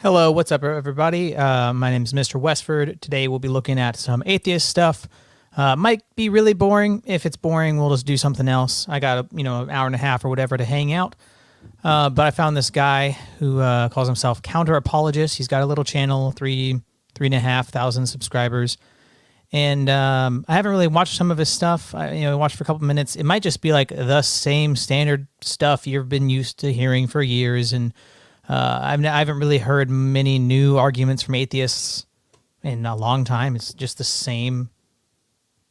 Hello, what's up, everybody? My name is Mr. Westford. Today we'll be looking at some atheist stuff. Might be really boring. If it's boring, we'll just do something else. I got an hour and a half or whatever to hang out. But I found this guy who calls himself Counter Apologist. He's got a little channel, 3,500 subscribers. And I haven't really watched some of his stuff. I watched for a couple minutes. It might just be like the same standard stuff you've been used to hearing for years. And I haven't really heard many new arguments from atheists in a long time. It's just the same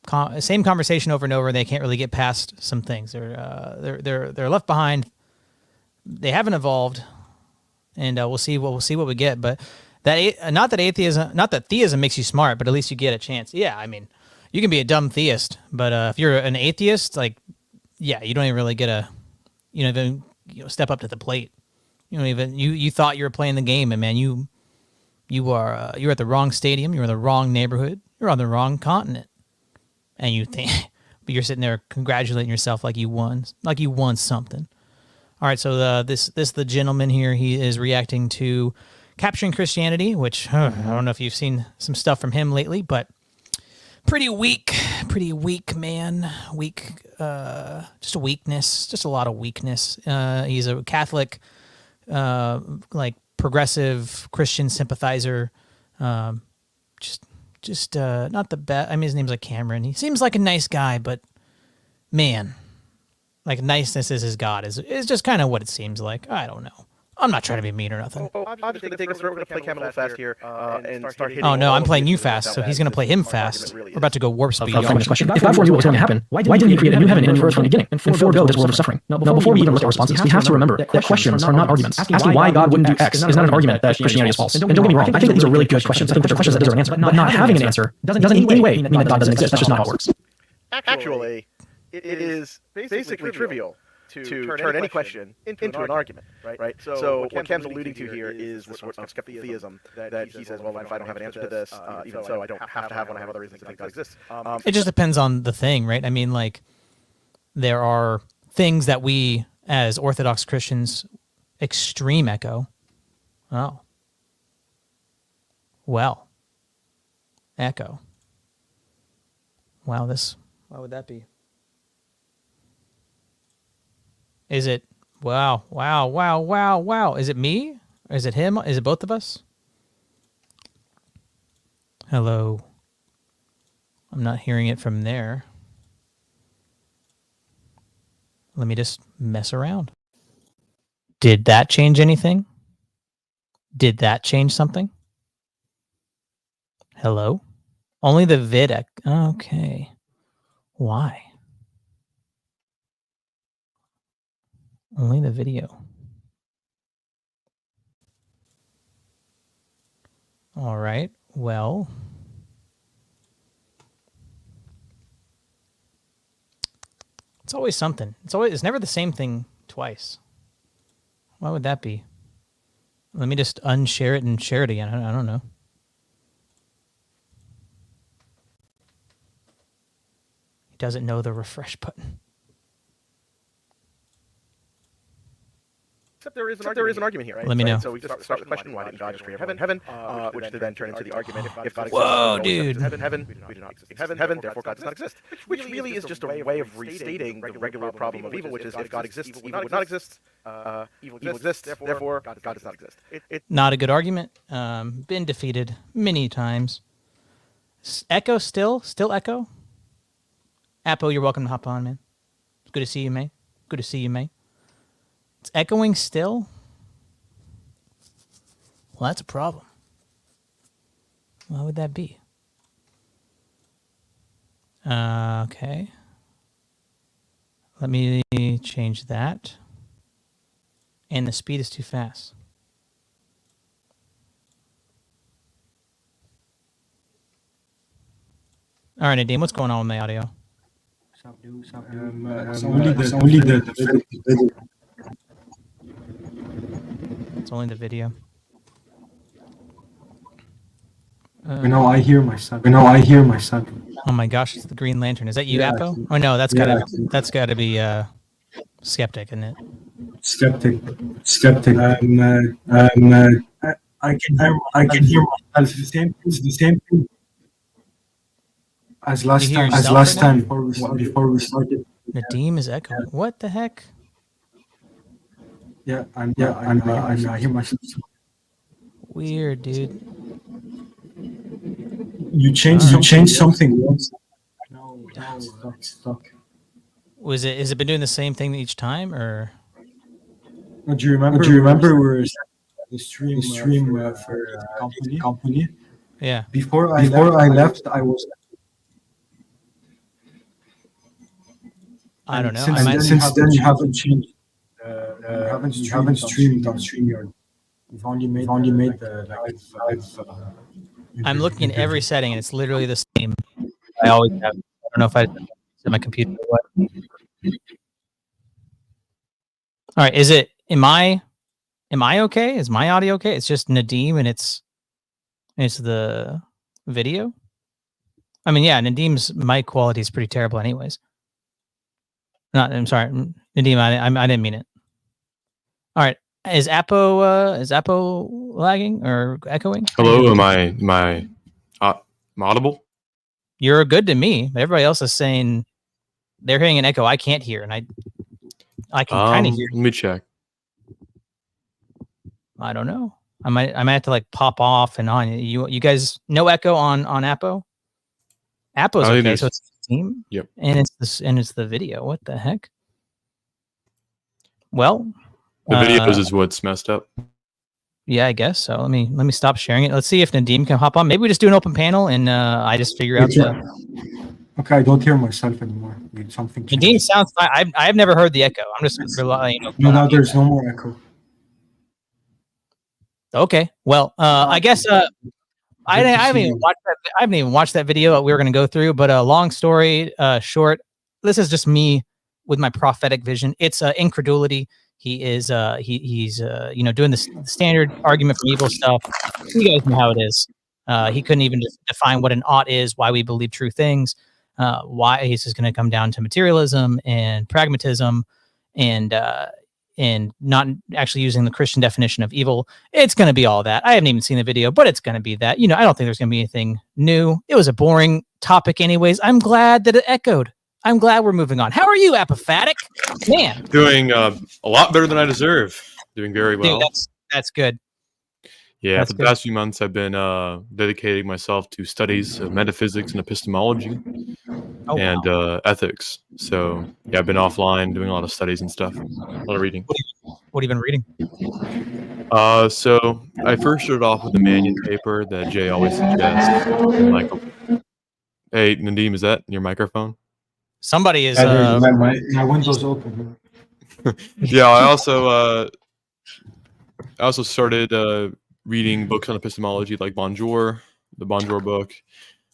conversation over and over. They can't really get past some things. They're left behind. They haven't evolved, and we'll see what we get. But not that theism makes you smart, but at least you get a chance. Yeah, I mean, you can be a dumb theist, but if you're an atheist, you don't even really get step up to the plate. You thought you were playing the game, and man, you're at the wrong stadium, you're in the wrong neighborhood, you're on the wrong continent, and but you're sitting there congratulating yourself like you won something. All right, so the gentleman here, he is reacting to Capturing Christianity, which I don't know if you've seen some stuff from him lately, but pretty weak, man. Weak, just a weakness, just a lot of weakness. He's a Catholic, progressive Christian sympathizer. Just not the best. I mean, his name's Cameron. He seems like a nice guy, but man, niceness is his god. Is just kind of what it seems like. I don't know. I'm not trying to be mean or nothing. Obviously, we're going to play Cam a little fast here and start hitting. Oh no, I'm playing you fast, so he's going to play him fast. We're about to go warp speed. This question. If God foreknew what was going to happen, why didn't he create a new heaven and earth from the beginning and forego this world of suffering? Now, before we even look at responses, we have to remember that questions are not arguments. Asking why God wouldn't do X is not an argument that Christianity is false. And don't get me wrong, I think that these are really good questions. I think that they're questions that deserve an answer. But not having an answer doesn't in any way mean that God doesn't exist. That's just not how it works. Actually, it is basically trivial to turn any question into an argument, right? So what Cam's alluding to here is the sort of skepticism that he says, well, if I don't have an answer to this, even so, I don't have to have one. I have other reasons to think God exists. It just depends on the thing, right? I mean, there are things that we, as Orthodox Christians, extreme echo. Oh. Well. Echo. Wow, why would that be? Is it, wow. Is it me? Or is it him? Is it both of us? Hello. I'm not hearing it from there. Let me just mess around. Did that change anything? Did that change something? Hello? Only the vid. Okay. Why? Only the video. All right. Well, it's always something. It's never the same thing twice. Why would that be? Let me just unshare it and share it again. I don't know. He doesn't know the refresh button. Except there is an argument here, right? Let me know. So we start with the question, why didn't God just create heaven? Which then turn into the argument, if God exists, whoa, dude. Heaven, we do not exist in heaven, therefore God does not exist. Which really is just a way of restating the regular problem of evil, which is if God exists, evil would not exist. Evil exists, therefore God does not exist. Not a good argument. Been defeated many times. Echo still echo? Apo, you're welcome to hop on, man. It's good to see you, May. Good to see you, May. It's echoing still? Well, that's a problem. Why would that be? Okay. Let me change that. And the speed is too fast. All right, Nadeem, what's going on with my audio? It's only the video. I hear myself. Oh my gosh, it's the Green Lantern. Is that you, Apo? Oh no, that's gotta be Skeptic, isn't it? Skeptic. I can hear myself. It's the same thing as last You hear time. yourself right now? Before we started. Nadim is echoing. What the heck? Yeah, I hear myself. Weird, dude. You changed something once. No, it's stuck. Has it been doing the same thing each time, or? Do you remember we were the stream for the company? Yeah. Before I left, I was. I don't know. Since then, you haven't changed. You haven't streamed on StreamYard. You've only made the live. I'm looking at every setting, and it's literally the same. I always have. I don't know if I set my computer or what. All right. Is it? Am I okay? Is my audio okay? It's just Nadim, and it's the video. I mean, yeah, Nadim's mic quality is pretty terrible, anyways. I'm sorry, Nadim. I didn't mean it. All right. Is Apo lagging or echoing? Hello, am I audible? You're good to me. Everybody else is saying they're hearing an echo. I can't hear, and I can kind of hear. Let me check. I don't know. I might have to like pop off and on. You guys, no echo on Apo. Apo's okay, so it's the team. Yep. And it's the video. What the heck? Well, the videos is what's messed up. Yeah, I guess so. Let me stop sharing it. Let's see if Nadim can hop on. Maybe we just do an open panel and I just figure out. Okay, I don't hear myself anymore. Something. Nadim sounds. I've never heard the echo. I'm just relying. No, there's no more echo. Okay. Well, I guess I haven't even watched that video that we were going to go through. But long story short, this is just me with my prophetic vision. It's incredulity. He is he's doing the standard argument for evil stuff. You guys know how it is. He couldn't even define what an ought is, why we believe true things, why he's just going to come down to materialism and pragmatism, and not actually using the Christian definition of evil. It's going to be all that. I haven't even seen the video, but it's going to be that. I don't think there's going to be anything new. It was a boring topic anyways. I'm glad that it echoed. I'm glad we're moving on. How are you, Apophatic? Man. Doing a lot better than I deserve. Doing very well. Dude, that's good. Yeah, for the past few months, I've been dedicating myself to studies of metaphysics and epistemology and ethics. So, yeah, I've been offline doing a lot of studies and stuff. A lot of reading. What have you been reading? So, I first started off with the Mannion paper that Jay always suggests. Hey, Nadim, is that your microphone? Somebody is. My window's open. Yeah, I also started reading books on epistemology like the Bonjour book,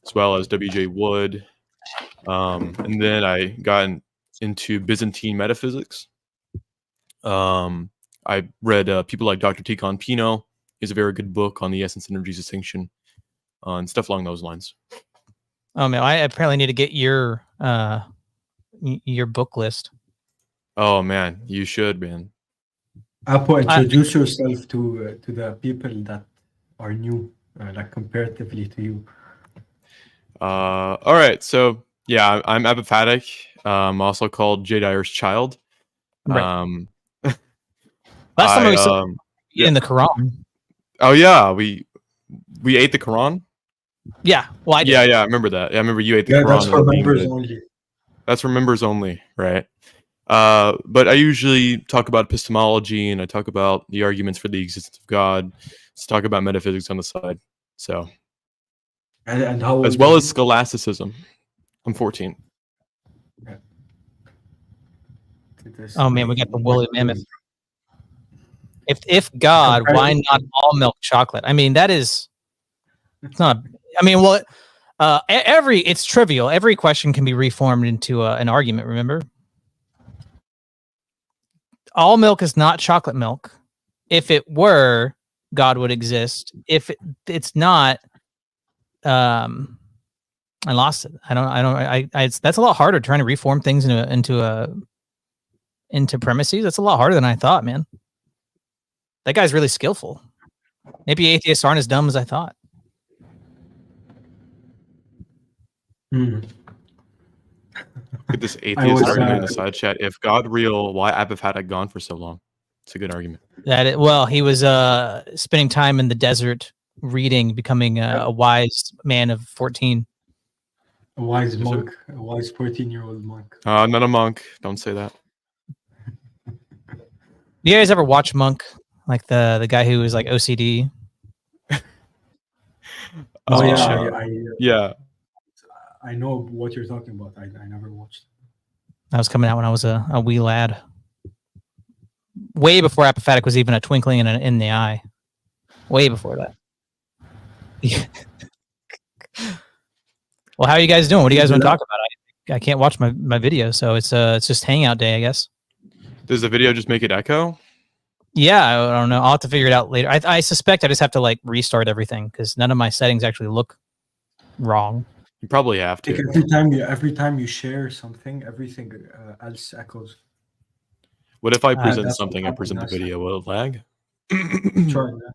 as well as W.J. Wood. And then I got into Byzantine metaphysics. I read people like Dr. Tikhon Pino. Is a very good book on the essence energy distinction and stuff along those lines. Oh man, I apparently need to get your book list. Oh man, you should, man. Apo, introduce yourself to the people that are new, like comparatively to you. All right, so yeah, I'm Apophatic. I'm also called J. Dyer's child. Right. Last time we saw in the Quran. Oh yeah, we ate the Quran. Yeah, well, I did. Yeah, I remember that. Yeah, I remember you ate the Quran. That's for members only. That's for members only, right? But I usually talk about epistemology and I talk about the arguments for the existence of God. Let's talk about metaphysics on the side. So, and how as well as scholasticism. I'm 14. Yeah. Oh man, we got the woolly mammoth. If God, why not all milk chocolate? I mean, it's not. I mean, well, it's trivial. Every question can be reformed into an argument. Remember, all milk is not chocolate milk. If it were, God would exist. If it's not, I lost it. That's a lot harder trying to reform things into premises. That's a lot harder than I thought, man. That guy's really skillful. Maybe atheists aren't as dumb as I thought. Mm. Look at this I atheist was, argument in the side chat. If God real, why Apophatic gone for so long? It's a good argument. Well, he was spending time in the desert reading, becoming a wise man of 14. a wise monk, a wise 14-year-old monk. Not a monk. Don't say that. Do you guys ever watch Monk? Like the guy who was like OCD? Oh Uh, yeah, Yeah. I know what you're talking about. I never watched. That was coming out when I was a wee lad. Way before Apophatic was even a twinkling in the eye. Way before that. Well, how are you guys doing? What do you guys want to talk about? I can't watch my video, so it's just hangout day, I guess. Does the video just make it echo? Yeah, I don't know. I'll have to figure it out later. I suspect I just have to like restart everything because none of my settings actually look wrong. You probably have to. Like every time you share something, everything else echoes. What if I present that's something what and present the happens. video? Will it lag? Try that.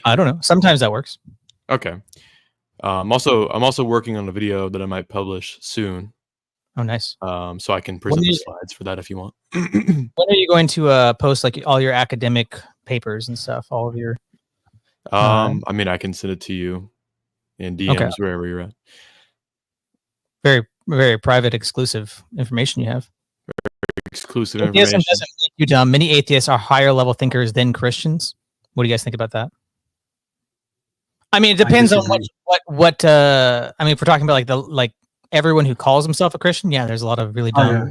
I don't know. Sometimes that works. Okay. I'm also working on a video that I might publish soon. Oh, nice. So I can present the slides for that if you want. When are you going to post like all your academic papers and stuff? All of your. I mean, I can send it to you in DMs wherever you're at. Very, very private, exclusive information you have. Exclusive Atheism information. doesn't make you dumb. Many atheists are higher level thinkers than Christians. What do you guys think about that? I mean, it depends on what. I mean, if we're talking about like everyone who calls himself a Christian, yeah, there's a lot of really dumb.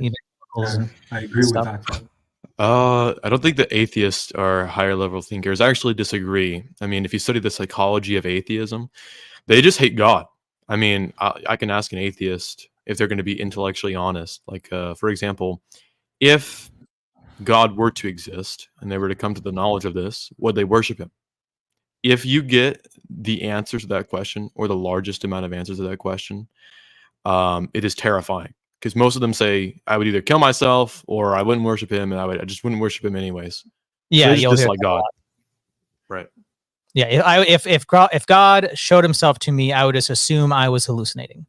I agree with that. I don't think the atheists are higher level thinkers. I actually disagree. I mean, if you study the psychology of atheism, they just hate God. I mean, I can ask an atheist if they're going to be intellectually honest. Like, for example, if God were to exist and they were to come to the knowledge of this, would they worship him? If you get the answer to that question, or the largest amount of answers to that question, it is terrifying. Because most of them say, I would either kill myself or I wouldn't worship him, and I just wouldn't worship him anyways. Yeah, so you'll dislike God. Right. Yeah, if God showed himself to me, I would just assume I was hallucinating.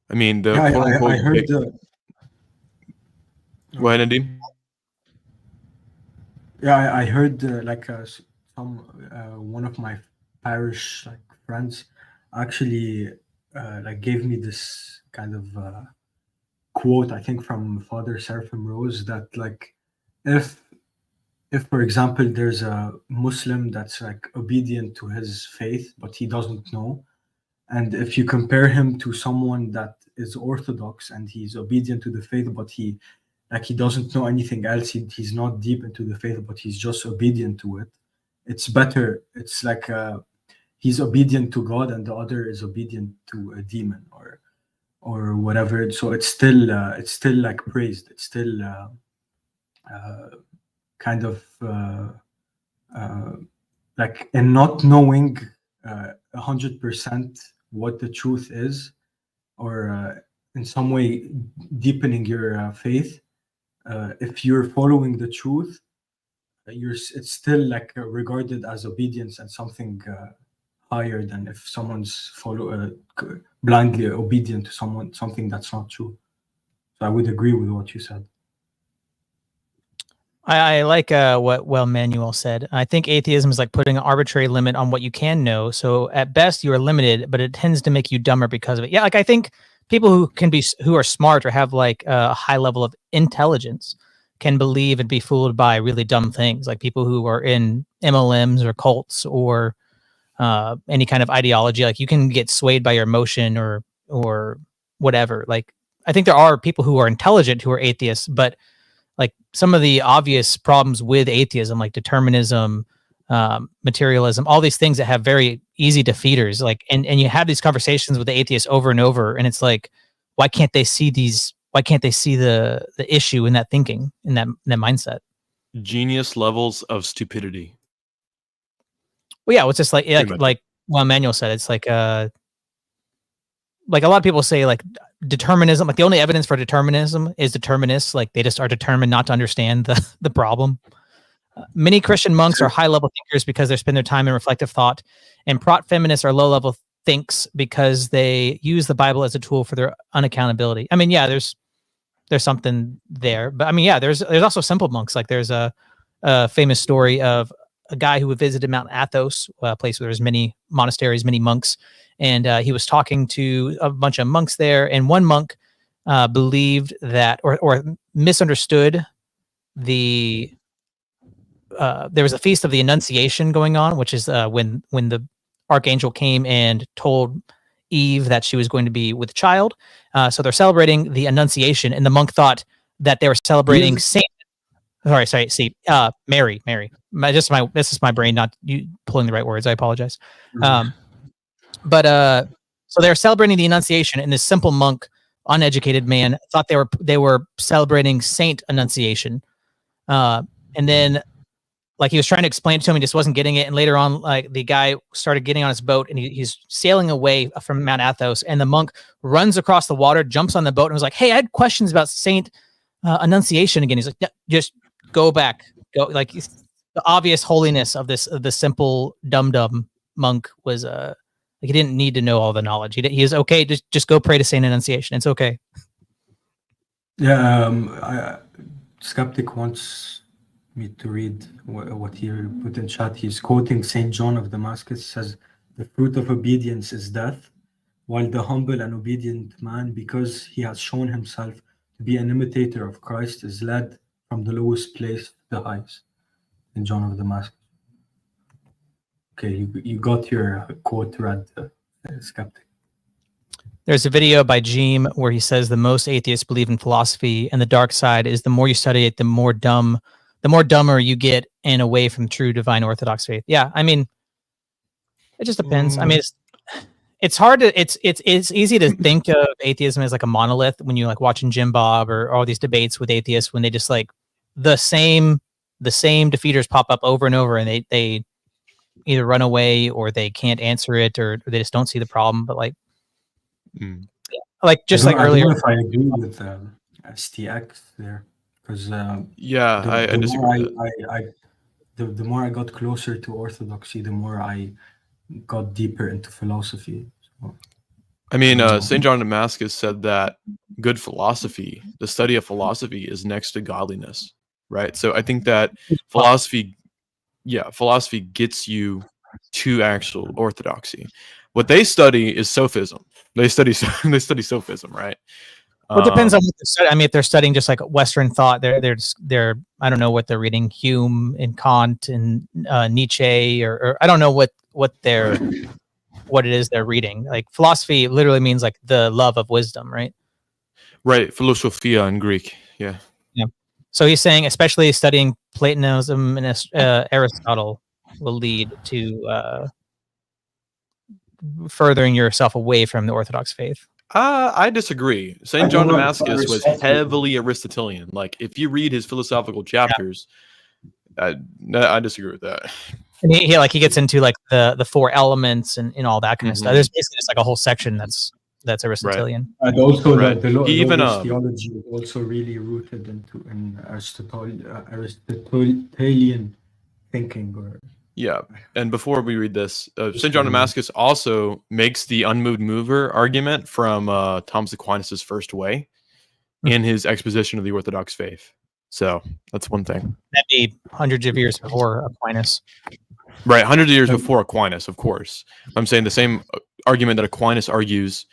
I mean, I heard Go ahead, Nadim. Yeah, I heard one of my parish friends actually gave me this kind of quote, I think from Father Seraphim Rose, that if for example there's a Muslim that's obedient to his faith but he doesn't know, and if you compare him to someone that is Orthodox and he's obedient to the faith but he doesn't know anything else, he's not deep into the faith but he's just obedient to it, it's better. It's he's obedient to God and the other is obedient to a demon or whatever. So it's still praised. It's still kind of in not knowing 100% what the truth is, or in some way deepening your faith. If you're following the truth, it's still regarded as obedience and something higher than if someone's blindly obedient to something that's not true. So I would agree with what you said. I like what Manuel said. I think atheism is like putting an arbitrary limit on what you can know. So at best you are limited, but it tends to make you dumber because of it. Yeah, I think people who are smart or have a high level of intelligence can believe and be fooled by really dumb things, like people who are in MLMs or cults or any kind of ideology. Like you can get swayed by your emotion or whatever. Like I think there are people who are intelligent who are atheists, but like some of the obvious problems with atheism, like determinism, materialism, all these things that have very easy defeaters, and you have these conversations with the atheists over and over, and it's like, why can't they see the issue in that thinking, in that mindset? Genius levels of stupidity. Well, yeah, it's just like Manuel said, it's like a lot of people say determinism, the only evidence for determinism is determinists, they just are determined not to understand the problem. Many Christian monks are high-level thinkers because they spend their time in reflective thought, and prot-feminists are low-level thinks because they use the Bible as a tool for their unaccountability. I mean, yeah, there's something there, but I mean, yeah, there's also simple monks. Like there's a famous story of a guy who visited Mount Athos, a place where there's many monasteries, many monks, and he was talking to a bunch of monks there, and one monk believed that or misunderstood the there was a feast of the Annunciation going on, which is when the archangel came and told Eve that she was going to be with child. So they're celebrating the Annunciation, and the monk thought that they were celebrating Saint. Mary. This is my brain not you pulling the right words. I apologize. So they're celebrating the Annunciation, and this simple monk, uneducated man, thought they were celebrating Saint Annunciation. And then, like, he was trying to explain it to him, he just wasn't getting it. And later on, like, the guy started getting on his boat, and he's sailing away from Mount Athos, and the monk runs across the water, jumps on the boat, and was like, "Hey, I had questions about Saint Annunciation again." He's like, "Yeah, just go back." Like, the obvious holiness of the simple dum monk was like, he didn't need to know all the knowledge. He is okay. Just go pray to Saint Annunciation. It's okay. Yeah, Skeptic wants me to read what he put in chat. He's quoting Saint John of Damascus. Says, "The fruit of obedience is death, while the humble and obedient man, because he has shown himself to be an imitator of Christ, is led from the lowest place to the highest." In John of Damascus. Okay, you got your quote read, Skeptic. There's a video by Jeem where he says the most atheists believe in philosophy, and the dark side is the more you study it, the more dumber you get and away from true divine Orthodox faith. Yeah, I mean, it just depends. I mean, it's hard to it's easy to think of atheism as like a monolith when you're like watching Jim Bob or all these debates with atheists, when they just like the same defeaters pop up over and over, and they either run away or they can't answer it, or they just don't see the problem. But like, like just like earlier, I don't know if I agree with STX there, because I disagree. The more I got closer to orthodoxy, the more I got deeper into philosophy. So, I mean, St. John of Damascus said that good philosophy, the study of philosophy, is next to godliness, right? So I think that philosophy gets you to actual orthodoxy. What they study is sophism. They study sophism, right? Well, it depends on what they're studying. I mean, if they're studying just like Western thought, they're I don't know what they're reading, Hume and Kant and Nietzsche, or I don't know what it is they're reading. Like, philosophy literally means like the love of wisdom, right? Right, philosophia in Greek. Yeah. So he's saying, especially studying Platonism and Aristotle will lead to furthering yourself away from the Orthodox faith. I disagree. St. John of Damascus was heavily Aristotelian. Like, if you read his philosophical chapters, I disagree with that. And he gets into like the four elements and all that kind of stuff. There's basically just like a whole section that's Aristotelian. Right. And also right. the theology is also really rooted in Aristotelian thinking. Yeah, and before we read this, St. John of Damascus also makes the unmoved mover argument from Thomas Aquinas' First Way in his exposition of the Orthodox faith. So that's one thing. That'd be hundreds of years before Aquinas. Right, hundreds of years before Aquinas, of course. I'm saying the same argument that Aquinas argues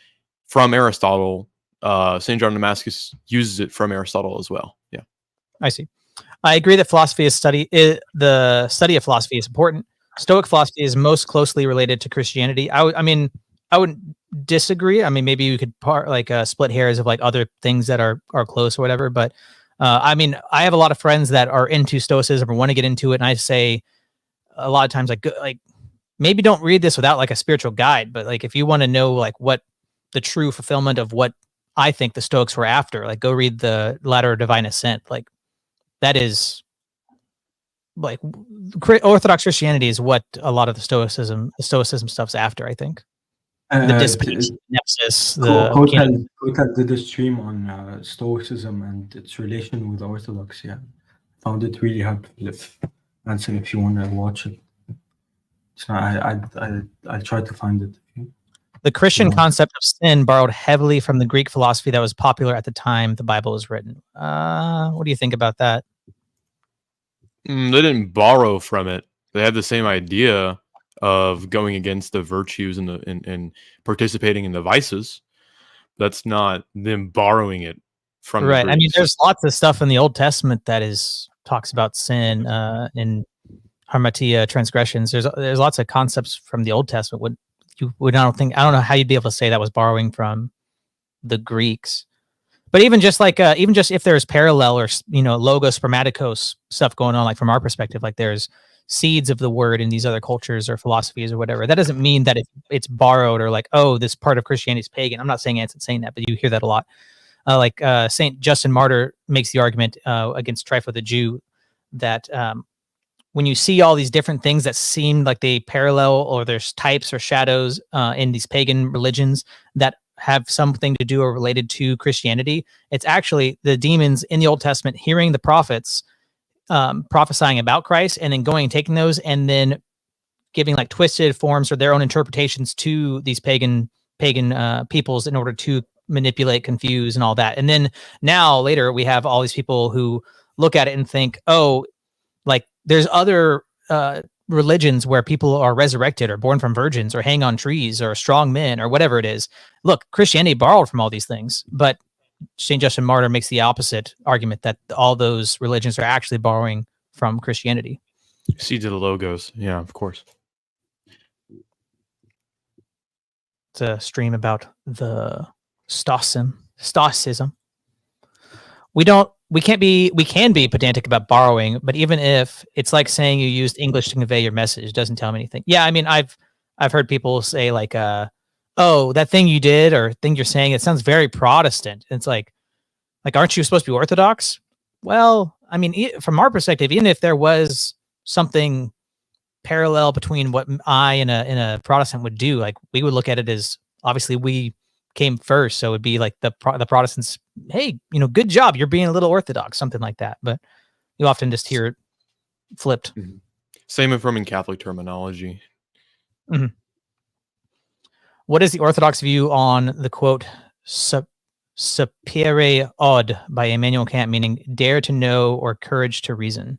from Aristotle, St. John of Damascus uses it from Aristotle as well. Yeah, I see. I agree that the study of philosophy is important. Stoic philosophy is most closely related to Christianity. I wouldn't disagree. I mean, maybe we could split hairs of like other things that are close or whatever. But I mean, I have a lot of friends that are into Stoicism or want to get into it, and I say a lot of times like maybe don't read this without like a spiritual guide. But like, if you want to know like what the true fulfillment of what I think the Stoics were after, like, go read the Ladder of Divine Ascent. Like, that is like Orthodox Christianity is what a lot of the Stoicism stuff's after, I think. The disposition, Nepsis, Kotal did a stream on Stoicism and its relation with Orthodoxy. I found it really helpful if answer if you want to watch it. It's not, I tried to find it. The Christian concept of sin borrowed heavily from the Greek philosophy that was popular at the time the Bible was written. What do you think about that? They didn't borrow from it. They had the same idea of going against the virtues and participating in the vices. That's not them borrowing it from right. the I mean, Greeks. there's lots of stuff in the Old Testament that talks about sin in harmatia, transgressions. There's lots of concepts from the Old Testament. I don't know how you'd be able to say that was borrowing from the Greeks. But even just if there's parallel or logos spermaticos stuff going on, like from our perspective, like there's seeds of the word in these other cultures or philosophies or whatever. That doesn't mean that it's borrowed or like, oh, this part of Christianity is pagan. I'm not saying it's saying that, but you hear that a lot. Saint Justin Martyr makes the argument against Trypho the Jew that when you see all these different things that seem like they parallel or there's types or shadows in these pagan religions that have something to do or related to Christianity, it's actually the demons in the Old Testament hearing the prophets prophesying about Christ and then going and taking those and then giving like twisted forms or their own interpretations to these pagan peoples in order to manipulate, confuse, and all that. And then now later we have all these people who look at it and think, oh, like there's other religions where people are resurrected or born from virgins or hang on trees or strong men or whatever it is. Look, Christianity borrowed from all these things, but St. Justin Martyr makes the opposite argument that all those religions are actually borrowing from Christianity. Seeds of the logos. Yeah, of course. It's a stream about the Stoicism. We can be pedantic about borrowing, but even if it's like saying you used English to convey your message, doesn't tell me anything. Yeah, I mean, I've heard people say like, oh, that thing you did or thing you're saying, it sounds very Protestant. It's like, aren't you supposed to be Orthodox? Well, I mean, from our perspective, even if there was something parallel between what I and a Protestant would do, like we would look at it as obviously we came first, so it'd be like the Protestants, hey, good job, you're being a little Orthodox, something like that. But you often just hear it flipped. Mm-hmm. Same in Roman Catholic terminology. Mm-hmm. What is the Orthodox view on the quote sapere od by Immanuel Kant, meaning dare to know or courage to reason?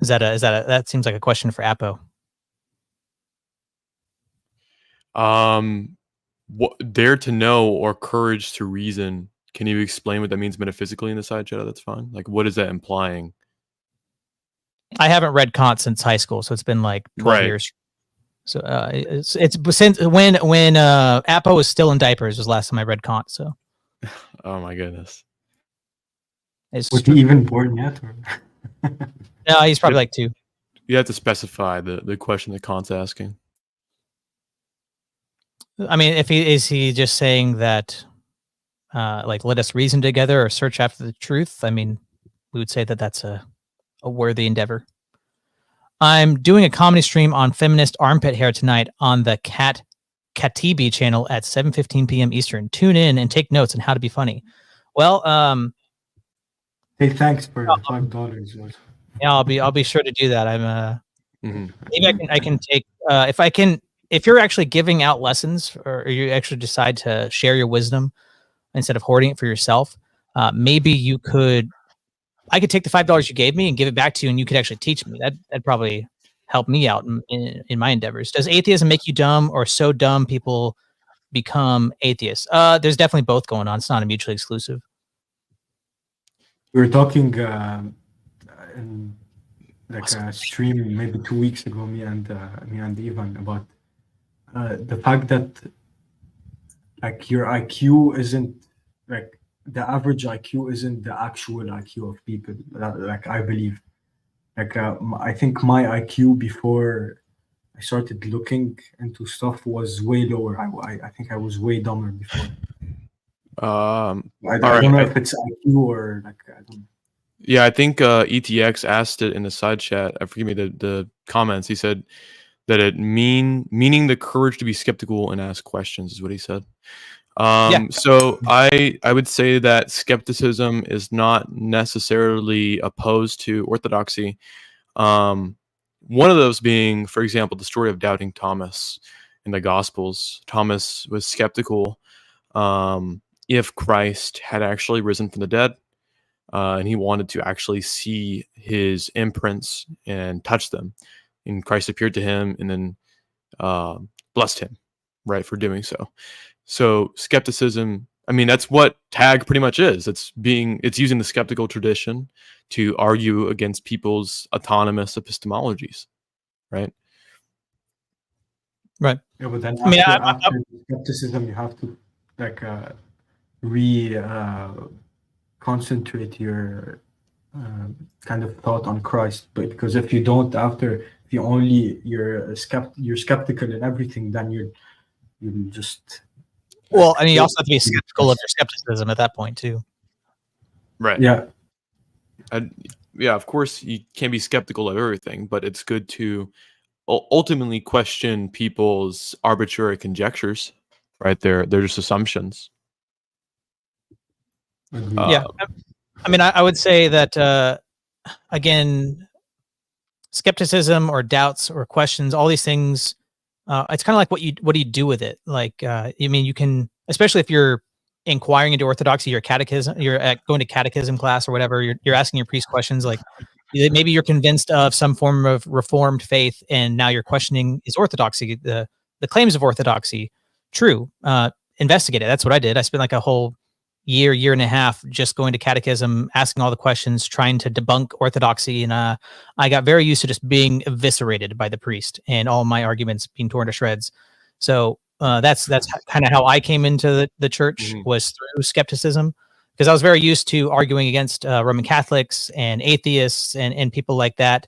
That seems like a question for Apo. What dare to know or courage to reason? Can you explain what that means metaphysically in the side chat? That's fine. Like, what is that implying? I haven't read Kant since high school, so it's been like 12 years. So it's since when Apo was still in diapers was the last time I read Kant. So, oh my goodness, was he even born yet? Or? No, he's probably like 2. You have to specify the question that Kant's asking. I mean, is he just saying that, like, let us reason together or search after the truth? I mean, we would say that that's a worthy endeavor. I'm doing a comedy stream on feminist armpit hair tonight on the Katibi channel at 7:15 p.m. Eastern. Tune in and take notes on how to be funny. Well, hey, thanks for $5. Yeah, I'll be sure to do that. I'm maybe I can take if you're actually giving out lessons or you actually decide to share your wisdom instead of hoarding it for yourself, maybe I could take the $5 you gave me and give it back to you, and you could actually teach me. That'd probably help me out in my endeavors. Does atheism make you dumb, or so dumb people become atheists? There's definitely both going on. It's not mutually exclusive. We were talking in like a stream maybe 2 weeks ago, me and Ivan, about the fact that like your IQ isn't like the average IQ isn't the actual IQ of people. Like I believe, like I think my IQ before I started looking into stuff was way lower. I think I was way dumber before. I don't know if it's IQ or like I don't know. Yeah, I think ETX asked it in the side chat. Forgive me the comments. He said that meaning the courage to be skeptical and ask questions is what he said. So I would say that skepticism is not necessarily opposed to orthodoxy. One of those being, for example, the story of doubting Thomas in the Gospels. Thomas was skeptical if Christ had actually risen from the dead, and he wanted to actually see his imprints and touch them. And Christ appeared to him and then blessed him, right, for doing so. So skepticism, I mean, that's what tag pretty much is. It's using the skeptical tradition to argue against people's autonomous epistemologies, right? Right. Yeah, but then I mean, after skepticism, you have to like concentrate your kind of thought on Christ. But because if you don't, if you're skeptical in everything, then you'll just. Well, and you also have to be skeptical of your skepticism at that point too. Right. Yeah. Yeah, of course you can't be skeptical of everything, but it's good to ultimately question people's arbitrary conjectures, right? They're just assumptions. Yeah. I mean, I would say that, again, skepticism or doubts or questions, all these things, it's kind of like what do you do with it? Like, I mean, you can, especially if you're inquiring into orthodoxy, your catechism, you're going to catechism class or whatever, you're asking your priest questions, like maybe you're convinced of some form of reformed faith, and now you're questioning, is orthodoxy, the claims of orthodoxy true? Investigate it. That's what I did. I spent like a whole year and a half just going to catechism, asking all the questions, trying to debunk orthodoxy, and I got very used to just being eviscerated by the priest and all my arguments being torn to shreds. So that's kind of how I came into the church, was through skepticism, because I was very used to arguing against Roman Catholics and atheists and people like that,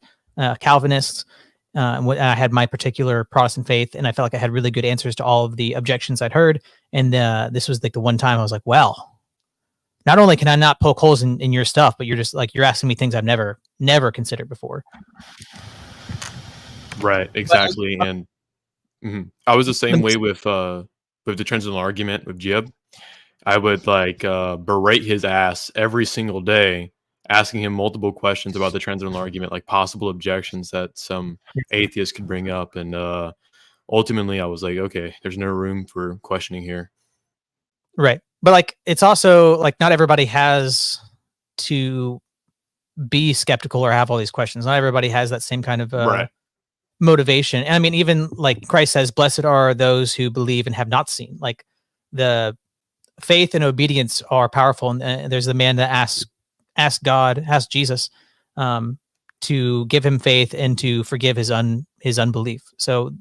Calvinists. I had my particular Protestant faith, and I felt like I had really good answers to all of the objections I'd heard. And this was like the one time I was like, well, not only can I not poke holes in your stuff, but you're just like, you're asking me things I've never considered before. Right, exactly. And I was the same way with the Transcendental argument with Jib. I would like berate his ass every single day, asking him multiple questions about the Transcendental argument, like possible objections that some atheists could bring up. And ultimately I was like, okay, there's no room for questioning here. Right. But like, it's also like, not everybody has to be skeptical or have all these questions. Not everybody has that same kind of motivation. And I mean, even like Christ says, blessed are those who believe and have not seen. Like, the faith and obedience are powerful. And there's the man that asked Jesus to give him faith and to forgive his unbelief. So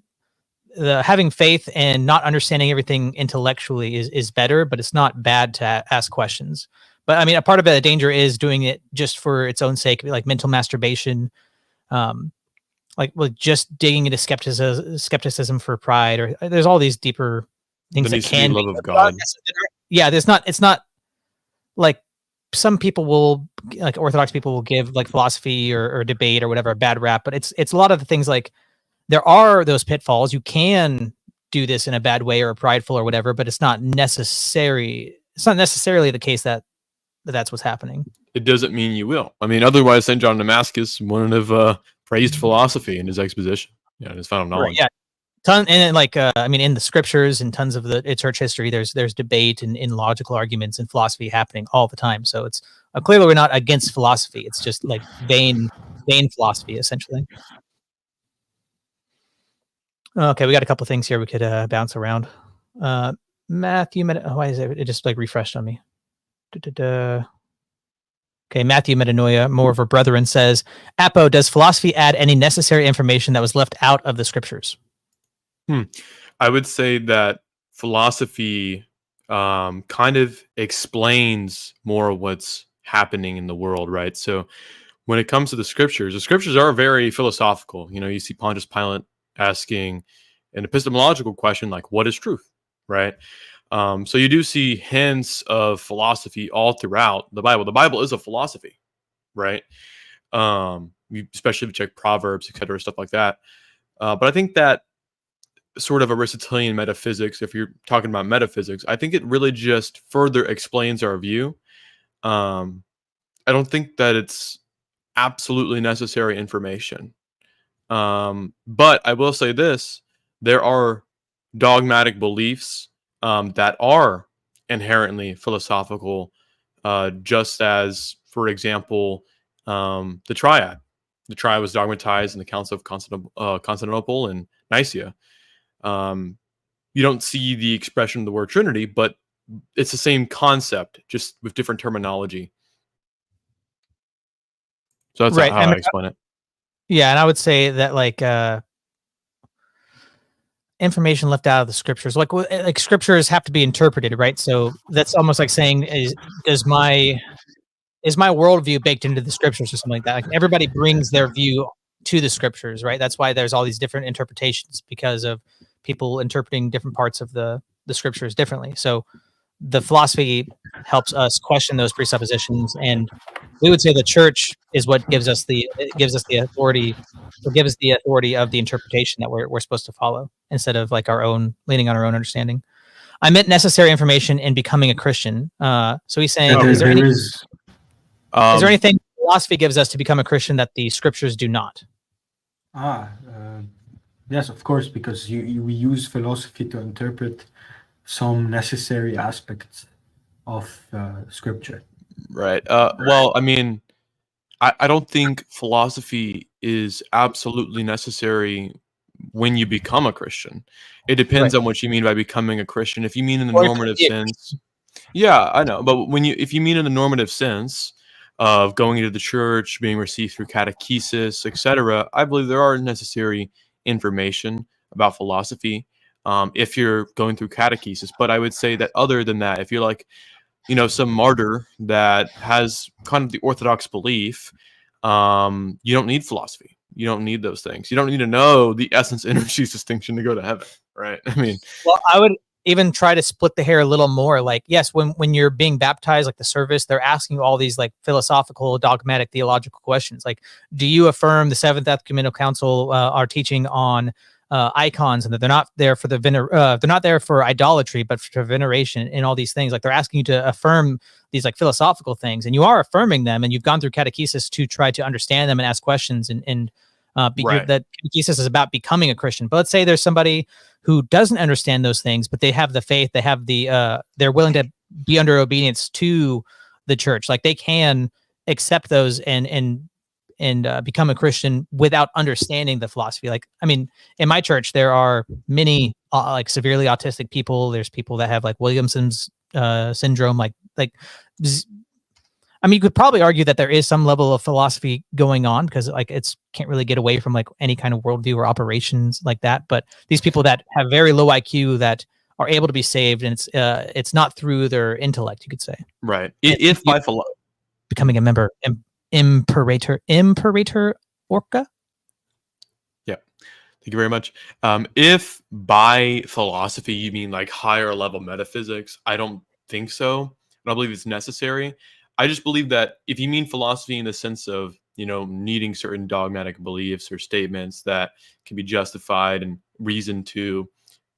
having faith and not understanding everything intellectually is better, but it's not bad to ask questions. But I mean, a part of the danger is doing it just for its own sake, like mental masturbation, like just digging into skepticism for pride, or there's all these deeper things that can be love of God. Yeah, it's not like some people will, like Orthodox people will give like philosophy or debate or whatever a bad rap, but it's a lot of the things, like there are those pitfalls. You can do this in a bad way or prideful or whatever, but it's not necessarily the case that that's what's happening. It doesn't mean you will. I mean, otherwise St. John of Damascus wouldn't have praised philosophy in his exposition, in his final knowledge. Right, yeah. And like, I mean, in the scriptures and tons of the church history, there's debate and in logical arguments and philosophy happening all the time. So it's clearly we're not against philosophy. It's just like vain philosophy, essentially. Okay, we got a couple things here we could bounce around. Matthew, why is it just like refreshed on me? Okay, Matthew Metanoia, more of a brethren, says, Apo, does philosophy add any necessary information that was left out of the scriptures? I would say that philosophy kind of explains more of what's happening in the world, right? So when it comes to the scriptures are very philosophical. You see Pontius Pilate asking an epistemological question like, what is truth, right? So you do see hints of philosophy all throughout the Bible. The Bible is a philosophy, right? Especially if you check Proverbs, etc., stuff like that. But I think that sort of Aristotelian metaphysics, if you're talking about metaphysics, I think it really just further explains our view. I don't think that it's absolutely necessary information. But I will say this, there are dogmatic beliefs that are inherently philosophical, just as, for example, the triad. The triad was dogmatized in the Council of Constantinople and Nicaea. You don't see the expression of the word Trinity, but it's the same concept, just with different terminology. So that's Right. how I explain it. Yeah, and I would say that like information left out of the scriptures, like scriptures have to be interpreted, right? So that's almost like saying, is my worldview baked into the scriptures or something like that? Like everybody brings their view to the scriptures, right? That's why there's all these different interpretations, because of people interpreting different parts of the scriptures differently. So the philosophy helps us question those presuppositions, and we would say the church is what gives us the authority, or gives us the authority of the interpretation that we're supposed to follow, instead of like leaning on our own understanding. I meant necessary information in becoming a Christian. So he's saying, is there anything philosophy gives us to become a Christian that the scriptures do not? Yes, of course, because we use philosophy to interpret some necessary aspects of scripture. Right. Well, I mean, I don't think philosophy is absolutely necessary when you become a Christian. It depends on what you mean by becoming a Christian. If you mean in the normative sense, yeah, I know. But if you mean in the normative sense of going into the church, being received through catechesis, etc., I believe there are necessary information about philosophy if you're going through catechesis. But I would say that other than that, if you're like, some martyr that has kind of the orthodox belief, you don't need philosophy. You don't need those things. You don't need to know the essence energies distinction to go to heaven, right? I mean, well, I would even try to split the hair a little more. Like, yes, when you're being baptized, like the service, they're asking you all these like philosophical, dogmatic, theological questions. Like, do you affirm the Seventh Ecumenical Council are teaching on icons, and that they're not there for they're not there for idolatry, but for veneration and all these things? Like, they're asking you to affirm these like philosophical things, and you are affirming them, and you've gone through catechesis to try to understand them and ask questions, and that catechesis is about becoming a Christian. But let's say there's somebody who doesn't understand those things, but they have the faith, they have they're willing to be under obedience to the church. Like, they can accept those and become a Christian without understanding the philosophy. Like, I mean, in my church, there are many like severely autistic people. There's people that have like Williamson's syndrome. I mean, you could probably argue that there is some level of philosophy going on, because like can't really get away from like any kind of worldview or operations like that. But these people that have very low IQ that are able to be saved, and it's not through their intellect, you could say. Right. If by becoming a member, Imperator Orca. Yeah. Thank you very much. If by philosophy you mean like higher level metaphysics, I don't think so. I don't believe it's necessary. I just believe that if you mean philosophy in the sense of, needing certain dogmatic beliefs or statements that can be justified and reasoned through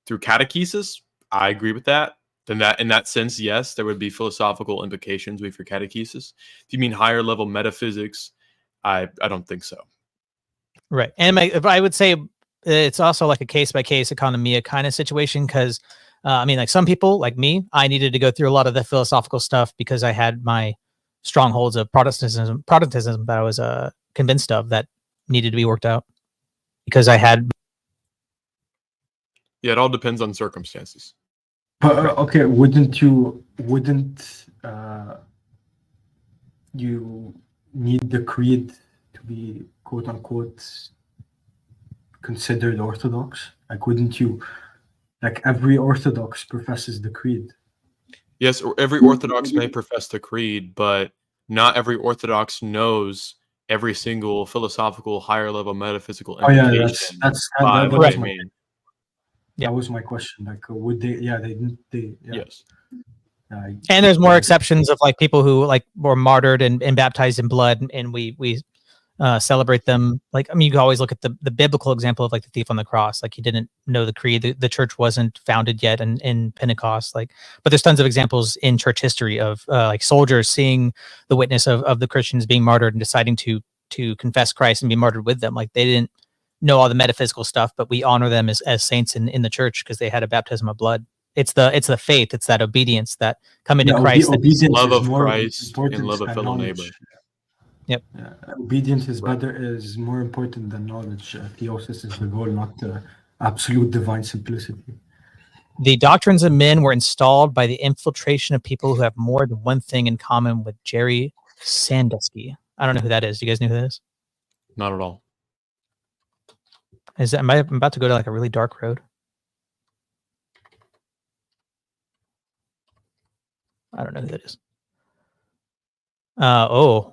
catechesis, I agree with that. Then that, in that sense, yes, there would be philosophical implications for catechesis. If you mean higher level metaphysics, I don't think so. Right. And I would say it's also like a case by case economia kind of situation, because I mean, like some people like me, I needed to go through a lot of the philosophical stuff because I had my strongholds of Protestantism that I was convinced of that needed to be worked out, because I had. Yeah, it all depends on circumstances. Okay, wouldn't you need the creed to be quote unquote considered orthodox? Like, wouldn't you, like every Orthodox professes the creed? Yes, or every Orthodox may profess the creed, but not every Orthodox knows every single philosophical, higher level metaphysical implication. That was my question. Like, would they? Yeah, they didn't. Yes. And there's more exceptions of like people who like were martyred and baptized in blood, and we celebrate them. Like, I mean, you can always look at the biblical example of like the thief on the cross. Like, he didn't know the creed. The church wasn't founded yet in Pentecost. Like, but there's tons of examples in church history of like soldiers seeing the witness of the Christians being martyred and deciding to confess Christ and be martyred with them. Like, they didn't know all the metaphysical stuff, but we honor them as saints in the church because they had a baptism of blood. It's the faith, it's that obedience that coming to Christ, love of Christ and love of fellow neighbor. Yep. Obedience is more important than knowledge. Theosis is the goal, not the absolute divine simplicity. The doctrines of men were installed by the infiltration of people who have more than one thing in common with Jerry Sandusky. I don't know who that is. Do you guys know who that is? Not at all. I'm about to go to like a really dark road? I don't know who that is. Oh,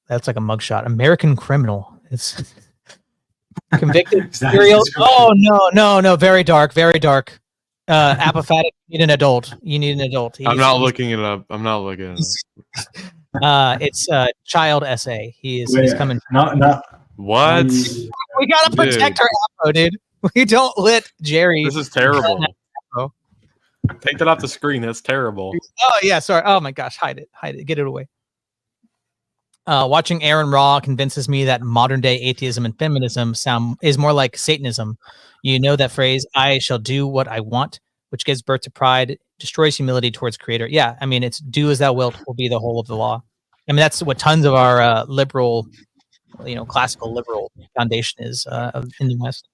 that's like a mugshot. American criminal. It's convicted serial. Oh no, very dark, very dark. Apophatic. You need an adult. I'm not looking it up. It's child essay. He's coming. What? We gotta protect our Apo, dude. We don't let Jerry. This is terrible. Take that off the screen. That's terrible. Oh yeah, sorry. Oh my gosh, hide it. Get it away. Watching Aaron Raw convinces me that modern day atheism and feminism is more like Satanism. You know that phrase, "I shall do what I want," which gives birth to pride, destroys humility towards Creator. Yeah, I mean, it's "do as thou wilt" will be the whole of the law. I mean, that's what tons of our liberal, classical liberal foundation is in the West.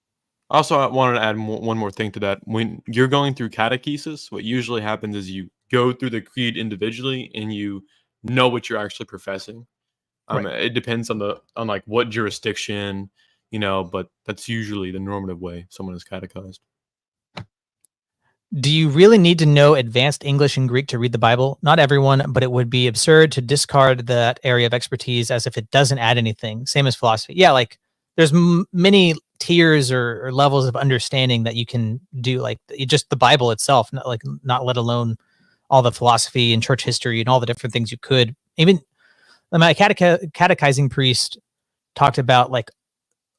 Also, I wanted to add one more thing to that. When you're going through catechesis, what usually happens is you go through the creed individually and you know what you're actually professing. Right. It depends on like what jurisdiction, but that's usually the normative way someone is catechized. Do you really need to know advanced English and Greek to read the Bible? Not everyone, but it would be absurd to discard that area of expertise as if it doesn't add anything. Same as philosophy. Yeah, like there's many tiers or levels of understanding that you can do, like just the Bible itself, not let alone all the philosophy and church history and all the different things you could. Even my catechizing priest talked about like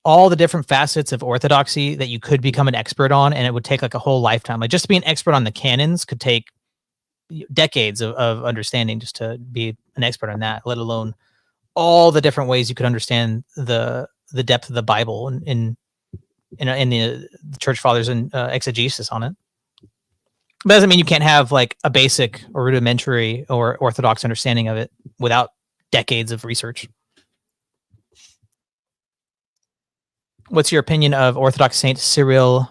all the different facets of orthodoxy that you could become an expert on, and it would take like a whole lifetime. Like just to be an expert on the canons could take decades of understanding just to be an expert on that, let alone all the different ways you could understand the depth of the Bible in the church fathers and exegesis on it. But doesn't mean you can't have like a basic or rudimentary or orthodox understanding of it without decades of research. What's your opinion of Orthodox Saint Cyril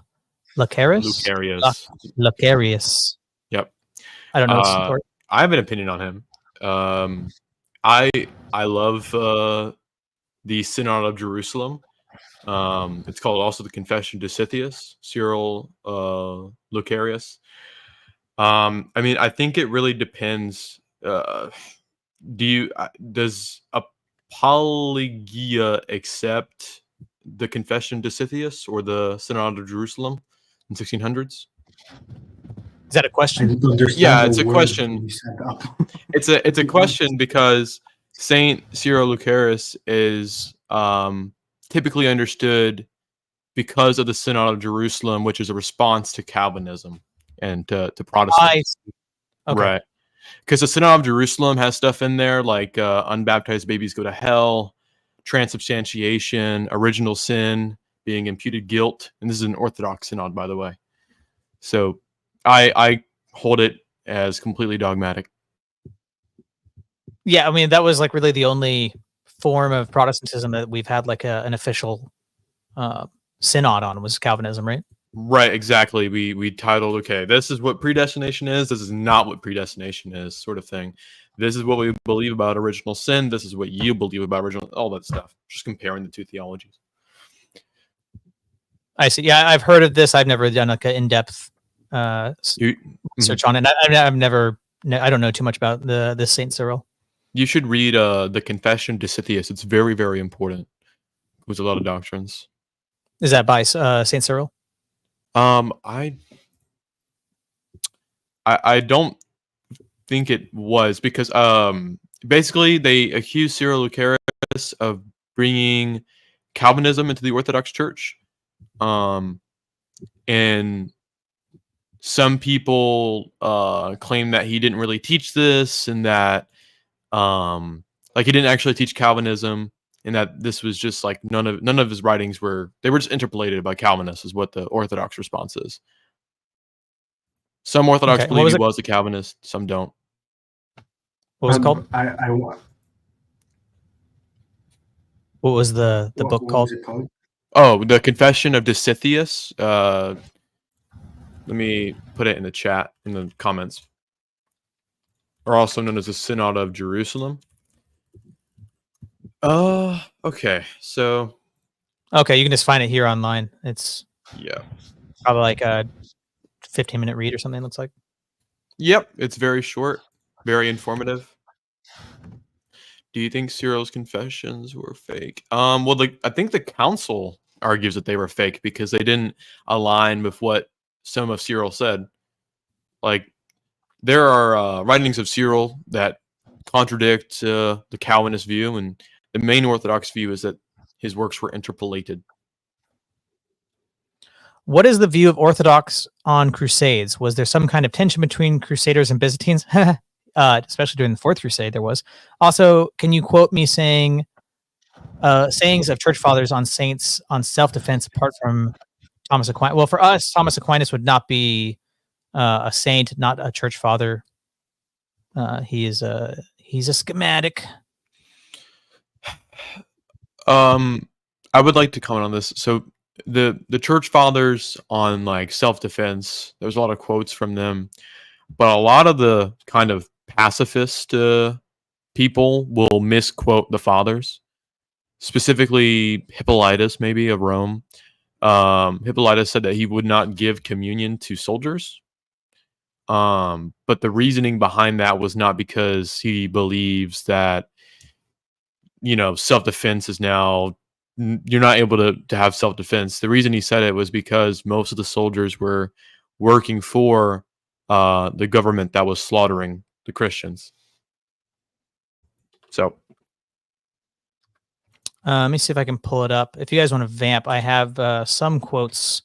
Lucarius? Lucarius. Yep. I don't know. I have an opinion on him. I love the Synod of Jerusalem. It's called also the Confession de Sithius, Cyril Lucarius. I mean, I think it really depends. Does Apologia accept the Confession de Sithius or the Synod of Jerusalem in 1600s? Is that a question? Yeah, it's a question. It's a question because Saint Cyril Lucarius is typically understood because of the Synod of Jerusalem, which is a response to Calvinism and to Protestants. Okay. Right. Because the Synod of Jerusalem has stuff in there like unbaptized babies go to hell, transubstantiation, original sin, being imputed guilt. And this is an Orthodox Synod, by the way. So I hold it as completely dogmatic. Yeah, I mean, that was like really the only form of Protestantism that we've had like an official synod on was Calvinism, right? Right, exactly. We titled, okay, this is what predestination is. This is not what predestination is, sort of thing. This is what we believe about original sin. This is what you believe about original, all that stuff. Just comparing the two theologies. I see. Yeah, I've heard of this. I've never done like an in-depth search on it. I've never. I don't know too much about the Saint Cyril. You should read the Confession de Sithius. It's very, very important. With a lot of doctrines. Is that by Saint Cyril? I don't think it was because basically they accused Cyril Lucarius of bringing Calvinism into the Orthodox Church. And some people claim that he didn't really teach this, and that like he didn't actually teach Calvinism, and that this was just like none of his writings were just interpolated by Calvinists, is what the Orthodox response is. Some Orthodox believe he was a Calvinist, some don't. What was it called? What was the book called? Oh, the Confession of Disitheus. Let me put it in the chat, in the comments. Or also known as the Synod of Jerusalem. Okay, so. Okay, you can just find it here online. It's probably like a 15-minute read or something, it looks like. Yep, it's very short, very informative. Do you think Cyril's confessions were fake? Well, I think the council argues that they were fake because they didn't align with what some of Cyril said. Like, there are writings of Cyril that contradict the Calvinist view, and the main Orthodox view is that his works were interpolated. What is the view of Orthodox on Crusades? Was there some kind of tension between Crusaders and Byzantines? Especially during the Fourth Crusade, there was. Also, can you quote me sayings of church fathers on saints on self-defense apart from Thomas Aquinas? Well, for us, Thomas Aquinas would not be a saint, not a church father. He's a schematic. I would like to comment on this. So the church fathers on like self-defense, there's a lot of quotes from them, but a lot of the kind of pacifist people will misquote the fathers, specifically Hippolytus, maybe of Rome. Hippolytus said that he would not give communion to soldiers. But the reasoning behind that was not because he believes that, self-defense is now, you're not able to have self-defense. The reason he said it was because most of the soldiers were working for the government that was slaughtering the Christians. So let me see if I can pull it up. If you guys want to vamp, I have some quotes,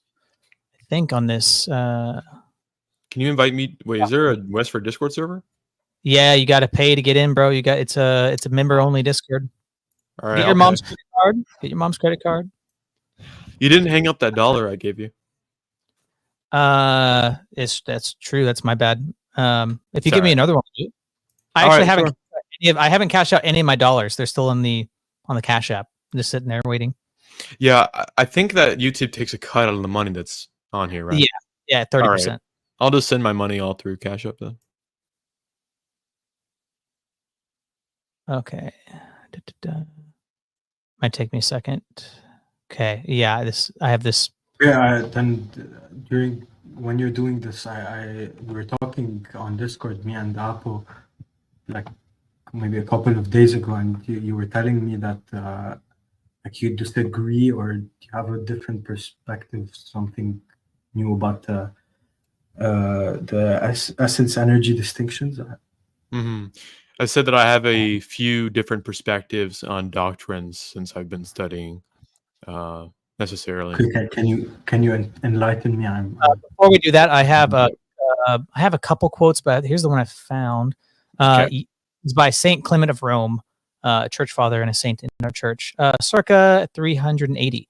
I think, on this. Can you invite me? Wait, is there a Westford Discord server? Yeah, you got to pay to get in, bro. It's a member only Discord. All right, Get your mom's credit card. Get your mom's credit card. You didn't hang up that $1 I gave you. That's true. That's my bad. If you give me another one, I haven't cashed out any of my dollars. They're still on the Cash App, just sitting there waiting. Yeah, I think that YouTube takes a cut out of the money that's on here, right? Yeah, 30%. Right. I'll just send my money all through Cash App then. Okay. Might take me a second. Okay. Yeah, I have this. Yeah, then when you're doing this, we were talking on Discord, me and Apo, like maybe a couple of days ago, and you were telling me that like you disagree or you have a different perspective, something new about the essence energy distinctions. Mm-hmm. I said that I have a few different perspectives on doctrines since I've been studying necessarily. Can you enlighten me? Before we do that, I have a couple quotes, but here's the one I found. Okay. It's by Saint Clement of Rome, a church father and a saint in our church, circa 380.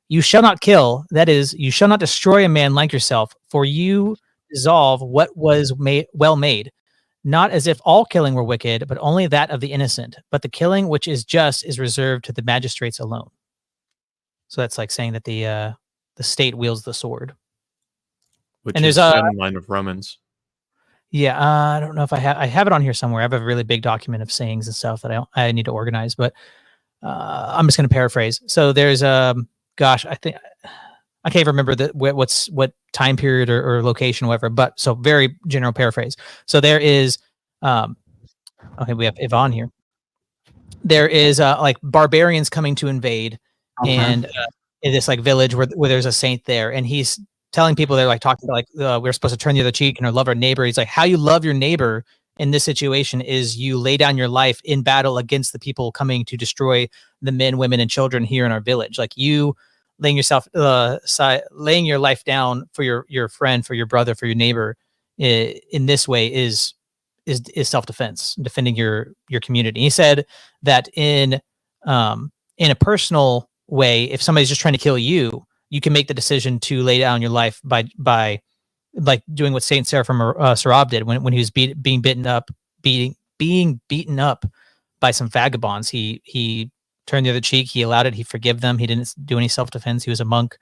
You shall not kill, that is, you shall not destroy a man like yourself, for you dissolve what was well made. Not as if all killing were wicked, but only that of the innocent. But the killing which is just is reserved to the magistrates alone. So that's like saying that the state wields the sword. Which is a line of Romans. Yeah, I don't know if I have it on here somewhere. I have a really big document of sayings and stuff that I need to organize, but I'm just going to paraphrase. So there's gosh, I think I can't remember what time period or location, whatever. But so very general paraphrase. So there is, okay, we have Yvonne here. There is like barbarians coming to invade, and in this like village where there's a saint there, and he's telling people, they're like talking about like we're supposed to turn the other cheek and love our neighbor. He's like, how you love your neighbor in this situation is you lay down your life in battle against the people coming to destroy the men, women, and children here in our village. Like you laying your life down for your friend, for your brother, for your neighbor in this way is self-defense, defending your community. He said that in a personal way, if somebody's just trying to kill you, you can make the decision to lay down your life by like doing what Saint Seraphim Sarab did when he was being beaten up by some vagabonds. He turned the other cheek. He allowed it. He forgave them. He didn't do any self-defense. He was a monk.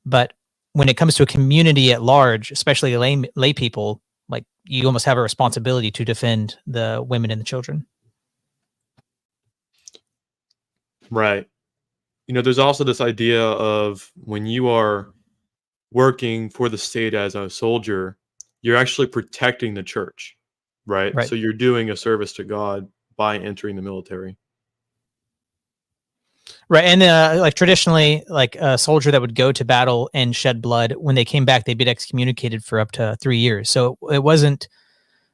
But when it comes to a community at large, especially lay people, like you almost have a responsibility to defend the women and the children. Right. There's also this idea of when you are working for the state as a soldier, you're actually protecting the church, right? So you're doing a service to God by entering the military. Right. And like traditionally, like a soldier that would go to battle and shed blood, when they came back, they'd be excommunicated for up to 3 years. So it wasn't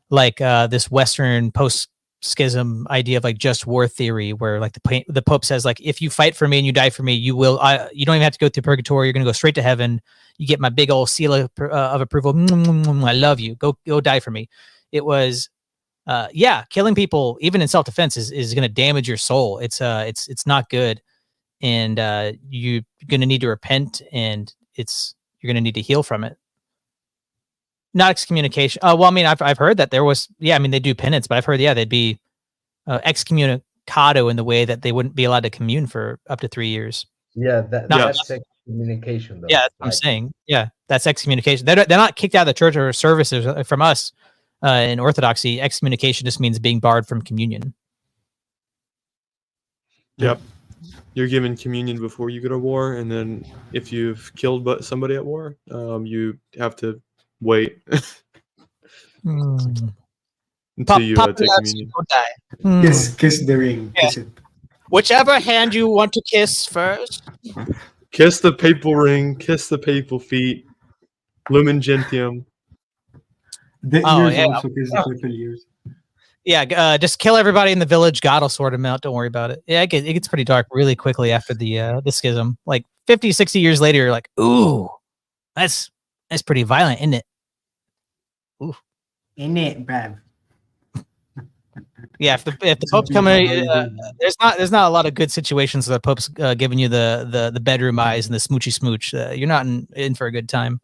like this Western post-schism idea of like just war theory, where like the Pope says, like, if you fight for me and you die for me, you don't even have to go through purgatory. You're going to go straight to heaven. You get my big old seal of approval. I love you. Go die for me. It was, killing people, even in self-defense, is going to damage your soul. It's not good. And you're going to need to repent, and you're going to need to heal from it. Not excommunication. Well, I mean, I've heard that there was, they do penance, but I've heard, they'd be excommunicado in the way that they wouldn't be allowed to commune for up to 3 years. Yeah, that's excommunication, though. Yeah, that's what I'm saying. Yeah, that's excommunication. They're not kicked out of the church or services from us in Orthodoxy. Excommunication just means being barred from communion. Yep. You're given communion before you go to war, and then if you've killed somebody at war, you have to wait until you take communion. Kiss the ring. Yeah. Kiss it. Whichever hand you want to kiss first. Kiss the papal ring. Kiss the papal feet. Lumen Gentium. The ears also kiss the papal ears. Yeah, just kill everybody in the village. God will sort them out. Don't worry about it. Yeah, it gets pretty dark really quickly after the schism. Like 50, 60 years later, you're like, ooh, that's pretty violent, isn't it? Ooh. In it, bruv. Yeah, if the Pope's coming, there's not a lot of good situations where the Pope's giving you the bedroom eyes and the smoochy smooch. You're not in for a good time.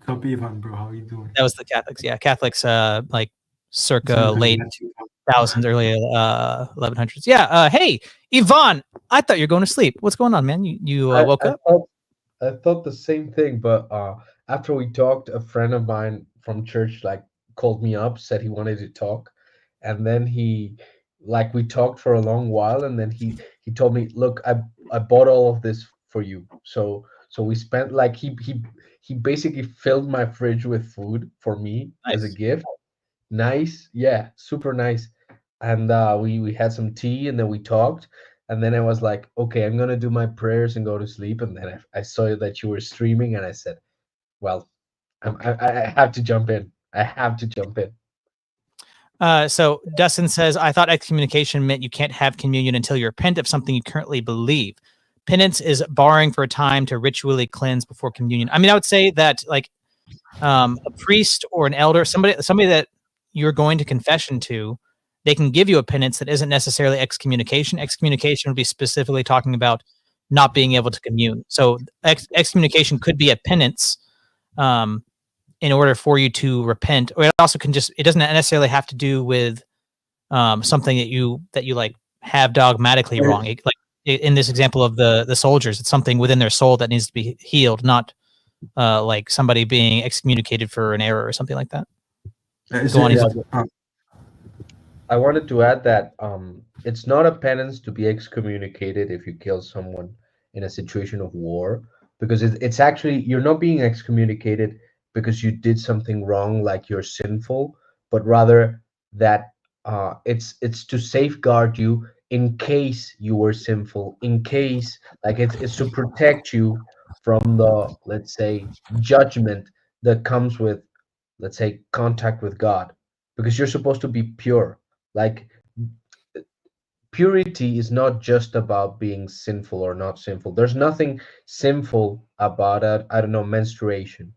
Top Ivan, bro, how you doing? That was the Catholics. Yeah, Catholics like circa late 1000s, early 1100s. Yeah. Hey, Ivan, I thought you were going to sleep. What's going on, man? You woke up? I thought the same thing, but after we talked, a friend of mine from church called me up, said he wanted to talk, and then we talked for a long while, and then he told me, look, I bought all of this for you. So we spent he basically filled my fridge with food for me as a gift. Nice. Yeah, super nice. And we had some tea, and then we talked, and then I was like, okay, I'm gonna do my prayers and go to sleep. And then I saw that you were streaming, and I said, well, I have to jump in. So Dustin says, I thought excommunication meant you can't have communion until you repent of something you currently believe. Penance is barring for a time to ritually cleanse before communion. I mean, I would say that a priest or an elder, somebody that you're going to confession to, they can give you a penance that isn't necessarily excommunication. Excommunication would be specifically talking about not being able to commune. So excommunication could be a penance in order for you to repent, or it also it doesn't necessarily have to do with something that you like have dogmatically wrong. In this example of the soldiers, it's something within their soul that needs to be healed, not like somebody being excommunicated for an error or something like that. I wanted to add that it's not a penance to be excommunicated if you kill someone in a situation of war, because it's actually, you're not being excommunicated because you did something wrong, like you're sinful, but rather that it's to safeguard you in case you were sinful, in case, it's to protect you from the, let's say, judgment that comes with let's say, contact with God, because you're supposed to be pure. Like, purity is not just about being sinful or not sinful. There's nothing sinful about I don't know, menstruation.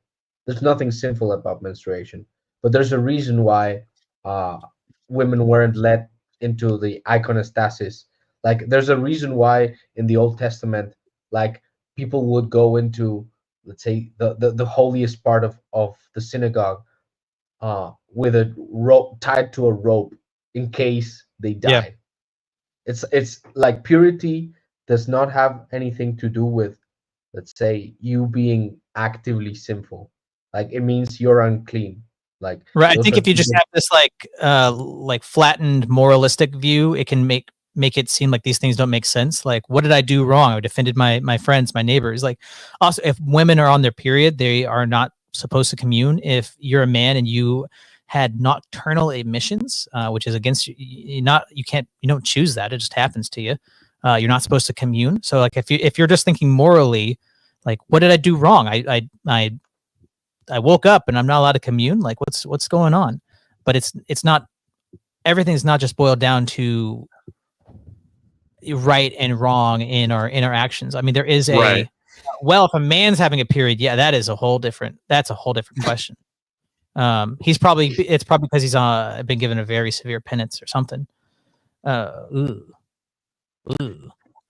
There's nothing sinful about menstruation, but there's a reason why women weren't let into the iconostasis. Like, there's a reason why in the Old Testament, like, people would go into, let's say, the holiest part of the synagogue with a rope tied to a rope in case they Yeah. died. It's like, purity does not have anything to do with, let's say, you being actively sinful. Like, it means you're unclean. Like, Right. I those think are if you two just have this like flattened moralistic view, it can make it seem like these things don't make sense. Like, what did I do wrong? I defended my friends, my neighbors. Like, also, if women are on their period, they are not supposed to commune. If you're a man and you had nocturnal emissions, which is against you, you don't choose that. It just happens to you. You're not supposed to commune. So, like, if you're just thinking morally, like, what did I do wrong? I woke up and I'm not allowed to commune. Like, what's going on? But it's not, everything's not just boiled down to right and wrong in our interactions. I mean, there is Right. well, if a man's having a period, yeah, that's a whole different question. It's probably because he's been given a very severe penance or something. Ooh.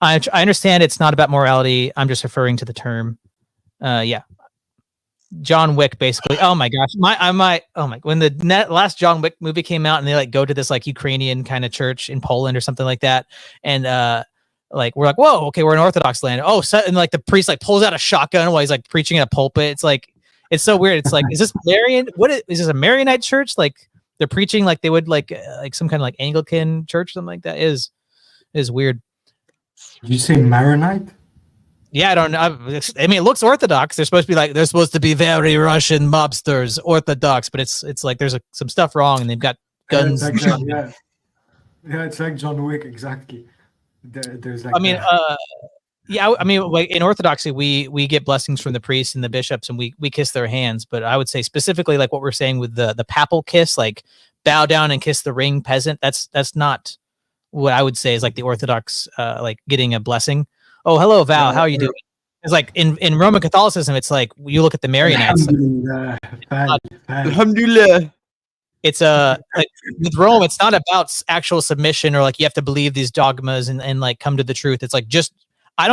I understand it's not about morality. I'm just referring to the term. Yeah. John Wick, basically. Oh my gosh, when the last John Wick movie came out and they like go to this like Ukrainian kind of church in Poland or something like that, and like we're like, whoa, okay, we're in Orthodox land. Oh, and like the priest like pulls out a shotgun while he's like preaching at a pulpit. It's like, it's so weird. It's like, is this Marian? Is this a Maronite church? Like they're preaching like they would like some kind of like Anglican church, something like that. Is weird. Did you say Maronite? Yeah, I don't know. I mean, it looks Orthodox. They're supposed to be very Russian mobsters, Orthodox, but it's like there's some stuff wrong, and they've got guns. Yeah, it's like John Wick, exactly. There's like. I mean, like in Orthodoxy, we get blessings from the priests and the bishops, and we kiss their hands. But I would say specifically, like what we're saying with the papal kiss, like bow down and kiss the ring, peasant. That's not what I would say is like the Orthodox, like getting a blessing. Oh, hello, Val. How are you doing? It's like in Roman Catholicism, it's like you look at the Marianites. Alhamdulillah. It's like with Rome, it's not about actual submission or like you have to believe these dogmas and like come to the truth. It's like just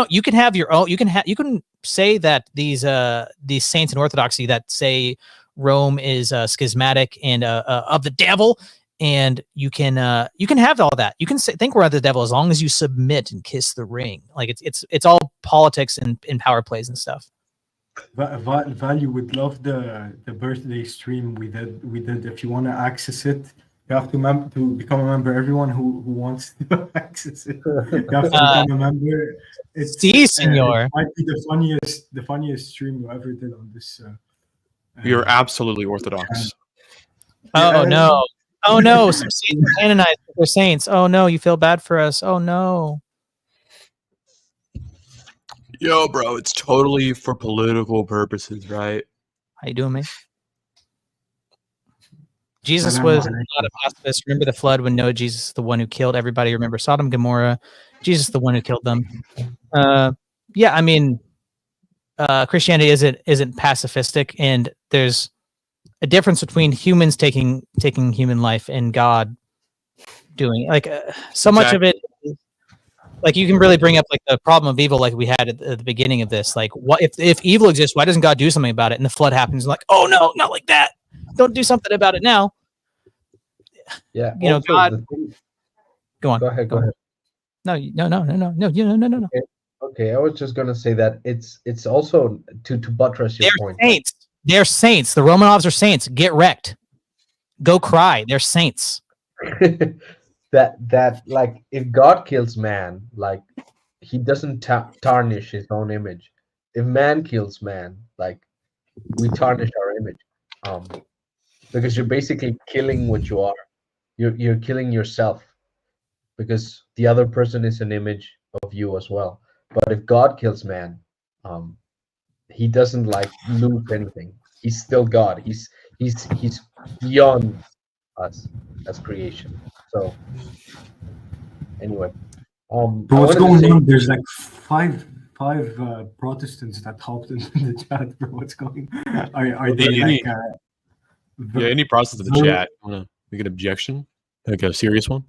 you can have your own. You can say that these saints in Orthodoxy that say Rome is schismatic and of the devil. And you can have all that. You can think we're of the devil as long as you submit and kiss the ring. Like it's all politics and power plays and stuff. Val, you would love the birthday stream we did. If you want to access it, you have to become a member. Everyone who wants to access it, you have to become a member. Senor. It might be the funniest stream you ever did on this. You're absolutely Orthodox. Oh no. Oh no, some saints are canonized for saints. Oh no, you feel bad for us. Oh no. Yo, bro, it's totally for political purposes, right? How you doing, man? Jesus was not a pacifist. Remember the flood when Noah, Jesus is the one who killed everybody. Remember Sodom and Gomorrah, Jesus is the one who killed them. Yeah, I mean, Christianity isn't pacifistic, and there's a difference between humans taking human life and God doing like so much of it. Like you can really bring up like the problem of evil, like we had at the beginning of this. Like, what if evil exists? Why doesn't God do something about it? And the flood happens, and like, oh no, not like that. Don't do something about it now. Yeah, you know, God. Go on. Go ahead. No. Okay, I was just gonna say that it's also to buttress your point. Saints. They're saints. The Romanovs are saints. Get wrecked. Go cry. They're saints. that like if God kills man, like he doesn't tarnish his own image. If man kills man, like we tarnish our image. Because you're basically killing what you are. You're killing yourself because the other person is an image of you as well. But if God kills man, he doesn't like lose anything. He's still God. He's He's beyond us as creation. So anyway, But what's going on? There's like five Protestants that hopped into the chat. Bro, what's going? Are they like? Any Protestants in the chat want to make an objection, like a serious one?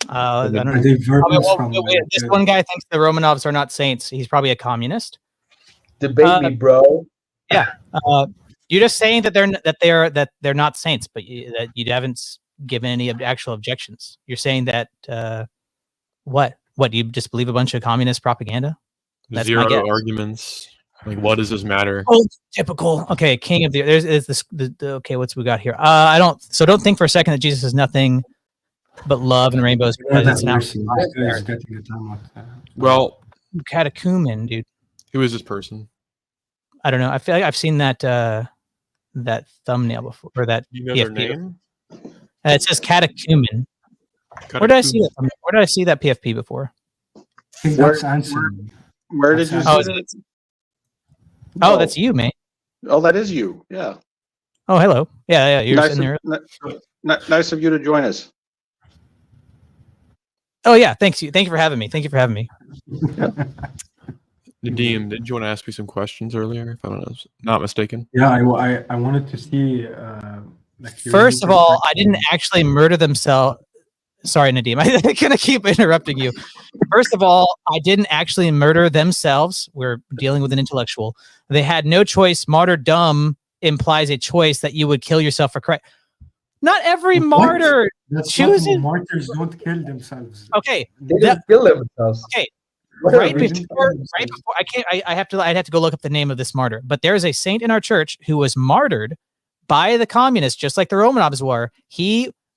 I don't know. Are they verbals from? This one guy thinks the Romanovs are not saints. He's probably a communist. Debate me, bro. Yeah. You're just saying that they're not saints, but that you haven't given any actual objections. You're saying that what you just believe a bunch of communist propaganda? That's Zero arguments. Like, what does this matter? Oh, typical. Okay, king of the there's this. Okay, what's we got here? Don't think for a second that Jesus is nothing but love and rainbows. Well, catechumen, dude. Who is this person? I don't know. I feel like I've seen that thumbnail before, or that. You know their name? It says catechumen. Where did I see that? Where did I see that PFP before? I think that's answering. Where did you see it? Oh, that's you, mate. Oh, that is you. Yeah. Oh, hello. Yeah. You're nice sitting there. Nice of you to join us. Oh yeah, thank you for having me. Thank you for having me. Nadim, did you want to ask me some questions earlier? If I'm not mistaken. Yeah, I wanted to see. First of all, I didn't actually murder themselves. Sorry, Nadim. I'm gonna keep interrupting you. First of all, I didn't actually murder themselves. We're dealing with an intellectual. They had no choice. Martyrdom implies a choice that you would kill yourself for Christ. Not every martyr chooses. Martyrs don't kill themselves. Okay, they don't kill themselves. Okay, right before, I'd have to go look up the name of this martyr. But there is a saint in our church who was martyred by the communists, just like the Romanovs were.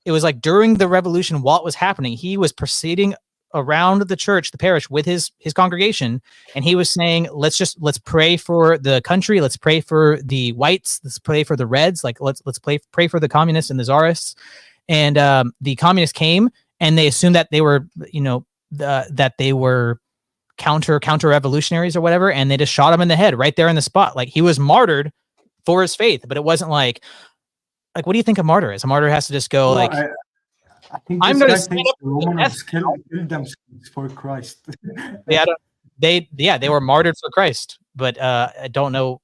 It was like during the revolution, while it was happening, he was proceeding around the church, the parish, with his congregation, and he was saying, let's pray for the country, let's pray for the whites, let's pray for the reds, like let's pray for the communists and the czarists. And the communists came, and they assumed that they were, that they were counter revolutionaries or whatever, and they just shot him in the head right there in the spot. Like, he was martyred for his faith, but it wasn't like what do you think a martyr is? A martyr has to just go I think I'm going to stand up. Romans killed themselves for Christ. They were martyred for Christ, but I don't know.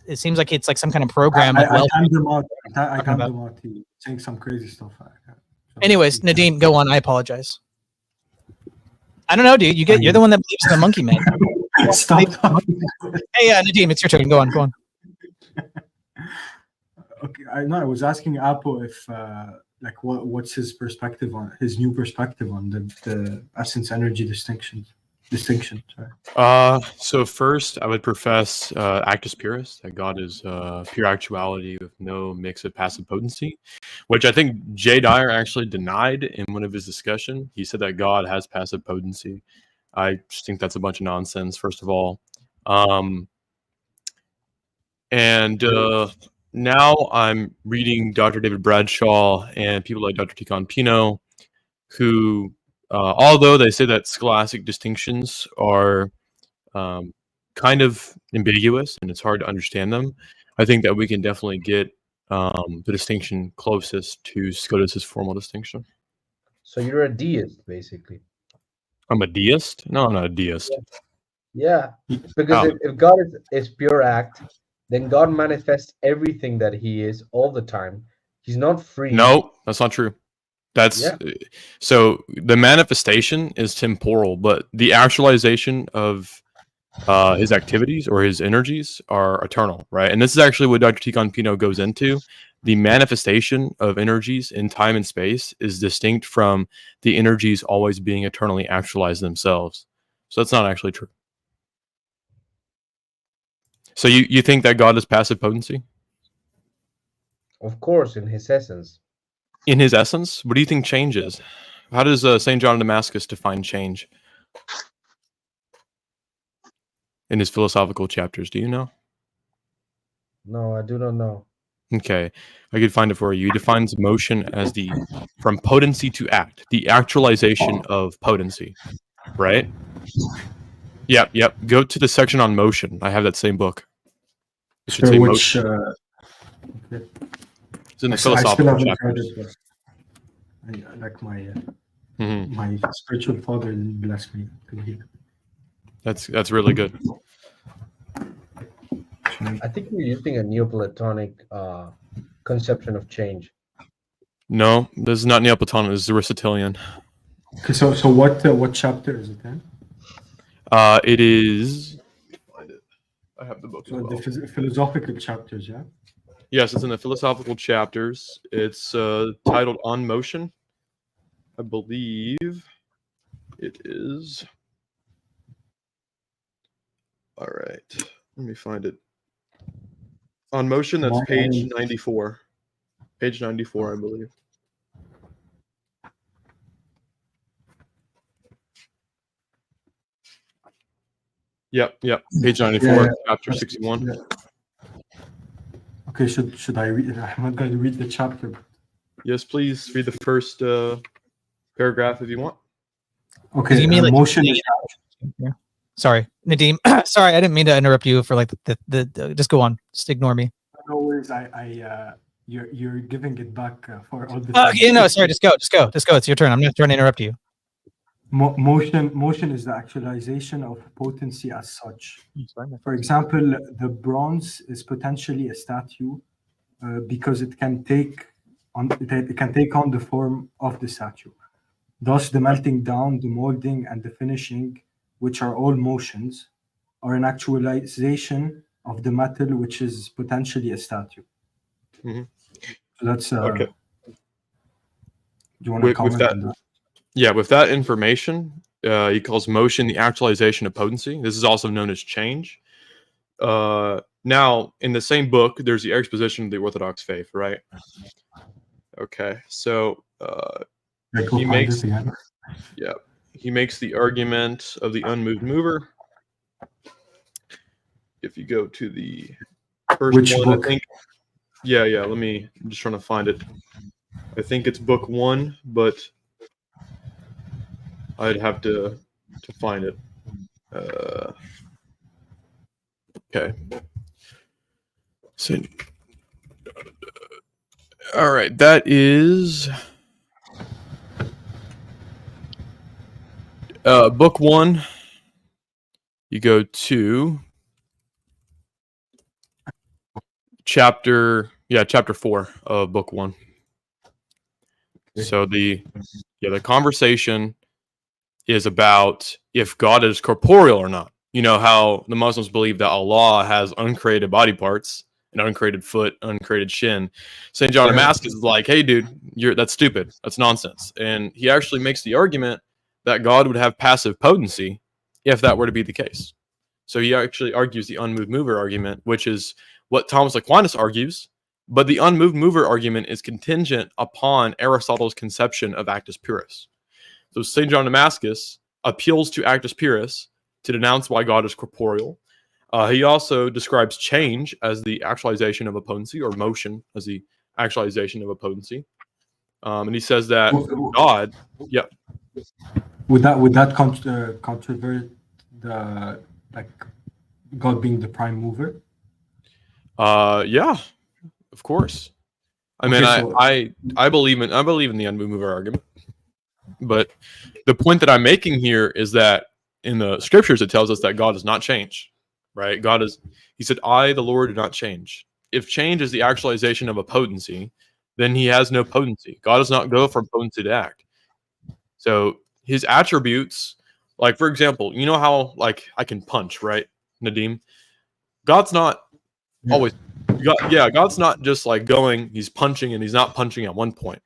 It seems like it's like some kind of program. I timed them out. I timed them out. He's saying some crazy stuff. Anyways, Nadim, go on. I apologize. I don't know, dude. You're the one that believes in the monkey man. Stop. Hey, Nadim, it's your turn. Go on. Okay, I was asking Apo if what's his perspective on his new perspective on the essence energy distinction. Sorry. So first, I would profess actus purus, that God is pure actuality with no mix of passive potency, which I think Jay Dyer actually denied in one of his discussion. He said that God has passive potency. I just think that's a bunch of nonsense, first of all. Now I'm reading Dr. David Bradshaw and people like Dr. Tikhon Pino, who, although they say that scholastic distinctions are kind of ambiguous and it's hard to understand them, I think that we can definitely get the distinction closest to Scotus's formal distinction. So you're a deist, basically. I'm a deist? No, I'm not a deist. Yeah, because if God is pure act, then God manifests everything that he is all the time. He's not free. No, that's not true. So the manifestation is temporal, but the actualization of his activities or his energies are eternal, right? And this is actually what Dr. Tikhon Pino goes into. The manifestation of energies in time and space is distinct from the energies always being eternally actualized themselves. So that's not actually true. So you think that God is passive potency? Of course, in his essence. In his essence? What do you think change is? How does St. John of Damascus define change? In his philosophical chapters, do you know? No, I do not know. Okay, I could find it for you. He defines motion as from potency to act, the actualization of potency, right? Yep. Go to the section on motion. I have that same book. Sure, which It's in the I still philosophical haven't read chapters. it, but like my Mhm. my spiritual father didn't bless me to read it. That's really good. I think you're using a Neoplatonic conception of change. No, this is not Neoplatonic. This is Aristotelian. Okay, so what chapter is it in? It is. Find it. I have the book. As So well. the philosophical chapters, yeah. Yes, it's in the philosophical chapters. It's titled On Motion. I believe it is. All right. Let me find it. On Motion, that's page 94. Page 94, I believe. Yep. Page 94, Yeah. chapter 61. Yeah. Okay, should I read? I'm not going to read the chapter. Yes, please read the first paragraph if you want. Okay, You mean like motion. Yeah. Sorry, Nadim. Sorry, I didn't mean to interrupt you for like the just go on. Just ignore me. No worries. You're giving it back for all the. Yeah, no, sorry. Just go. It's your turn. I'm not trying to interrupt you. Motion is the actualization of potency as such. For example, the bronze is potentially a statue because it can take on the form of the statue. Thus, the melting down, the molding, and the finishing, which are all motions, are an actualization of the metal, which is potentially a statue. Mm-hmm. So that's okay. Do you want to comment on that? Yeah, with that information, he calls motion the actualization of potency. This is also known as change. Now, in the same book, there's the exposition of the Orthodox faith, right? Okay, so he makes the argument of the unmoved mover. If you go to the first one, book? I think. Yeah. I'm just trying to find it. I think it's book 1, but I'd have to find it. Okay. So, all right, that is book 1. You go to chapter 4 of book 1. So the conversation is about if God is corporeal or not. You know how the Muslims believe that Allah has uncreated body parts, an uncreated foot, uncreated shin. St. John of Damascus is like, hey, dude, that's stupid. That's nonsense. And he actually makes the argument that God would have passive potency if that were to be the case. So he actually argues the unmoved mover argument, which is what Thomas Aquinas argues. But the unmoved mover argument is contingent upon Aristotle's conception of actus purus. So St. John of Damascus appeals to actus purus to denounce why God is corporeal. He also describes change as the actualization of a potency, or motion as the actualization of a potency. And he says that God, Would that controvert the God being the prime mover? Yeah, of course. I mean, I believe in the unmoved mover argument. But the point that I'm making here is that in the scriptures, it tells us that God does not change, right? He said, I, the Lord, do not change. If change is the actualization of a potency, then he has no potency. God does not go from potency to act. So his attributes, like, for example, you know how, like, I can punch, right, Nadim? God's not always, God's not just like going, he's punching and he's not punching at one point.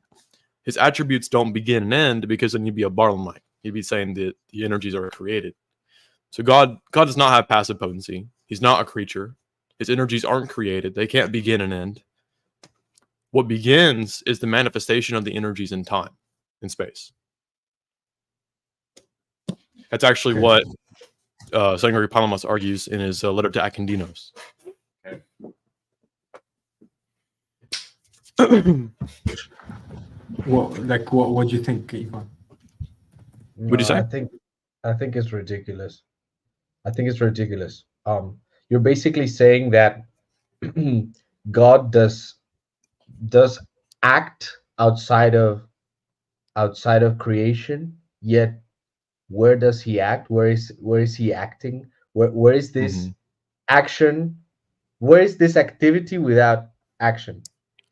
His attributes don't begin and end, because then he'd be a Barlamite. He'd be saying that the energies are created. So God does not have passive potency. He's not a creature. His energies aren't created. They can't begin and end. What begins is the manifestation of the energies in time, in space. That's actually what St. Gregory Palamas argues in his letter to Akindinos. What do you think, Ivan? What do you say? I think it's ridiculous. You're basically saying that God does does act outside of creation, yet where does he act? Where is he acting? Where is this action? Where is this activity without action?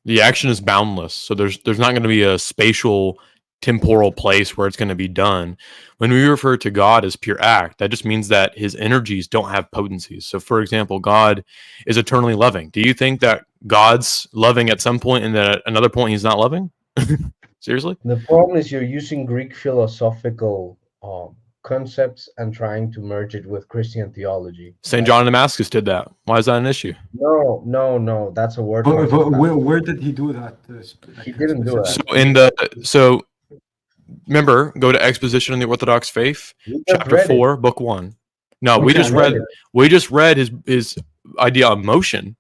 The action is boundless, so there's not going to be a spatial temporal place where it's going to be done. When we refer to God as pure act, that just means that his energies don't have potencies. So for example, God is eternally loving. Do you think that God's loving at some point and that at another point he's not loving? Seriously? The problem is you're using Greek philosophical concepts and trying to merge it with Christian theology. St. John of Damascus did that. Why is that an issue? No, that's a word. Where did he do that? He didn't do So that. so remember, go to Exposition on the Orthodox Faith, chapter 4, book 1. No, we just read his idea of motion,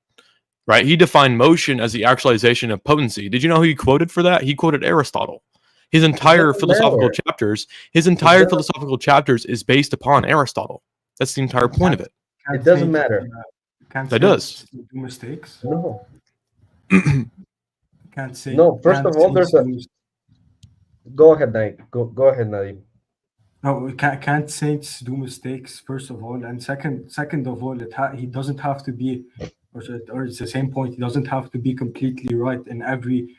right? He defined motion as the actualization of potency. Did you know who he quoted for that? He quoted Aristotle. His entire philosophical chapters is based upon Aristotle. That's the entire point of it. It doesn't matter. That does. Do mistakes? No. Can't say. No. First of all, there's a. Go ahead, Nadim. Go ahead, Nadim. No, can't saints do mistakes? First of all, and second of all, he doesn't have to be, or it's the same point. He doesn't have to be completely right in every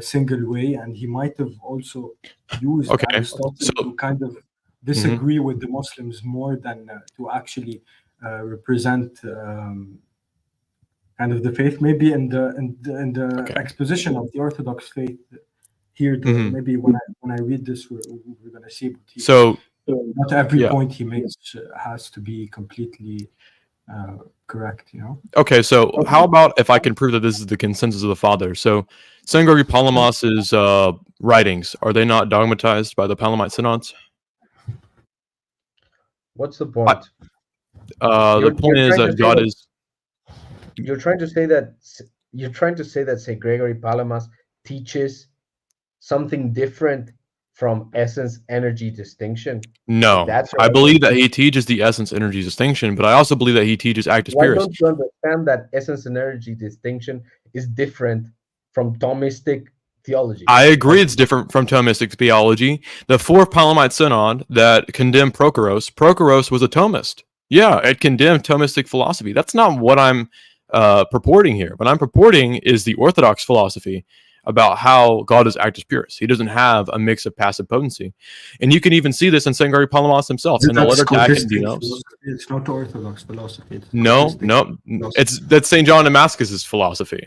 single way, and he might have also used Aristotle to kind of disagree with the Muslims more than to actually represent kind of the faith. Maybe in the exposition of the Orthodox faith here, maybe when I read this, we're gonna see. But not every point he makes has to be completely correct, you know. Okay, so how about if I can prove that this is the consensus of the fathers? So St. Gregory Palamas's writings, are they not dogmatized by the Palamite synods? What's the point? The point is that God is. You're trying to say that St. Gregory Palamas teaches something different from essence energy distinction? No, I believe that he teaches the essence energy distinction, but I also believe that he teaches actus purus. Why don't you understand that essence and energy distinction is different from Thomistic theology? I agree it's different from Thomistic theology. The Fourth Palamite Synod that condemned Prochorus was a Thomist. Yeah, it condemned Thomistic philosophy. That's not what I'm purporting here. What I'm purporting is the Orthodox philosophy about how God is actus purus. He doesn't have a mix of passive potency. And you can even see this in St. Gregory Palamas himself. In the letter to Acandinos. It's not Orthodox philosophy. No. That's St. John of Damascus's philosophy.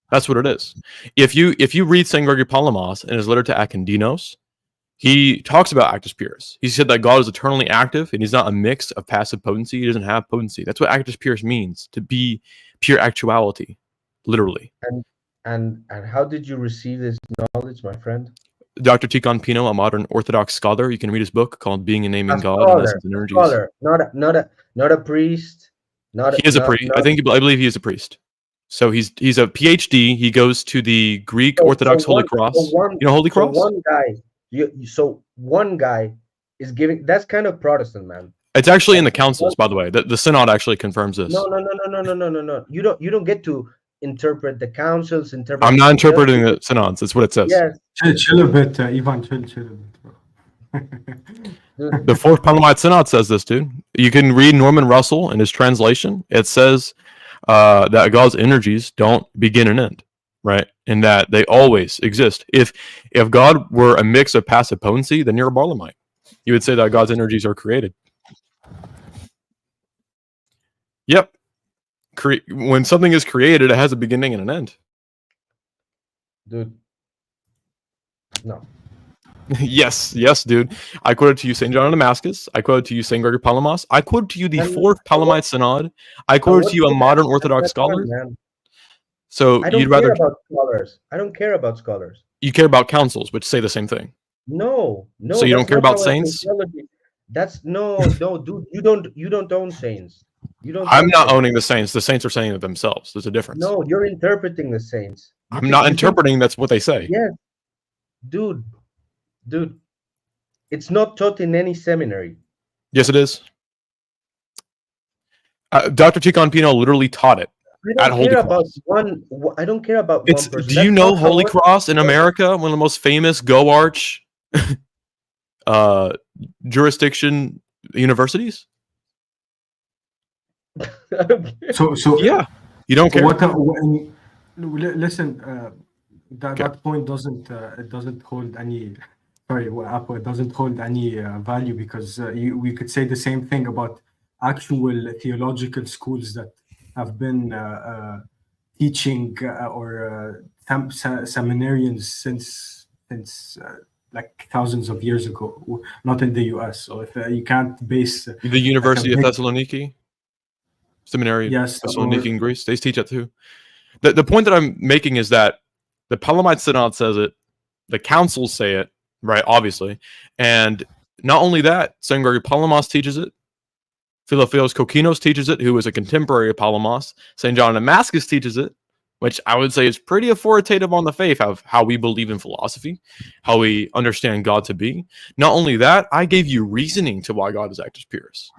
That's what it is. If you read St. Gregory Palamas in his letter to Acandinos, he talks about actus purus. He said that God is eternally active and he's not a mix of passive potency. He doesn't have potency. That's what actus purus means, to be pure actuality, literally. And how did you receive this knowledge, my friend? Dr. Tikhon Pino, a modern Orthodox scholar, you can read his book called Being and Naming God and Essence and Energies. Scholar, not a priest. He is a priest. I believe he is a priest. So he's a PhD. He goes to the Greek Orthodox Holy Cross. You know Holy Cross? One guy is giving. That's kind of Protestant, man. It's actually in the councils, by the way. The synod actually confirms this. No. You don't get to interpret the councils. I'm not interpreting the synods. That's what it says. Yes. Chill a bit, Ivan. Chill a bit, bro. The Fourth Palamite Synod says this, dude. You can read Norman Russell in his translation. It says that God's energies don't begin and end, right? And that they always exist. If God were a mix of passive potency, then you're a Barlamite. You would say that God's energies are created. Yep. When something is created, it has a beginning and an end. Dude. No. yes, dude. I quoted to you St. John of Damascus. I quoted to you St. Gregory Palamas. I quoted to you the Fourth Palamite Synod. I quoted to you a modern Orthodox scholar. So you'd rather... care about scholars. I don't care about scholars. You care about councils, which say the same thing. No. So you don't care about saints? That's no, dude. You don't own saints. I'm not owning the saints. The saints are saying it themselves. There's a difference. No, you're interpreting the saints. I'm not interpreting. That's what they say. Yes, dude. It's not taught in any seminary. Yes, it is. Dr. Tikhon Pino literally taught it I at don't Holy care about Cross. one. I don't care about It's one person. do you That's know not how Holy it Cross in works. America, one of the most famous Go Arch jurisdiction universities? I don't care. So Yeah, you don't care. Listen, Okay. that point doesn't it doesn't hold any. Sorry, Apple, it doesn't hold any value because we could say the same thing about actual theological schools that have been teaching or seminarians since like thousands of years ago, not in the U.S. So if you can't base The University of big- Thessaloniki, seminary, Yes, Thessaloniki or- in Greece, they teach that too. The point that I'm making is that the Palamite Synod says it, the councils say it, right? Obviously, and not only that, St. Gregory Palamas teaches it. Philophilus Kokinos teaches it, who is a contemporary of Palamas. St. John of Damascus teaches it, which I would say is pretty authoritative on the faith of how we believe in philosophy, how we understand God to be. Not only that, I gave you reasoning to why God is actus purus.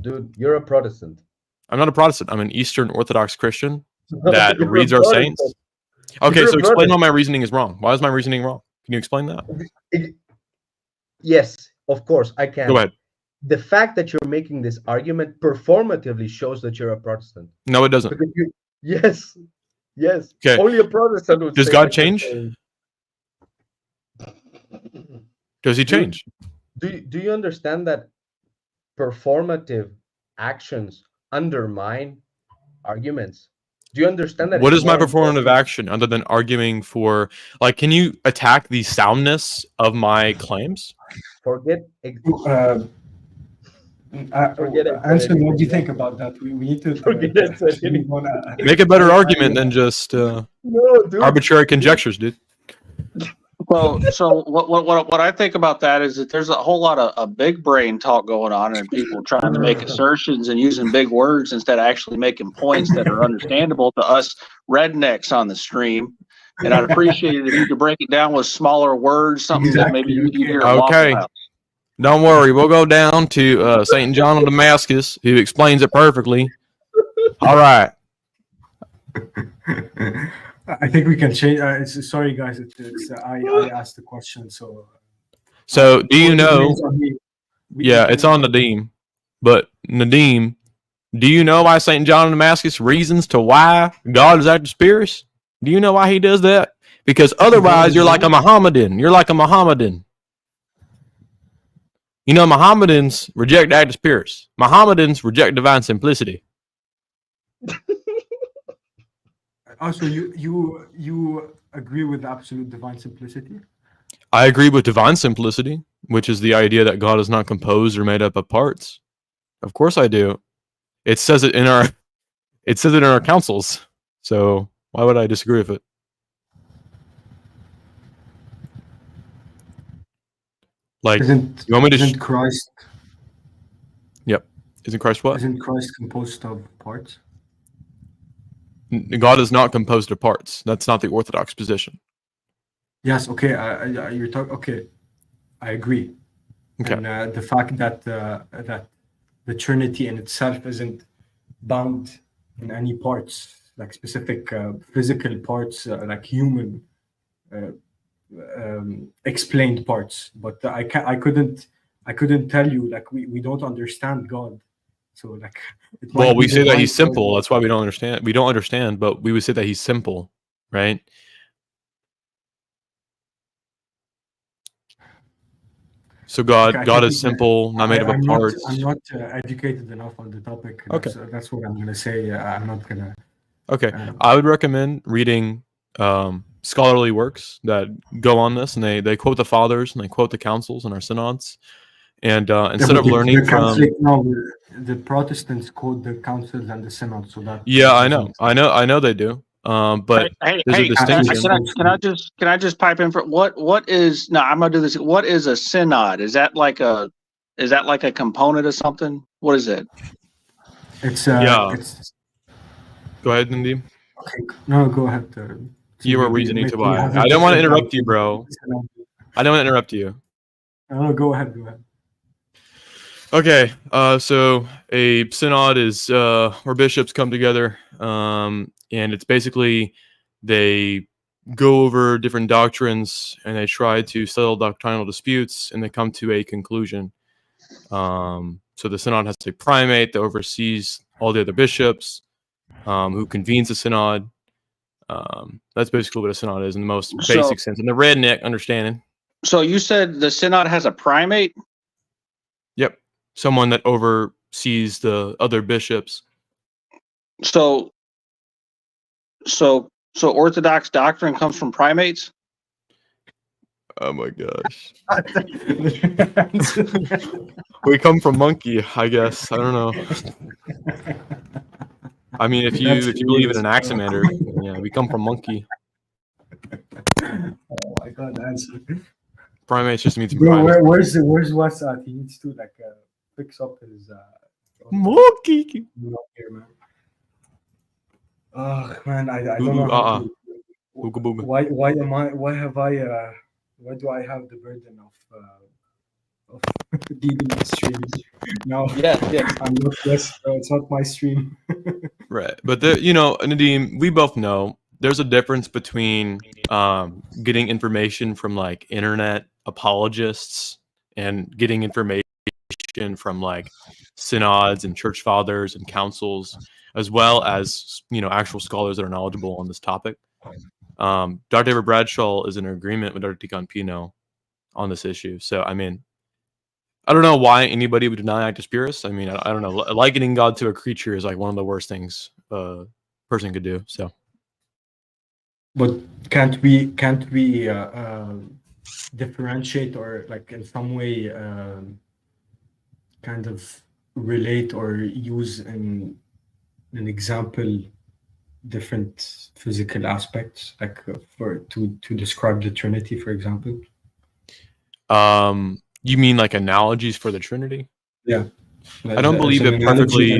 Dude, you're a Protestant. I'm not a Protestant. I'm an Eastern Orthodox Christian No, that you're a reads our Protestant. saints. Okay, You're a so explain Protestant. why my reasoning is wrong. Why is my reasoning wrong? Can you explain that? Yes, of course, I can. Go ahead. The fact that you're making this argument performatively shows that you're a Protestant. No, it doesn't. Because yes. Okay. Only a Protestant would Does say God that you're change? saying- Does he change? Do you understand that performative actions undermine arguments? Do you understand that? What it's is my more performative important- action other than arguing for, like, can you attack the soundness of my claims? Forget. Forget it. Anson, what do you think about that? We need to Forget it. we wanna- Make a better argument than just No, dude. arbitrary conjectures, dude. Well, so what I think about that is that there's a whole lot of big brain talk going on and people trying to make assertions and using big words instead of actually making points that are understandable to us rednecks on the stream. And I'd appreciate it if you could break it down with smaller words, something that maybe you hear. at Waffle Okay. House. Don't worry, we'll go down to St. John of Damascus, who explains it perfectly. All right. I think we can change. Sorry, guys. I asked the question, so. So, do you know? We Yeah, can- it's on Nadim. But Nadim, do you know why St. John of Damascus reasons to why God is actus purus? Do you know why he does that? Because otherwise, you're like a Mohammedan. You're like a Mohammedan. You know, Mohammedans reject actus purus. Mohammedans reject divine simplicity. Also, you agree with absolute divine simplicity? I agree with divine simplicity, which is the idea that God is not composed or made up of parts. Of course I do. It says it in our councils. So why would I disagree with it? Like, Isn't you want me to isn't Christ isn't Christ what? isn't Christ composed of parts? God is not composed of parts. That's not the Orthodox position. Yes. Okay. You're talking. Okay. I agree. Okay. And the fact that that the Trinity in itself isn't bound in any parts, like specific physical parts, like human explained parts. But I couldn't tell you, like, we don't understand God. So, like, it might Well, be we say that divine he's simple. for- That's why we don't understand. We don't understand, but we would say that he's simple, right? So God Okay, I God think is simple, not made up of I'm parts. I'm not educated enough on the topic. Okay. That's what I'm gonna say. I'm not gonna. Okay. I would recommend reading scholarly works that go on this, and they quote the fathers and they quote the councils and our synods. And instead of learning from The Protestants quote the councils and the synod, so that. yeah, I know they do. But Hey, there's a hey, distinction. can I just pipe in for what is no? I'm gonna do this. What is a synod? Is that like a component of something? What is it? It's Yeah. It's Go ahead, Nadim. okay. No, go ahead. You were reasoning to why. have a I don't want to different interrupt you, bro. I don't want to interrupt you. No, go ahead. Go ahead. Okay, so a synod is where bishops come together, and it's basically they go over different doctrines and they try to settle doctrinal disputes and they come to a conclusion. So the synod has a primate that oversees all the other bishops, who convenes the synod. That's basically what a synod is in the most basic sense, in the redneck understanding. So you said the synod has a primate? Yep. Someone that oversees the other bishops. So Orthodox doctrine comes from primates? Oh my gosh. We come from monkey, I guess. I don't know. I mean, if you believe in an axiomander, yeah, we come from monkey. Oh my god, answer. Primates just means Bro, primates. where's Wes at? He needs to like fix up his Monkey. here, man. Oh man, I don't know how to, why do I have the burden of leading the stream? No, Yeah. I'm not Wes, it's not my stream. Right, but Nadim, we both know there's a difference between getting information from like internet apologists and getting information from like synods and church fathers and councils, as well as actual scholars that are knowledgeable on this topic. Dr. David Bradshaw is in agreement with Dr. Deacon Pino on this issue. So I mean, I don't know why anybody would deny actus purus. I mean, I don't know. Likening God to a creature is like one of the worst things a person could do. So, but can't we differentiate or like in some way kind of relate or use an example different physical aspects, like to describe the Trinity, for example? you mean like analogies for the Trinity? Yeah. I don't believe it perfectly.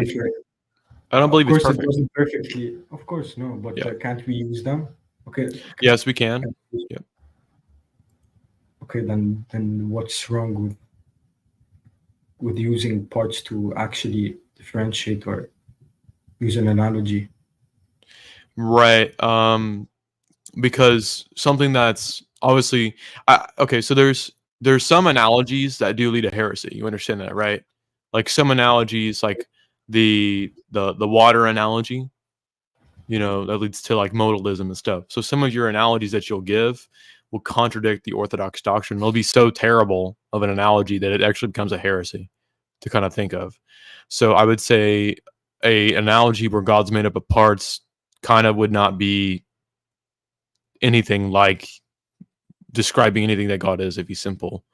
I don't believe it's perfect. It doesn't perfectly. Of course, no. But can't we use them? Okay. Yes, we can. Yeah. Okay, then what's wrong with using parts to actually differentiate or use an analogy? Right. Because something that's obviously okay. So there's some analogies that do lead to heresy. You understand that, right? Like some analogies, like the water analogy, that leads to like modalism and stuff. So some of your analogies that you'll give will contradict the Orthodox doctrine. They'll be so terrible of an analogy that it actually becomes a heresy to kind of think of. So I would say a analogy where God's made up of parts kind of would not be anything like describing anything that God is if he's simple,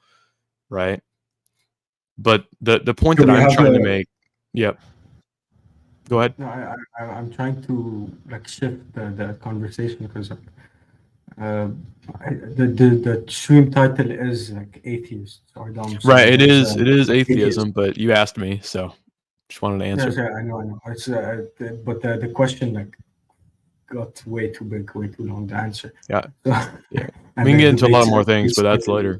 right? But the point that I'm trying to make, yep. Go ahead. No, I'm trying to like shift the conversation because the stream title is like atheists are dumb. So right. It is atheism, but you asked me, so just wanted to answer. Yeah, I know. It's but the question like got way too big, way too long to answer. Yeah. Yeah. We can get into a lot more things, but that's later.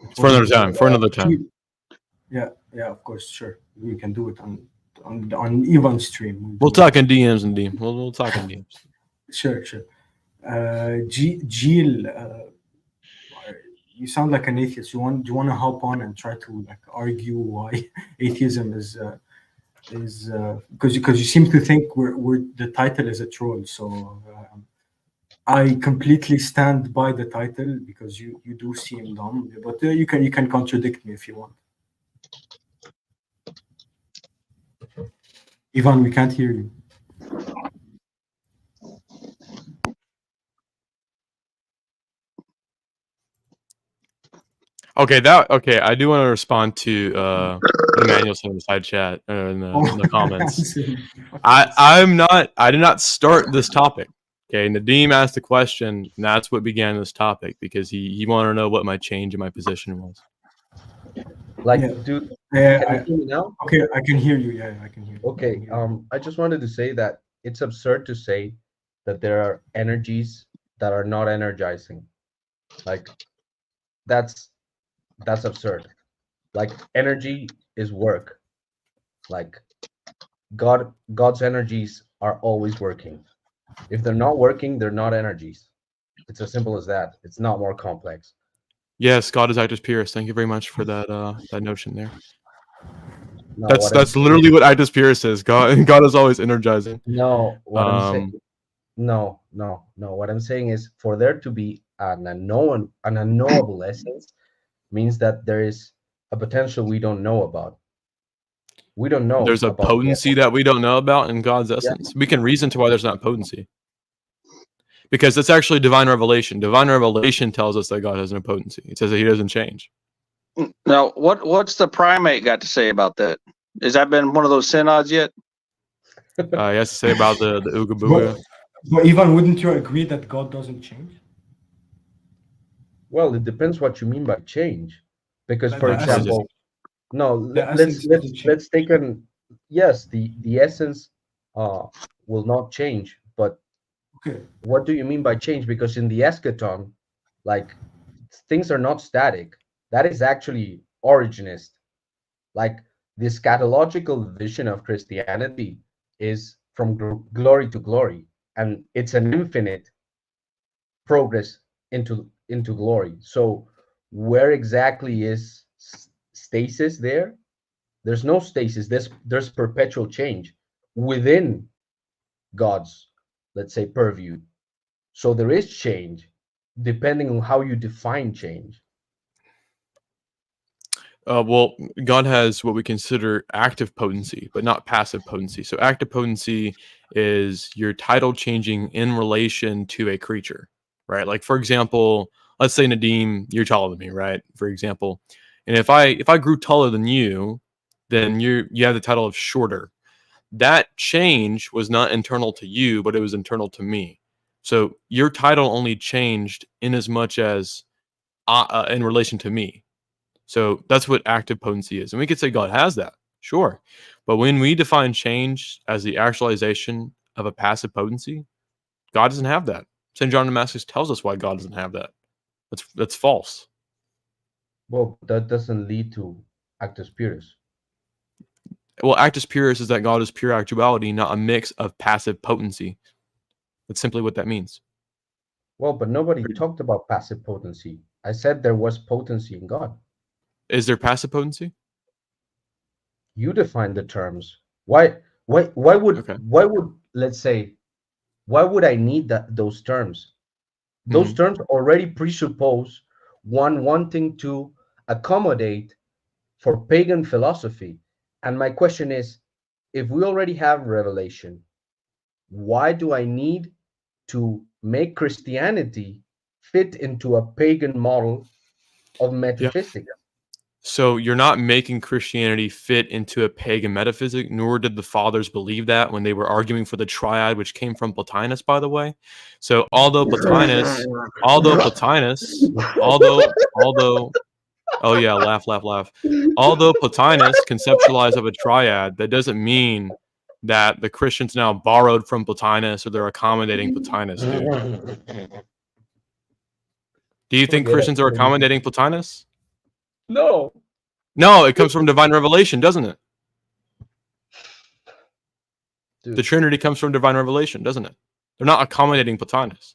It's for another time. Yeah, of course, sure. We can do it on Ivan's stream. We'll talk in DMs and DMs. We'll talk in DMs. Sure. Gilles, you sound like an atheist. Do you want to hop on and try to like argue why atheism is because you seem to think we're the title is a troll. So I completely stand by the title because you do seem dumb, but you can contradict me if you want. Ivan, we can't hear you. Okay, I do want to respond to Emmanuel in the side chat in the comments. I did not start this topic. Okay, Nadim asked the question, and that's what began this topic because he wanted to know what my change in my position was. Like, Yeah. dude, Yeah, can you hear me now? okay, I can hear you. Yeah, I can hear you. Okay, I just wanted to say that it's absurd to say that there are energies that are not energizing. Like, that's absurd. Like, energy is work. Like God's energies are always working. If they're not working, they're not energies. It's as simple as that. It's not more complex. Yes, God is actus purus. Thank you very much for that that notion there. No, That's literally what actus purus is. God is always energizing. No, what I'm saying. No. What I'm saying is, for there to be an unknowable essence means that there is a potential we don't know about. We don't know. There's a potency that we don't know about in God's essence. Yeah. We can reason to why there's not potency. Because it's actually divine revelation. Divine revelation tells us that God has no potency. It says that he doesn't change. Now, what's the primate got to say about that? Has that been one of those synods yet? He has to say about the Ooga Booga. But Ivan, wouldn't you agree that God doesn't change? Well, it depends what you mean by change. Because, for example, let's take an the essence will not change, but okay, what do you mean by change? Because in the eschaton, like, things are not static. That is actually originist. Like, the eschatological vision of Christianity is from glory to glory, and it's an infinite progress into glory. So where exactly is stasis there? There's no stasis. There's perpetual change within God's, let's say, purview. So there is change depending on how you define change. Well, God has what we consider active potency, but not passive potency. So active potency is your title changing in relation to a creature, right? Like, for example, let's say, Nadim, you're taller than me, right? For example, and if I grew taller than you, then you have the title of shorter. That change was not internal to you, but it was internal to me. So your title only changed in as much as in relation to me. So that's what active potency is. And we could say God has that, sure. But when we define change as the actualization of a passive potency, God doesn't have that. St. John of Damascus tells us why God doesn't have that. That's false. Well, that doesn't lead to actus purus. Well, actus purus is that God is pure actuality, not a mix of passive potency. That's simply what that means. Well, but nobody talked about passive potency. I said there was potency in God. Is there passive potency? You define the terms. Why would let's say, why would I need those terms? Those terms already presuppose one wanting to accommodate for pagan philosophy. And my question is, if we already have revelation, why do I need to make Christianity fit into a pagan model of metaphysics? Yeah. So you're not making Christianity fit into a pagan metaphysic, nor did the fathers believe that when they were arguing for the triad, which came from Plotinus, by the way. So although Plotinus, oh yeah, laugh. Although Plotinus conceptualized of a triad, that doesn't mean that the Christians now borrowed from Plotinus or they're accommodating Plotinus, dude. Do you think Christians are accommodating Plotinus? No, it comes from divine revelation, doesn't it? Dude. The Trinity comes from divine revelation, doesn't it? They're not accommodating Plotinus.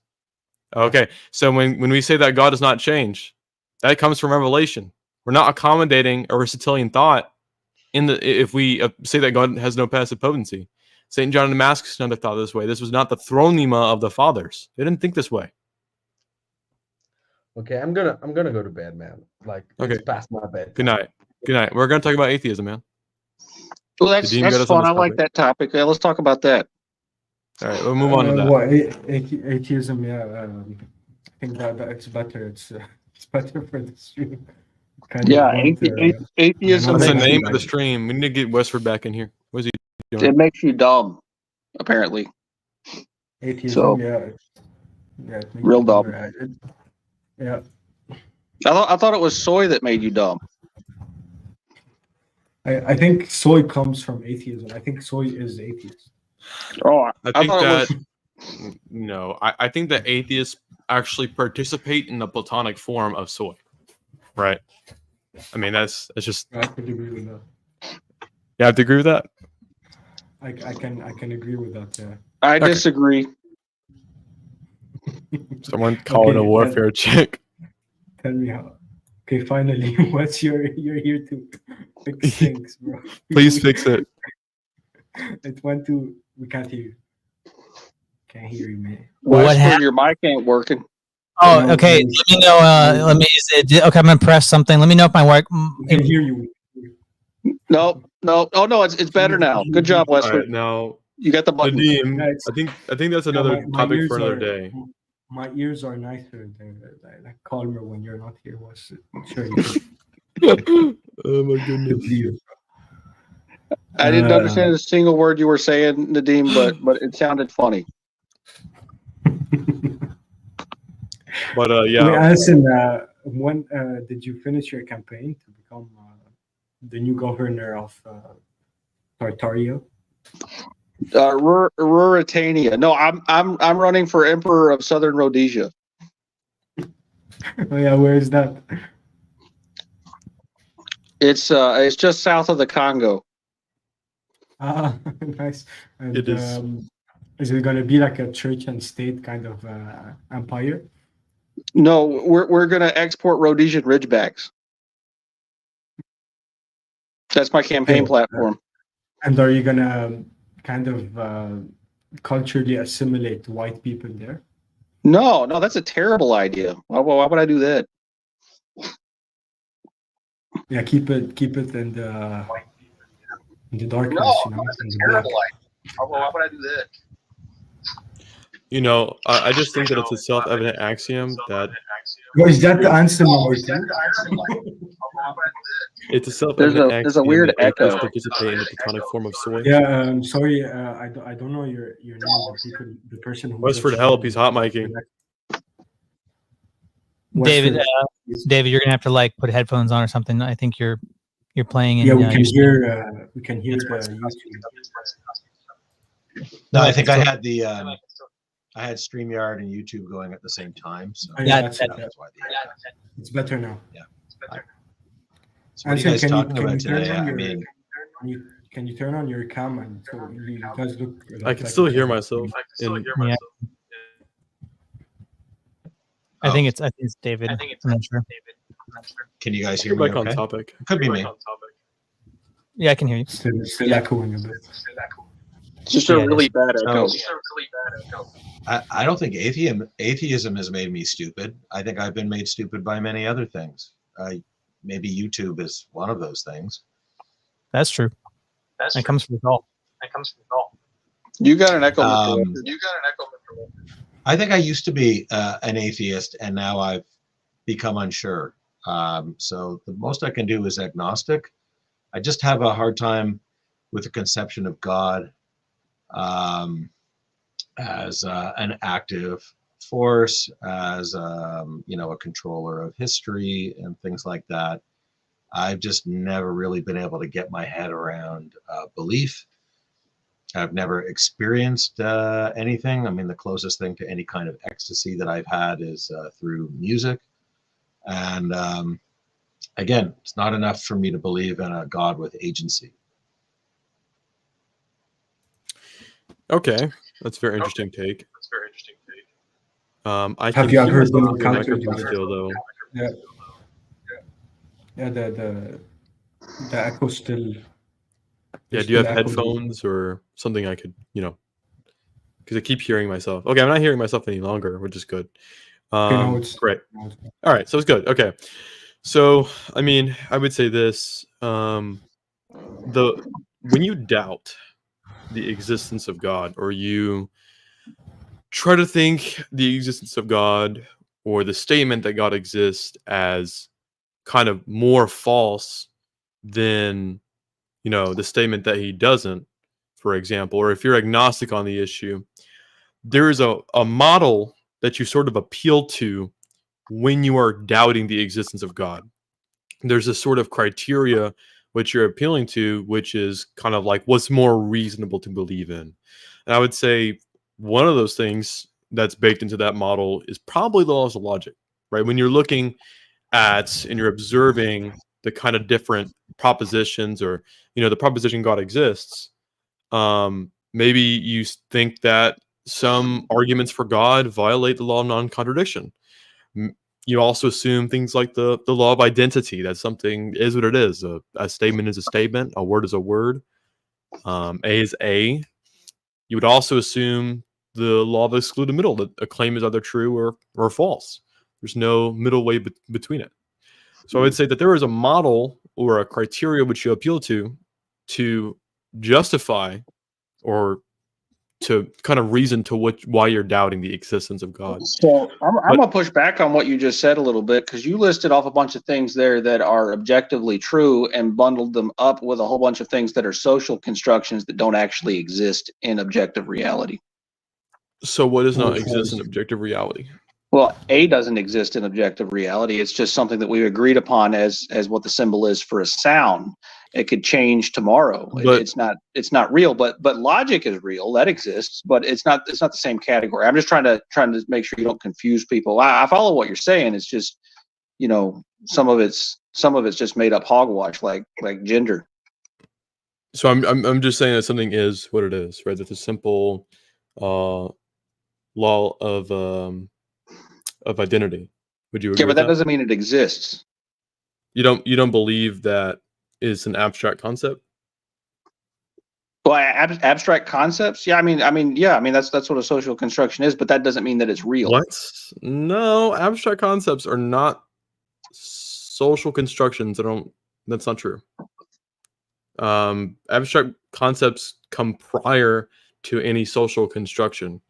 Okay, so when we say that God does not change, that comes from revelation. We're not accommodating Aristotelian thought if we say that God has no passive potency. St. John of Damascus never thought this way. This was not the thronema of the fathers. They didn't think this way. Okay, I'm gonna go to bed, man. Like, it's past my bed. Good night. We're gonna talk about atheism, man. Well, that's fun. I like that topic. Yeah, let's talk about that. All right, we'll move on to that. Atheism, yeah. I think that it's better. It's better for the stream. Atheism. What's the name of the stream? We need to get Westford back in here. What's he doing? It makes you dumb, apparently. Atheism, yeah, real dumb. Yeah. I thought it was soy that made you dumb. I think soy comes from atheism. I think soy is atheist. Oh, I think that atheists actually participate in the Platonic form of soy. Right. I mean, that's just. I could agree with that. You have to agree with that? I can agree with that. Yeah. I disagree. Someone calling a warfare check. Tell me how. Okay, finally, you're here to fix things, bro. Please fix it. We can't hear you. Can't hear you, man. What happened? Your mic ain't working. Oh, No, okay. no, Let me know. Okay, I'm gonna press something. Let me know if my work. We can hear you. No. Oh no, it's better now. Good job, All Wesley. right, now, You got the button. Nadim, Yeah, I think that's another topic for another day. My ears are nicer. They're like calmer when you're not here. Sure. Oh my goodness. I didn't understand a single word you were saying, Nadim, but it sounded funny. But yeah. Wait, Alison, when did you finish your campaign to become the new governor of Tartaria? Ruritania. No, I'm running for Emperor of Southern Rhodesia. Oh yeah, where is that? It's just south of the Congo. Ah, nice. And, It is. Is it going to be like a church and state kind of empire? No, we're gonna export Rhodesian Ridgebacks. That's my campaign platform. And are you going to kind of culturally assimilate white people there? No, that's a terrible idea. Why would I do that? Yeah, keep it in the darkness. No, that's a terrible idea. Why would I do that? You know, I just think that it's a self-evident axiom that Is that the answer number 2? it's a self-evident axiom there's a weird that atheists echo. participate in the platonic form of soy. Yeah, sorry, I don't know your name. The person who. Westford, help! He's hot micing. David, David, you're gonna have to like put headphones on or something. I think you're playing in. Yeah, we can hear. We can hear the YouTube. No, I think I had I had StreamYard and YouTube going at the same time. So Oh, yeah, that's why it's better now. Yeah. So what are you guys talking about today? I mean, can you turn on your cam and so you guys look? I can still hear myself. Yeah. I think it's David. I'm not sure. can you guys hear me? Back on Okay? topic. It could be me. Yeah, I can hear you. Still echoing a bit. It's just a really bad echo. I don't think atheism has made me stupid. I think I've been made stupid by many other things. Maybe YouTube is one of those things. That's true. That comes from all. You got an echo. I think I used to be an atheist, and now I've become unsure. So the most I can do is agnostic. I just have a hard time with the conception of God as an active force, as a controller of history and things like that. I've just never really been able to get my head around belief. I've never experienced anything. I mean, the closest thing to any kind of ecstasy that I've had is through music. And again, it's not enough for me to believe in a God with agency. Okay, that's a very interesting take. I Have can you hear ever been myself through a encountered microphone with- still, though. Yeah, the echo still. Yeah, do you have headphones or something I could, because I keep hearing myself. Okay, I'm not hearing myself any longer, which is good. Great. All right, so it's good. Okay, so I mean, I would say this: when you doubt the existence of God, or you try to think the existence of God or the statement that God exists as kind of more false than the statement that he doesn't, for example, or if you're agnostic on the issue, there is a model that you sort of appeal to when you are doubting the existence of God. There's a sort of criteria which you're appealing to, which is kind of like what's more reasonable to believe in. And I would say one of those things that's baked into that model is probably the laws of logic, right? When you're looking at and you're observing the kind of different propositions, or the proposition God exists, maybe you think that some arguments for God violate the law of non-contradiction. You also assume things like the law of identity, that something is what it is. A statement is a statement, a word is a word, A is A. You would also assume the law of the excluded middle, that a claim is either true or false. There's no middle way between it. So I would say that there is a model or a criteria which you appeal to justify or to kind of reason to why you're doubting the existence of God. So I'm going to push back on what you just said a little bit, because you listed off a bunch of things there that are objectively true and bundled them up with a whole bunch of things that are social constructions that don't actually exist in objective reality. So what does not exist in objective reality? Well, A doesn't exist in objective reality. It's just something that we've agreed upon as what the symbol is for a sound. It could change tomorrow. It's not real, but logic is real. That exists, but it's not the same category. I'm just trying to make sure you don't confuse people. I follow what you're saying. It's just, some of it's just made up hogwash, like gender. So I'm just saying that something is what it is, right? That's a simple law of identity. Would you agree? Yeah, but that doesn't mean it exists. You don't believe that is an abstract concept? Well, abstract concepts. Yeah, I mean, that's what a social construction is, but that doesn't mean that it's real. What? No, abstract concepts are not social constructions. That's not true. Abstract concepts come prior to any social construction.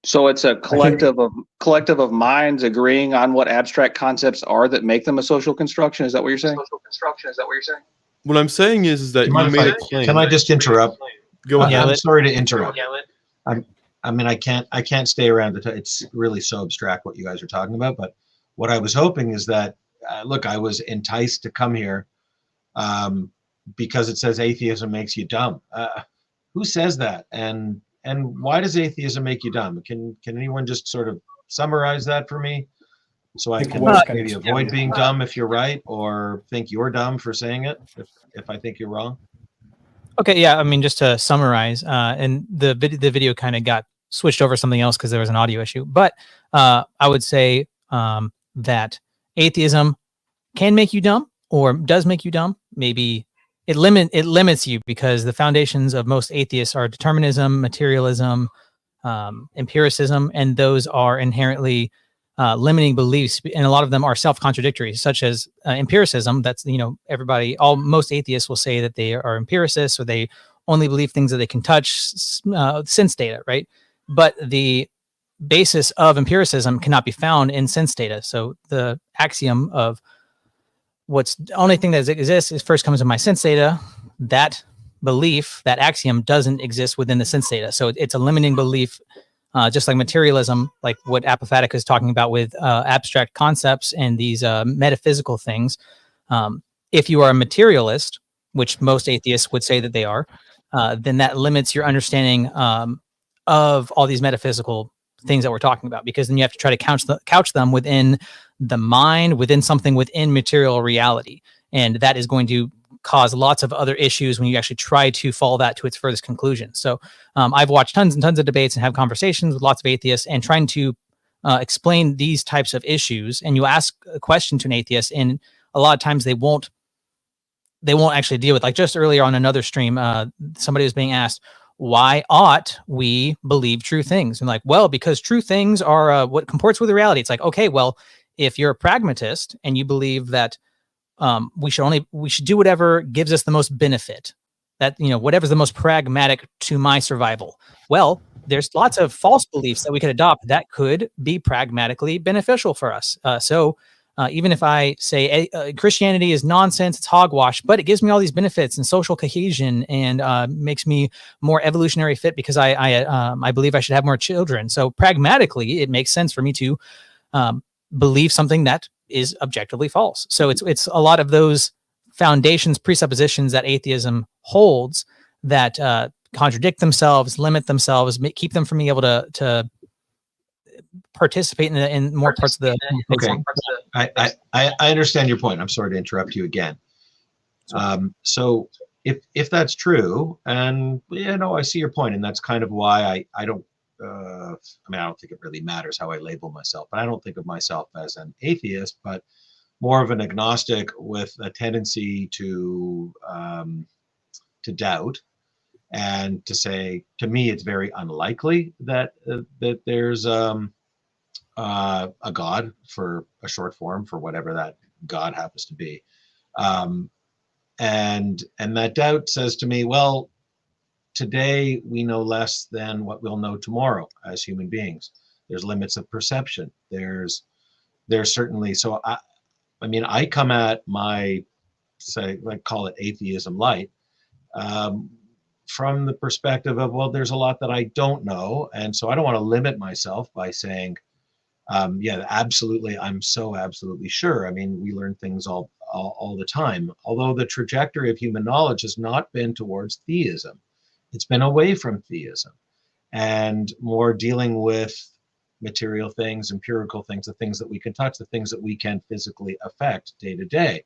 So it's a collective of minds agreeing on what abstract concepts are that make them a social construction. Is that what you're saying? What I'm saying is that you made a claim. Can I just interrupt? Go ahead. I'm sorry to interrupt. I can't stay around. It's really so abstract what you guys are talking about. But what I was hoping is that, look, I was enticed to come here because it says atheism makes you dumb. Who says that? And why does atheism make you dumb? Can anyone just sort of summarize that for me, so I can maybe avoid being dumb if you're right, or think you're dumb for saying it if I think you're wrong? Okay, yeah. I mean, just to summarize, and the video kind of got switched over something else because there was an audio issue. But I would say that atheism can make you dumb, or does make you dumb. Maybe it limits you because the foundations of most atheists are determinism, materialism, empiricism, and those are inherently limiting beliefs, and a lot of them are self-contradictory, such as empiricism. That's most atheists will say that they are empiricists, or they only believe things that they can touch, sense data, right? But the basis of empiricism cannot be found in sense data. So the axiom of the only thing that exists is first comes in my sense data. That belief, that axiom, doesn't exist within the sense data. So it's a limiting belief, just like materialism, like what Apophatic is talking about with abstract concepts and these metaphysical things. If you are a materialist, which most atheists would say that they are, then that limits your understanding of all these metaphysical things that we're talking about, because then you have to try to couch them within the mind, within something within material reality. And that is going to cause lots of other issues when you actually try to follow that to its furthest conclusion. So I've watched tons and tons of debates and have conversations with lots of atheists and trying to explain these types of issues. And you ask a question to an atheist, and a lot of times they won't actually deal with. Like just earlier on another stream, somebody was being asked, why ought we believe true things? And like, well, because true things are what comports with the reality. It's like, okay, well, if you're a pragmatist and you believe that we should do whatever gives us the most benefit, that, whatever's the most pragmatic to my survival. Well, there's lots of false beliefs that we could adopt that could be pragmatically beneficial for us. So even if I say Christianity is nonsense, it's hogwash, but it gives me all these benefits and social cohesion and makes me more evolutionary fit because I believe I should have more children. So pragmatically, it makes sense for me to believe something that is objectively false. So it's a lot of those foundations, presuppositions that atheism holds that contradict themselves, limit themselves, keep them from being able to participate in more parts of the. Okay, I understand your point. I'm sorry to interrupt you again. So if that's true, and I see your point, and that's kind of why I don't. I don't think it really matters how I label myself, but I don't think of myself as an atheist, but more of an agnostic with a tendency to doubt, and to say, to me, it's very unlikely that there's a God, for a short form, for whatever that God happens to be, and that doubt says to me, well, today we know less than what we'll know tomorrow as human beings. There's limits of perception. There's certainly, so I come at my, say, like, call it atheism light, from the perspective of, well, there's a lot that I don't know, and so I don't want to limit myself by saying, absolutely, I'm so absolutely sure. I mean, we learn things all the time, although the trajectory of human knowledge has not been towards theism. It's been away from theism and more dealing with material things, empirical things, the things that we can touch, the things that we can physically affect day to day.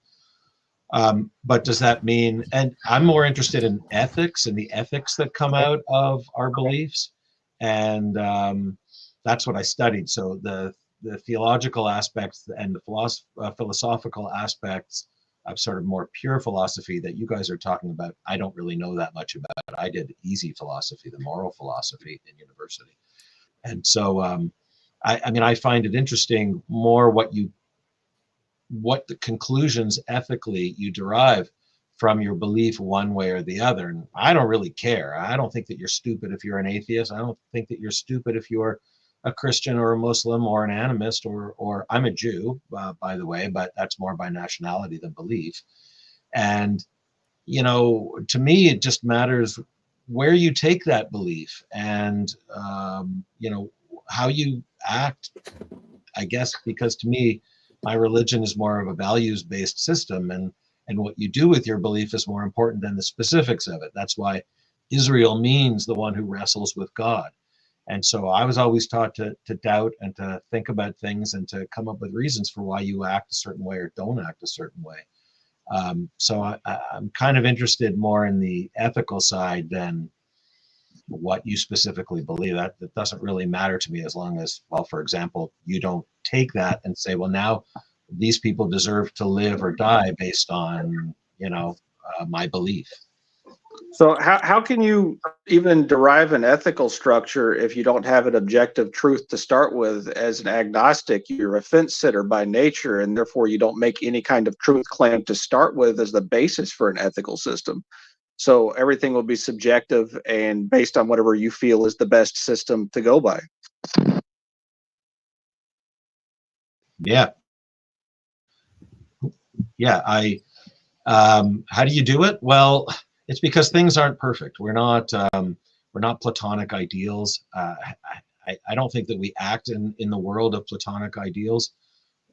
But does that mean, and I'm more interested in ethics and the ethics that come out of our beliefs, and that's what I studied. So the theological aspects and the philosophical aspects of sort of more pure philosophy that you guys are talking about, I don't really know that much about. I did easy philosophy, the moral philosophy in university. And so I find it interesting more what the conclusions ethically you derive from your belief one way or the other. And I don't really care. I don't think that you're stupid if you're an atheist. I don't think that you're stupid if you're a Christian or a Muslim or an animist, or I'm a Jew, by the way, but that's more by nationality than belief. And, to me, it just matters where you take that belief and, how you act, I guess, because to me, my religion is more of a values-based system, and what you do with your belief is more important than the specifics of it. That's why Israel means the one who wrestles with God. And so I was always taught to doubt and to think about things and to come up with reasons for why you act a certain way or don't act a certain way. So I'm kind of interested more in the ethical side than what you specifically believe. That doesn't really matter to me, as long as, well, for example, you don't take that and say, well, now these people deserve to live or die based on, my belief. So how can you even derive an ethical structure if you don't have an objective truth to start with? As an agnostic, you're a fence sitter by nature, and therefore you don't make any kind of truth claim to start with as the basis for an ethical system. So everything will be subjective and based on whatever you feel is the best system to go by. Yeah. How do you do it? Well, it's because things aren't perfect. We're not Platonic ideals. I don't think that we act in the world of Platonic ideals.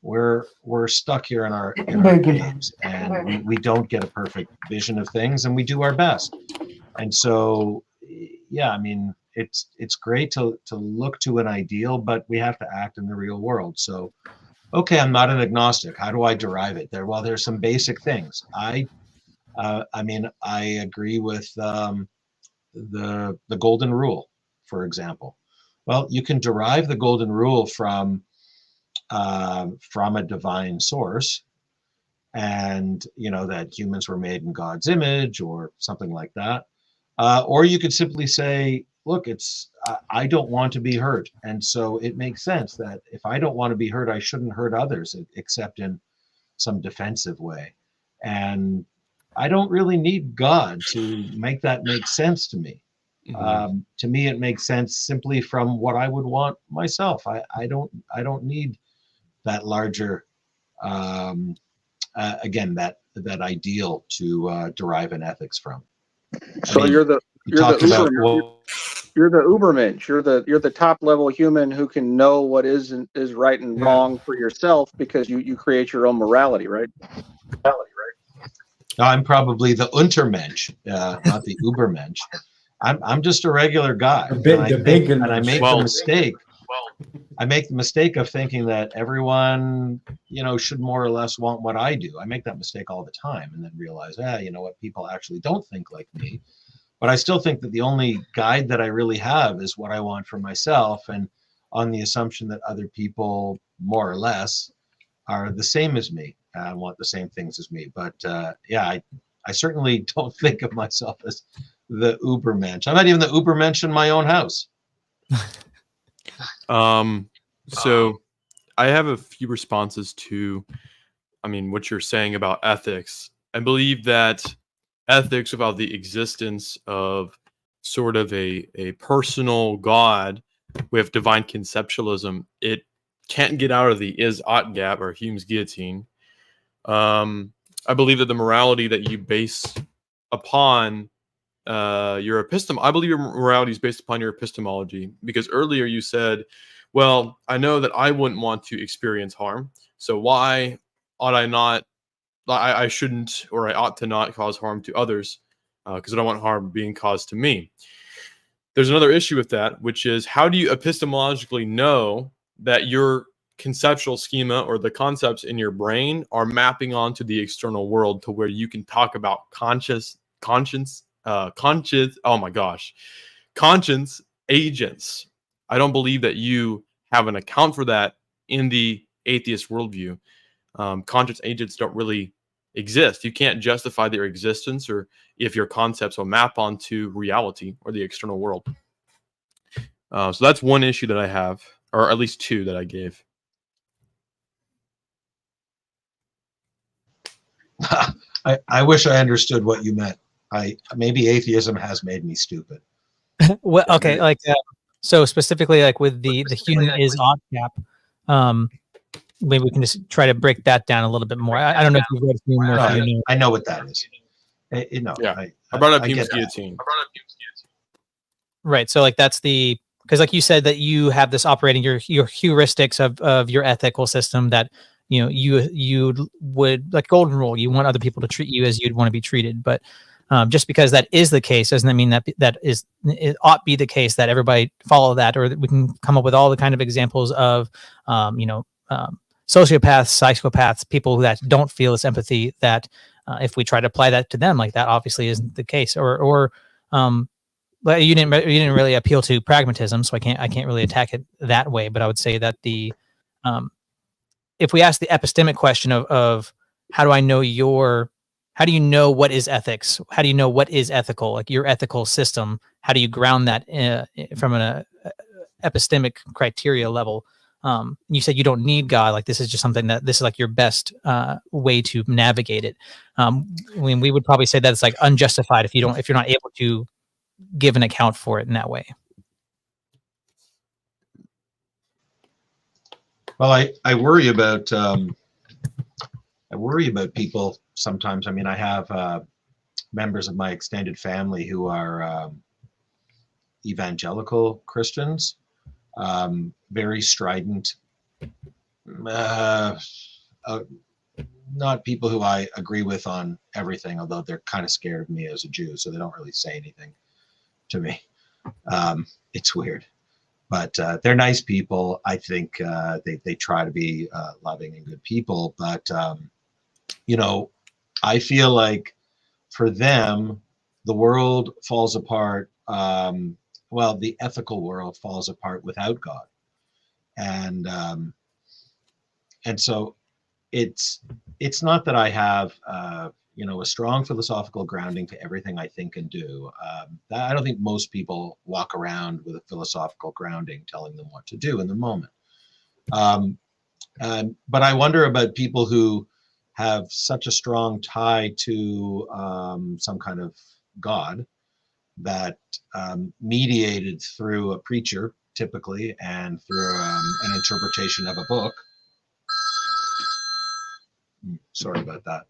We're stuck here in our games, and we don't get a perfect vision of things, and we do our best. And so, it's great to look to an ideal, but we have to act in the real world. So, okay, I'm not an agnostic. How do I derive it? There's some basic things. I agree with the golden rule, for example. Well, you can derive the golden rule from a divine source, and that humans were made in God's image or something like that. Or you could simply say, look, I don't want to be hurt, and so it makes sense that if I don't want to be hurt, I shouldn't hurt others except in some defensive way. And I don't really need God to make that make sense to me. Mm-hmm. To me, it makes sense simply from what I would want myself. I don't need that larger, again, that ideal to derive an ethics from. So you're the Ubermensch. You're the top level human who can know what is right and wrong for yourself because you create your own morality, right? I'm probably the Untermensch, not the Ubermensch. I'm just a regular guy, and I make a mistake. I make the mistake of thinking that everyone, should more or less want what I do. I make that mistake all the time, and then realize, what, people actually don't think like me. But I still think that the only guide that I really have is what I want for myself, and on the assumption that other people, more or less, are the same as me and want the same things as me. But I certainly don't think of myself as the Ubermensch. I'm not even the Ubermensch in my own house. So I have a few responses to, what you're saying about ethics. I believe that ethics, without the existence of sort of a personal God with divine conceptualism, it can't get out of the is-ought gap or Hume's guillotine. I believe that the morality that you base upon your I believe your morality is based upon your epistemology, because earlier you said, well, I know that I wouldn't want to experience harm, so why ought I not, I shouldn't, or I ought to not cause harm to others, because I don't want harm being caused to me. There's another issue with that, which is, how do you epistemologically know that your conceptual schema or the concepts in your brain are mapping onto the external world to where you can talk about conscience agents? I don't believe that you have an account for that in the atheist worldview. Conscience agents don't really exist. You can't justify their existence, or if your concepts will map onto reality or the external world. So that's one issue that I have, or at least two that I gave. I wish I understood what you meant. Maybe atheism has made me stupid. Well, okay, so specifically, with the Hume is-ought gap, maybe we can just try to break that down a little bit more. I don't know if you've read Hume or if you know. I know what that is. I brought up Hume's guillotine. Right, so that's because you said that you have this operating your heuristics of your ethical system that you would, like golden rule, you want other people to treat you as you'd want to be treated. But just because that is the case doesn't mean that it ought be the case that everybody follow that, or that we can come up with all the kind of examples of sociopaths, psychopaths, people that don't feel this empathy, that if we try to apply that to them, that obviously isn't the case. But you didn't really appeal to pragmatism, so I can't really attack it that way. But I would say that if we ask the epistemic question of how do you know what is ethics? How do you know what is ethical? Your ethical system, how do you ground that from an epistemic criteria level? You said you don't need God. This is just something this is your best way to navigate it. We would probably say that it's unjustified if you're not able to give an account for it in that way. Well, I worry about people sometimes. I have members of my extended family who are evangelical Christians, very strident, not people who I agree with on everything, although they're kind of scared of me as a Jew, so they don't really say anything to me. It's weird. But they're nice people. I think they try to be loving and good people. But, I feel like for them, the world falls apart. The ethical world falls apart without God. And so it's not that I have, a strong philosophical grounding to everything I think and do. I don't think most people walk around with a philosophical grounding telling them what to do in the moment. But I wonder about people who have such a strong tie to some kind of God that mediated through a preacher, typically, and through an interpretation of a book. Sorry about that.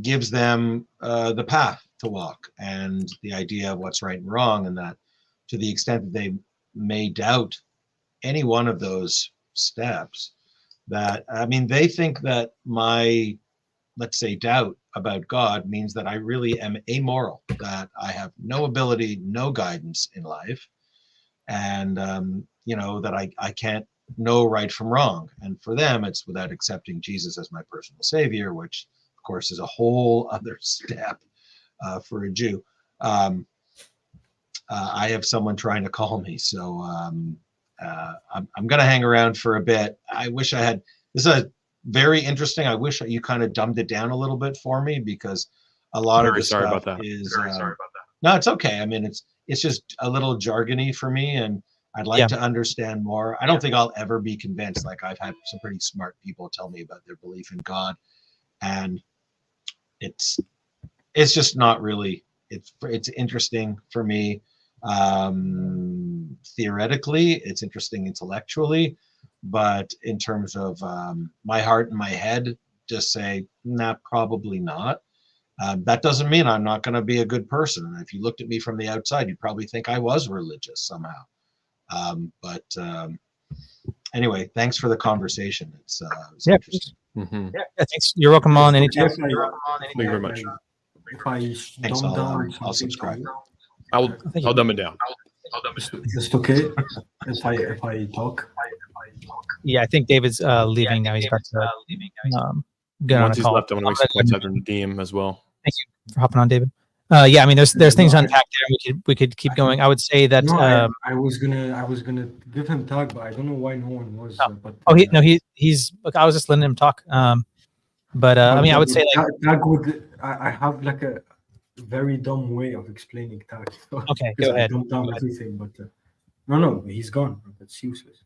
Gives them the path to walk and the idea of what's right and wrong, and that to the extent that they may doubt any one of those steps, that they think that my, let's say, doubt about God means that I really am amoral, that I have no ability, no guidance in life, and that I can't know right from wrong. And for them, it's without accepting Jesus as my personal savior, which of course is a whole other step for a Jew. I have someone trying to call me, so I'm going to hang around for a bit. I wish I had. This is very interesting. I wish you kind of dumbed it down a little bit for me, because a lot of the stuff is. Very sorry about that. No, it's okay. I mean, it's just a little jargony for me, and I'd like to understand more. I don't think I'll ever be convinced. Like, I've had some pretty smart people tell me about their belief in God, and it's just not really. It's interesting for me. Theoretically, it's interesting intellectually, but in terms of my heart and my head, just say, nah, probably not. That doesn't mean I'm not going to be a good person. And if you looked at me from the outside, you'd probably think I was religious somehow. But anyway, thanks for the conversation. It's interesting. Mm-hmm. Yeah, thanks. You're welcome on anytime. Thank you very much. Thanks. I'll subscribe. I'll dumb it down. Is it okay if I talk? Yeah, I think David's leaving now. He's about to get on Once a he's call. left, I'm going to contact him to DM as well. Thank you for hopping on, David. Yeah, I mean, there's things to unpack there. We could keep going. I would say that. No, I was gonna give him tag, but I don't know why no one was. He's. Look, I was just letting him talk. But I mean, I would say like tag would. I have like a very dumb way of explaining tag. So, okay, go ahead. I dumb down everything, but no, he's gone. That's useless.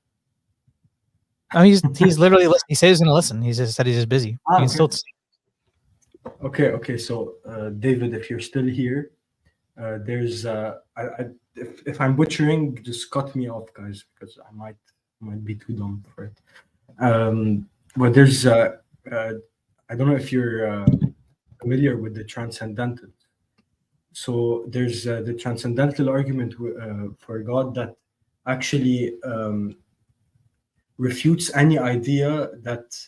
Oh, he's literally listening. He said he's going to listen. He just said he's just busy. He can still. Okay. So, David, if you're still here, there's if I'm butchering, just cut me off, guys, because I might be too dumb for it. But there's I don't know if you're familiar with the Transcendental. So there's the Transcendental argument for God that actually refutes any idea that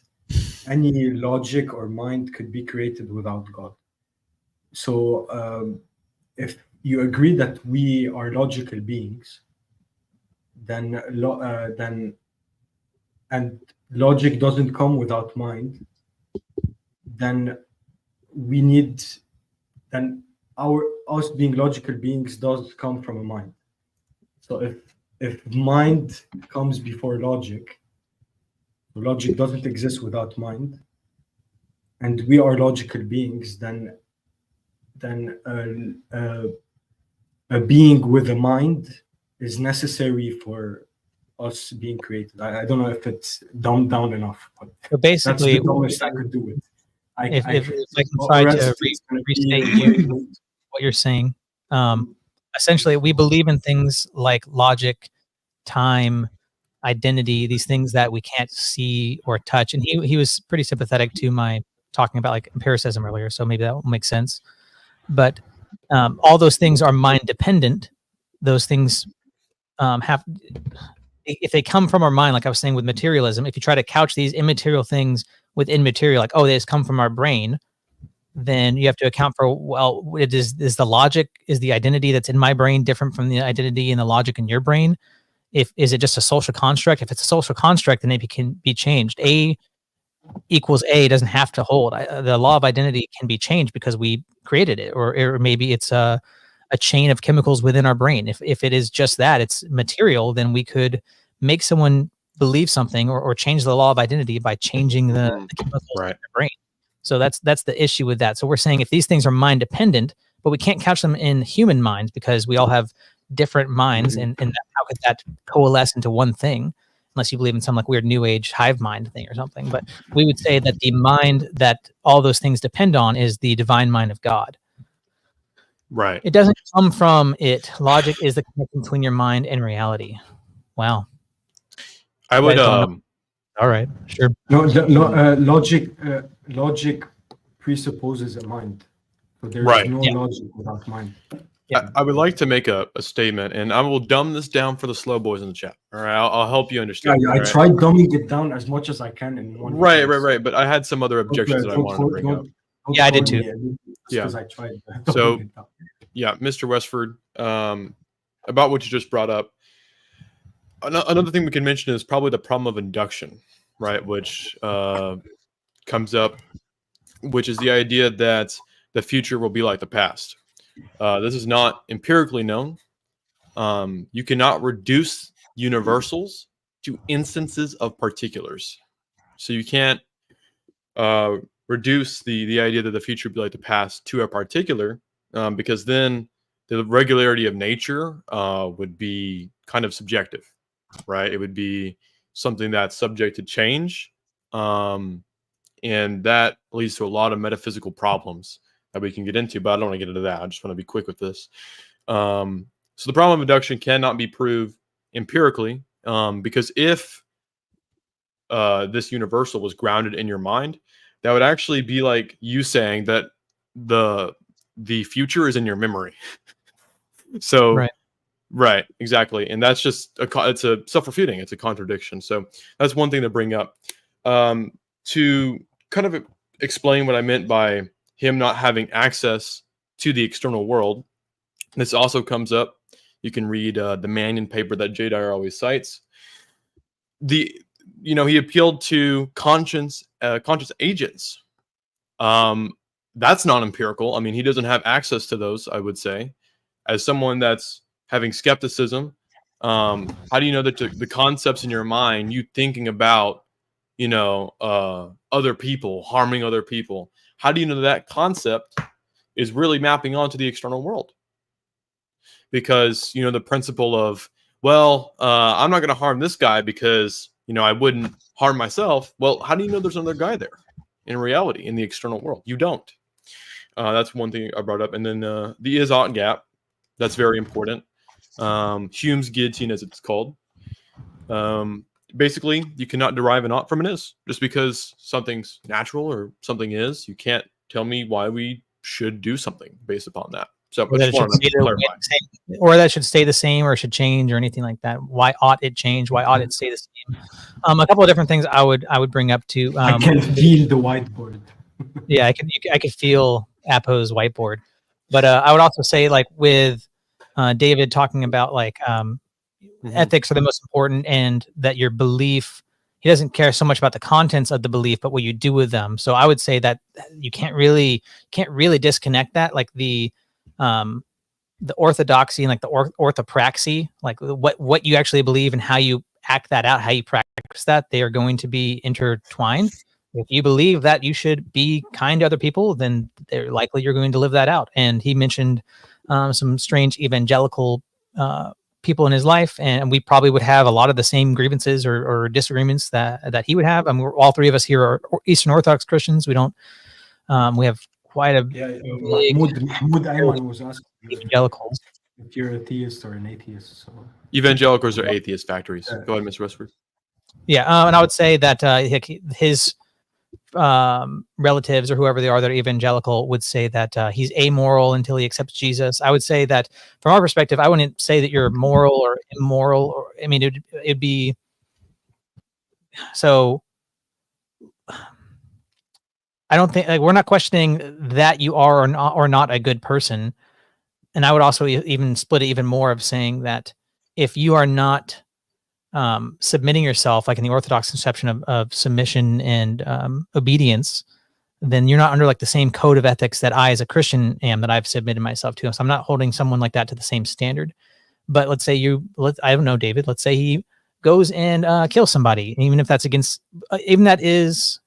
any logic or mind could be created without God. So if you agree that we are logical beings, then and logic doesn't come without mind, then us being logical beings does come from a mind. So if mind comes before logic doesn't exist without mind, and we are logical beings, then a being with a mind is necessary for us being created. I don't know if it's dumbed down enough, but basically, that's the dumbest I could do it. If I can try to restate what you're saying, essentially, we believe in things like logic, time, identity, these things that we can't see or touch. And he was pretty sympathetic to my talking about like empiricism earlier, so maybe that will make sense. But all those things are mind dependent. Those things if they come from our mind, like I was saying with materialism, if you try to couch these immaterial things within material, like, oh, they just come from our brain, then you have to account for, well, is the logic, is the identity that's in my brain different from the identity and the logic in your brain? Is it just a social construct? If it's a social construct, then it can be changed. A equals A doesn't have to hold. The law of identity can be changed because we created it, or maybe it's a chain of chemicals within our brain. If it is just that, it's material, then we could make someone believe something or change the law of identity by changing the chemicals in their brain. So that's the issue with that. So we're saying if these things are mind dependent, but we can't couch them in human minds because we all have different minds, and how could that coalesce into one thing? Unless you believe in some like weird new age hive mind thing or something. But we would say that the mind that all those things depend on is the divine mind of God. Right. It doesn't come from it. Logic is the connection between your mind and reality. Wow. I would. All right. Sure. Logic presupposes a mind. So there is no logic without mind. Yeah. I would like to make a statement, and I will dumb this down for the slow boys in the chat. All right, I'll help you understand. I tried dumbing it down as much as I can in one. Right. But I had some other objections that I wanted to bring up. Yeah, I did too. Yeah. I tried. So, yeah, Mr. Westford, about what you just brought up, Another thing we can mention is probably the problem of induction, right? Which comes up, which is the idea that the future will be like the past. This is not empirically known. You cannot reduce universals to instances of particulars. So you can't reduce the idea that the future will be like the past to a particular, because then the regularity of nature would be kind of subjective, right? It would be something that's subject to change. And that leads to a lot of metaphysical problems that we can get into, but I don't want to get into that. I just want to be quick with this. So the problem of induction cannot be proved empirically, because if this universal was grounded in your mind, that would actually be like you saying that the future is in your memory. So right, exactly, and that's just it's a self-refuting. It's a contradiction. So that's one thing to bring up. To kind of explain what I meant by him not having access to the external world, this also comes up. You can read the Mannion paper that J. Dyer always cites. He appealed to conscious agents. That's not empirical. I mean, he doesn't have access to those, I would say. As someone that's having skepticism, how do you know that the concepts in your mind, you thinking about, other people, harming other people, how do you know that concept is really mapping onto the external world? Because, the principle of, I'm not going to harm this guy because, I wouldn't harm myself. Well, how do you know there's another guy there in reality, in the external world? You don't. That's one thing I brought up. And then the is-ought gap, that's very important. Hume's guillotine, as it's called. Basically, you cannot derive an ought from an is. Just because something's natural or something is, you can't tell me why we should do something based upon that. So, or that should stay the same, or should change, or anything like that. Why ought it change? Why ought it stay the same? A couple of different things I would bring up to. I can feel the whiteboard. Yeah, I could feel Apo's whiteboard, but I would also say, like with David talking about ethics are the most important, and that your belief, he doesn't care so much about the contents of the belief, but what you do with them. So I would say that you can't really disconnect that, like the orthodoxy and like the orthopraxy, like what you actually believe and how you act that out, how you practice that, they are going to be intertwined. If you believe that you should be kind to other people, then they're likely you're going to live that out. And he mentioned some strange evangelical people in his life, and we probably would have a lot of the same grievances or disagreements that he would have. I mean, all three of us here are Eastern Orthodox Christians. We don't. We have quite a Mahmoud Ayman was asking evangelicals if you're a theist or an atheist. So evangelicals are atheist factories. Go ahead, Mr. Westford. Yeah, and I would say that his relatives or whoever they are that are evangelical would say that he's amoral until he accepts Jesus. I would say that from our perspective, I wouldn't say that you're moral or immoral, or I mean, it'd be so. I don't think, like, we're not questioning that you are or not a good person. And I would also even split it even more of saying that if you are not submitting yourself, like in the Orthodox conception of submission and obedience, then you're not under like the same code of ethics that I as a Christian am, that I've submitted myself to. So I'm not holding someone like that to the same standard. But let's say I don't know, David, let's say he goes and kills somebody, even if that's against, even that is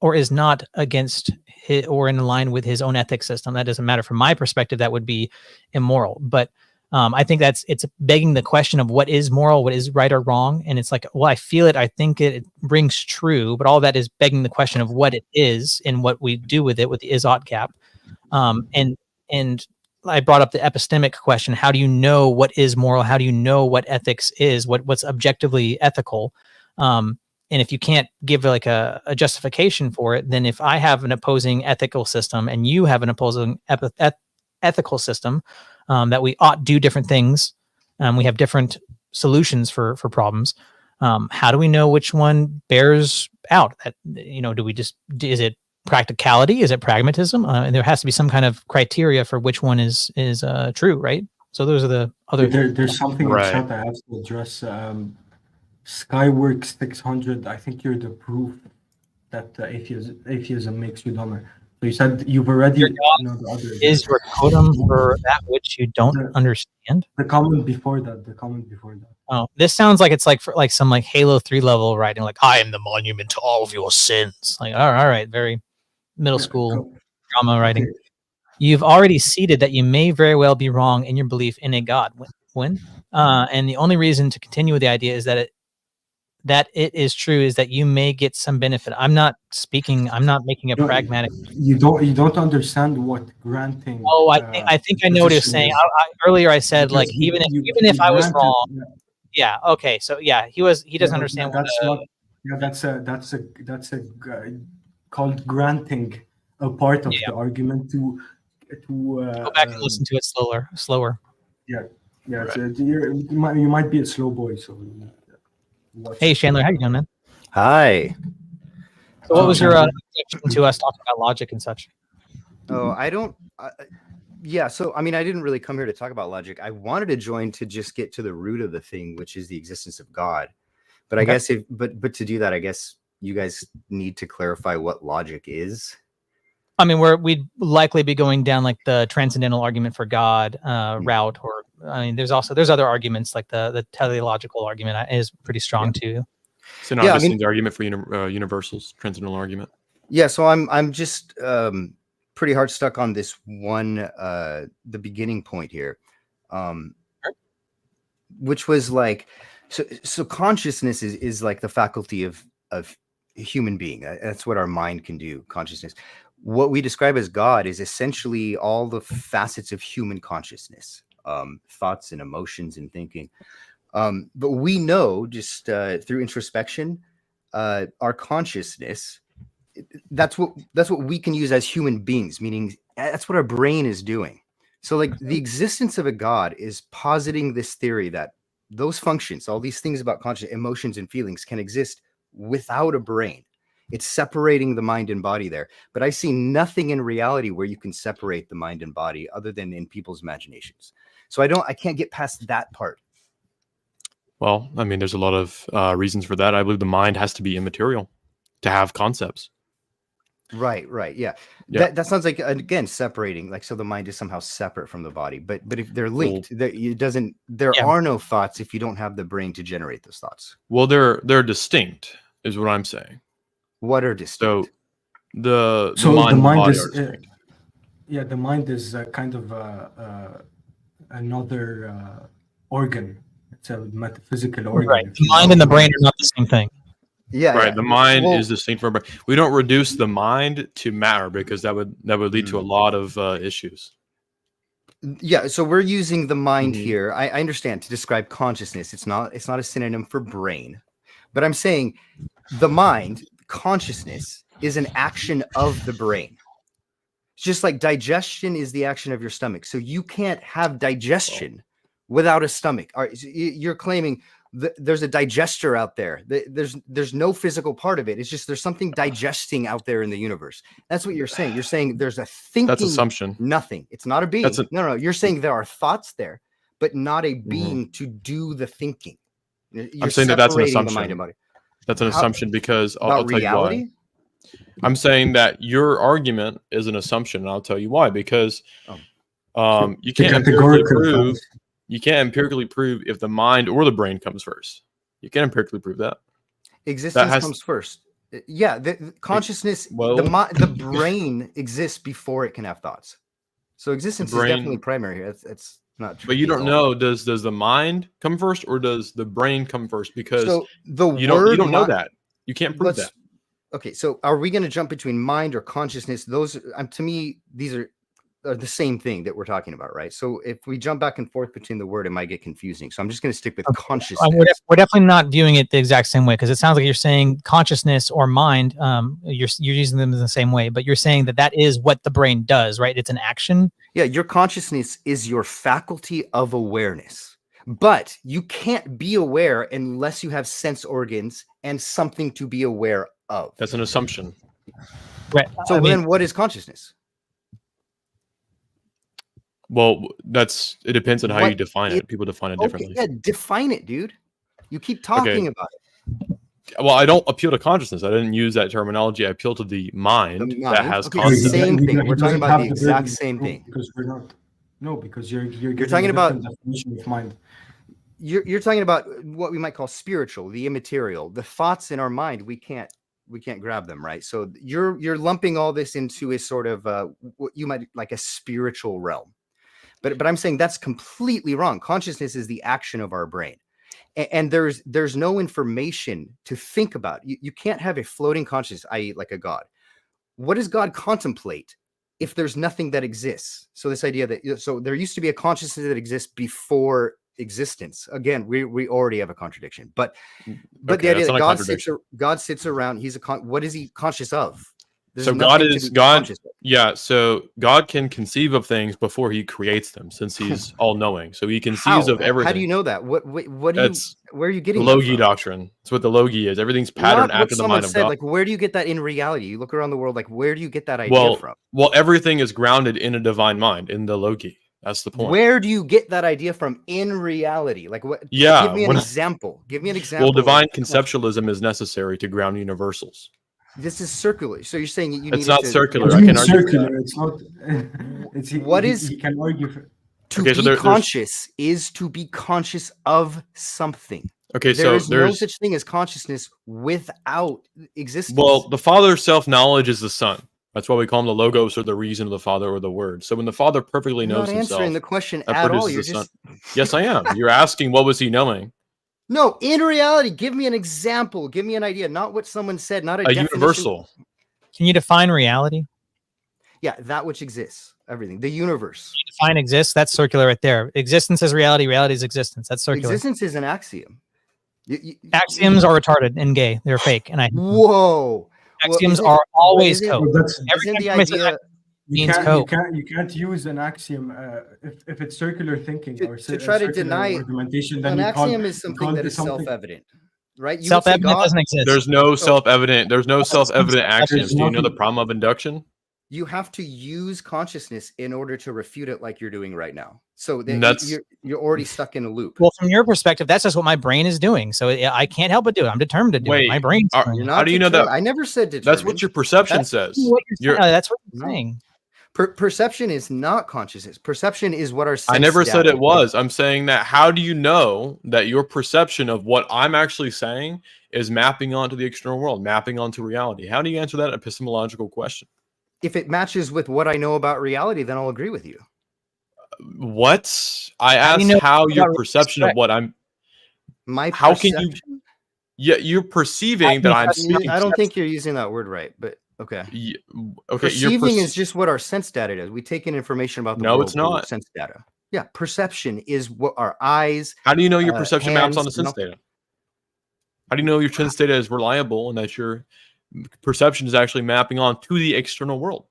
or is not against his, or in line with his own ethics system. That doesn't matter. From my perspective, that would be immoral. But I think it's begging the question of what is moral, what is right or wrong. And it's like, well, I feel it, I think it rings true, but all that is begging the question of what it is and what we do with it, with the is-ought gap. And I brought up the epistemic question. How do you know what is moral? How do you know what ethics is, what's objectively ethical? And if you can't give like a justification for it, then if I have an opposing ethical system and you have an opposing ethical system, that we ought do different things, we have different solutions for problems. How do we know which one bears out? That, do we just, is it practicality? Is it pragmatism? And there has to be some kind of criteria for which one is true, right? So those are the other. There's something in chat I have to address. Skyworks 600, I think you're the proof that atheism makes you dumber. So you said you've already Your God know the other. is your totem for that which you don't understand. The comment before that. Oh, this sounds like it's like for like some like Halo 3 level writing, like I am the monument to all of your sins. Like, all right, very middle school drama writing. Okay. You've already ceded that you may very well be wrong in your belief in a God. When? And the only reason to continue with the idea is that it is true is that you may get some benefit. I'm not making a pragmatic. You don't understand what granting. Oh, I think I know what you're saying. Earlier I said like even if I was wrong. Yeah. Okay. So yeah, he doesn't understand that's a called granting a part of the argument to go back and listen to it slower. Yeah. Right. So you might be a slow boy, so. Hey Chandler, how you doing, man? Hi. So what was your objection to us talking about logic and such? Oh, I don't. Yeah. So I mean, I didn't really come here to talk about logic. I wanted to join to just get to the root of the thing, which is the existence of God. But I guess but to do that, I guess you guys need to clarify what logic is. I mean, we'd likely be going down like the transcendental argument for God route, or I mean, there's other arguments like the teleological argument is pretty strong too. So not just the argument for universals, transcendental argument. Yeah, so I'm just pretty hard stuck on this one, the beginning point here, which was like, so consciousness is like the faculty of a human being. That's what our mind can do. Consciousness. What we describe as God is essentially all the facets of human consciousness, thoughts and emotions and thinking. But we know just through introspection, our consciousness, that's what we can use as human beings, meaning that's what our brain is doing. So like the existence of a God is positing this theory that those functions, all these things about conscious emotions and feelings can exist without a brain. It's separating the mind and body there. But I see nothing in reality where you can separate the mind and body other than in people's imaginations. So I can't get past that part. Well, I mean, there's a lot of reasons for that. I believe the mind has to be immaterial to have concepts. Right. Yeah. That sounds like, again, separating, like, so the mind is somehow separate from the body, but if they're linked, there are no thoughts if you don't have the brain to generate those thoughts. Well, they're distinct is what I'm saying. What are distinct? So the mind is distinct. The mind is kind of another organ. It's a metaphysical organ. Right. The mind and the brain are not the same thing. Yeah. Right. Yeah. The mind is distinct from our brain. We don't reduce the mind to matter because that would lead to a lot of issues. Yeah. So we're using the mind here. I understand, to describe consciousness. It's not a synonym for brain, but I'm saying the mind, consciousness, is an action of the brain. Just like digestion is the action of your stomach. So you can't have digestion without a stomach. You're claiming there's a digester out there. There's no physical part of it. It's just there's something digesting out there in the universe. That's what you're saying. You're saying there's a thinking. That's assumption. Nothing. It's not a being. No. You're saying there are thoughts there, but not a being to do the thinking. I'm saying that's an assumption. That's an assumption because I'll tell you why. I'm saying that your argument is an assumption, and I'll tell you why. Because you can't empirically prove if the mind or the brain comes first. You can't empirically prove that. Existence comes first. Yeah, the consciousness, the brain exists before it can have thoughts. So existence is definitely primary here. It's not true. But you don't know, does the mind come first or does the brain come first? Because you don't know that. You can't prove that. Okay, so are we going to jump between mind or consciousness? Those, to me, these are the same thing that we're talking about, right? So if we jump back and forth between the word, it might get confusing. So I'm just going to stick with consciousness. We're definitely not viewing it the exact same way, because it sounds like you're saying consciousness or mind. You're using them in the same way, but you're saying that is what the brain does, right? It's an action. Yeah, your consciousness is your faculty of awareness, but you can't be aware unless you have sense organs and something to be aware of. That's an assumption. Right. So then what is consciousness? Well, it depends on how you define it. People define it differently. Yeah, define it, dude. You keep talking about it. Well, I don't appeal to consciousness. I didn't use that terminology. I appeal to the mind, that has concepts. Same thing. We're talking about the exact same thing. Because we're not. No, because you're talking about definition of mind. You're talking about what we might call spiritual, the immaterial, the thoughts in our mind. We can't grab them, right? So you're lumping all this into a sort of what you might like a spiritual realm. But I'm saying that's completely wrong. Consciousness is the action of our brain. And there's no information to think about. You can't have a floating consciousness, i.e. like a God. What does God contemplate if there's nothing that exists? So this idea that, so there used to be a consciousness that exists before existence. Again, we already have a contradiction. But the idea that God sits around, what is he conscious of? There's so God is God. Yeah. So God can conceive of things before he creates them, since he's all knowing. So he conceives of everything. How do you know that? What where are you getting the Logi doctrine? That's what the Logi is. Everything's patterned after the mind of God. Like, where do you get that in reality? You look around the world, like, where do you get that idea from? Well, everything is grounded in a divine mind, in the Logi. That's the point. Where do you get that idea from in reality? Like, what? Yeah. Give me an example. Give me an example. Well, divine conceptualism is necessary to ground universals. This is circular. So you're saying you need it's not circular. I can circular. It's not. What is? He can argue for. To be conscious is to be conscious of something. Okay, there's no such thing as consciousness without existence. Well, the Father's self-knowledge is the Son. That's why we call him the Logos, or the reason of the Father, or the Word. So when the Father perfectly knows himself, answering the question at all. You're just... Yes, I am. You're asking what was he knowing? No, in reality, give me an example. Give me an idea. Not what someone said. Not a universal. Can you define reality? Yeah, that which exists. Everything. The universe. Define exists. That's circular right there. Existence is reality. Reality is existence. That's circular. Existence is an axiom. Axioms are retarded and gay. They're fake. And Whoa. Axioms are always code. Isn't the idea? You can't use an axiom if it's circular thinking or to try to deny argumentation. Then an axiom is something that is self-evident, right? Self-evident doesn't exist. There's no self-evident. There's no self-evident axioms. Do you know the problem of induction? You have to use consciousness in order to refute it, like you're doing right now. So you're already stuck in a loop. Well, from your perspective, that's just what my brain is doing. So I can't help but do it. I'm determined to do it. My brain's doing it. How do you know that? I never said determined. That's what your perception says. That's what you're saying. Perception is not consciousness. Perception is what our sense I never said it was. I'm saying that how do you know that your perception of what I'm actually saying is mapping onto the external world, mapping onto reality? How do you answer that epistemological question? If it matches with what I know about reality, then I'll agree with you. What? I asked how your perception of what I'm... How can you... Yeah, you're perceiving that I'm speaking... I don't think you're using that word right, but... Okay. Yeah, perceiving is just what our sense data does. We take in information about the world. No, it's not. Sense data. Yeah, perception is what our eyes. How do you know your perception maps on the sense data? How do you know your sense data is reliable and that your perception is actually mapping on to the external world?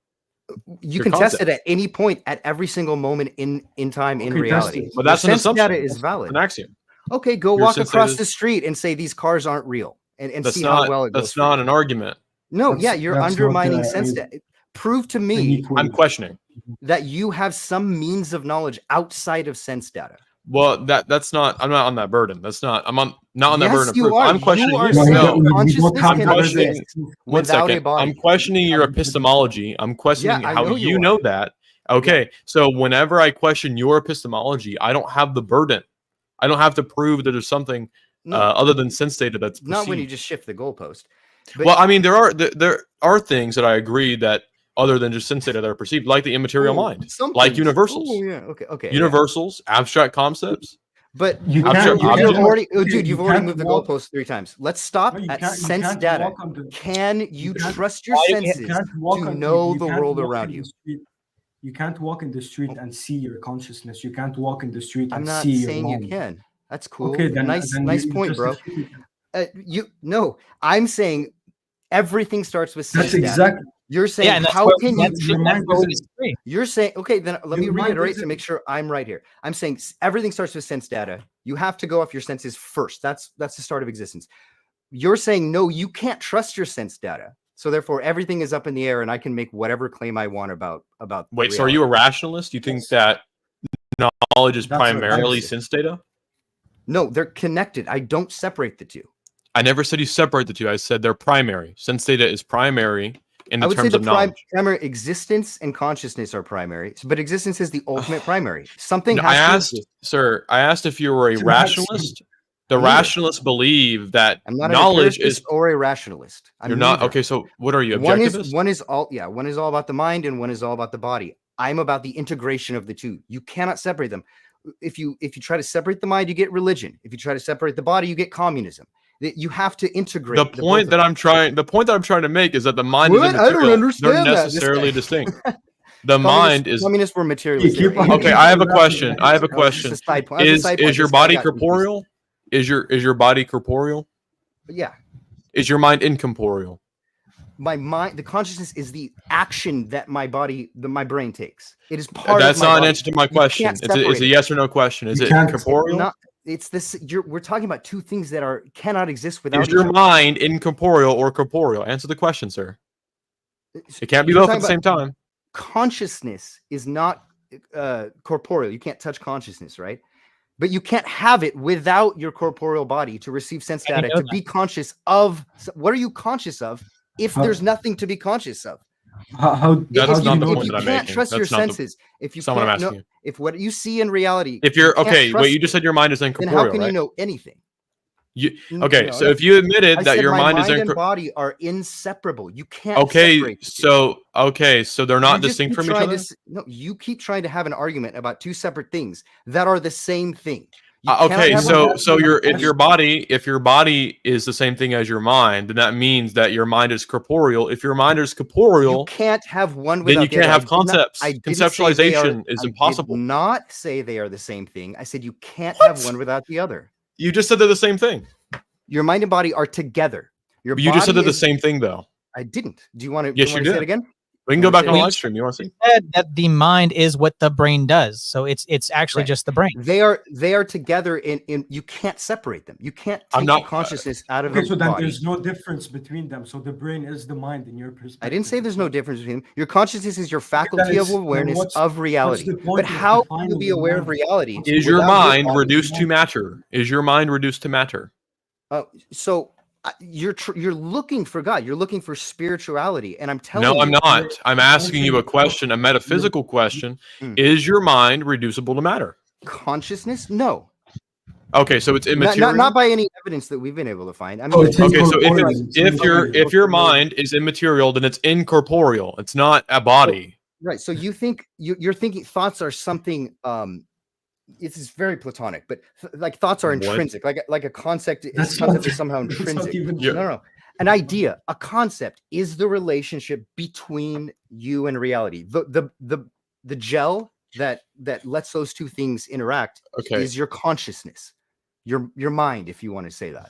You can test it at any point, at every single moment in time, in reality. But that's an assumption. Data is valid. An axiom. Okay, go walk across the street and say these cars aren't real, and see how well it goes. That's not an argument. No, you're undermining sense data. Prove to me. I'm questioning that you have some means of knowledge outside of sense data. Well, that's not. I'm not on that burden. That's not. I'm on not on that burden of proof. I'm questioning. One second. I'm questioning your epistemology. I'm questioning how you know that. Okay, so whenever I question your epistemology, I don't have the burden. I don't have to prove that there's something other than sense data that's perceived. Not when you just shift the goalpost. But, well, I mean, there are things that I agree that other than just sense data that are perceived, like the immaterial mind, like universals. Oh, yeah. Okay. Universals, abstract concepts. But you've already moved the goalpost 3 times. Let's stop at sense data. Can you trust your senses to know the world around you? You can't walk in the street and see your consciousness. You can't walk in the street and see your mind. I'm not saying you can. That's cool. Okay, nice point, bro. I'm saying everything starts with sense data. You're saying how can you? You're saying okay. Then let me reiterate to make sure I'm right here. I'm saying everything starts with sense data. You have to go off your senses first. That's the start of existence. You're saying no, you can't trust your sense data. So therefore, everything is up in the air, and I can make whatever claim I want about. Wait, reality. So are you a rationalist? You think that knowledge is primarily sense data? No, they're connected. I don't separate the two. I never said you separate the two. I said they're primary. Sense data is primary in the terms of knowledge. Primary existence and consciousness are primary, but existence is the ultimate primary. Something No, has Sir, I asked if you were a rationalist. The rationalists believe that I'm not knowledge an is or a rationalist. You're not okay. So what are you? Objectivist? One is all about the mind, and one is all about the body. I'm about the integration of the two. You cannot separate them. If you try to separate the mind, you get religion. If you try to separate the body, you get communism. You have to integrate. The point that I'm trying to make is that the mind is immaterial. I don't understand. They're necessarily distinct. The mind is communists were materialist. Okay, I have a question. Is your body corporeal? Is your body corporeal? Yeah. Is your mind incorporeal? My mind, the consciousness is the action that my brain takes. It is part. That's of my not body. an answer to my question. It's a yes or no question. Is it corporeal? It's this. We're talking about two things that cannot exist without. Is your mind incorporeal or corporeal? Answer the question, sir. It can't be both at the same time. Consciousness is not corporeal. You can't touch consciousness, right? But you can't have it without your corporeal body to receive sense data, to be conscious of. What are you conscious of if there's nothing to be conscious of? That's not the point that I'm making. You can't trust your senses. If you can't know, if what you see in reality, if you're okay, wait, you just said your mind is incorporeal. Then how can you know anything? So if you admitted that your mind is and body are inseparable, you can't. So they're not distinct from each other. No, you keep trying to have an argument about two separate things that are the same thing. If your body is the same thing as your mind, then that means that your mind is corporeal. If your mind is corporeal, you can't have one without then you can't have concepts. Conceptualization is impossible. I did not say they are the same thing. I said you can't have one without the other. You just said they're the same thing. Your mind and body are together. You just said they're the same thing, though. I didn't. Do you want to? Yes, you did. Say it again? We can go back on the live stream. You want to see? Said that the mind is what the brain does, so it's actually just the brain. They are together in. You can't separate them. You can't take the consciousness out of the so then body. There's no difference between them. So the brain is the mind in your perspective. I didn't say there's no difference between them. Your consciousness is your faculty of awareness of reality. But how can you be aware of reality? Is your mind reduced to matter? Is your mind reduced to matter? You're looking for God. You're looking for spirituality, and I'm telling you. No, I'm not. I'm asking you a question, a metaphysical question. Is your mind reducible to matter? Consciousness? No. Okay, so it's immaterial. Not by any evidence that we've been able to find. I mean, okay, so if your mind is immaterial, then it's incorporeal. It's not a body. Right. So you think you're thinking thoughts are something. It's very platonic, but like thoughts are intrinsic, like a concept is somehow intrinsic. No. An idea, a concept is the relationship between you and reality. The gel that lets those two things interact is your consciousness, your mind, if you want to say that.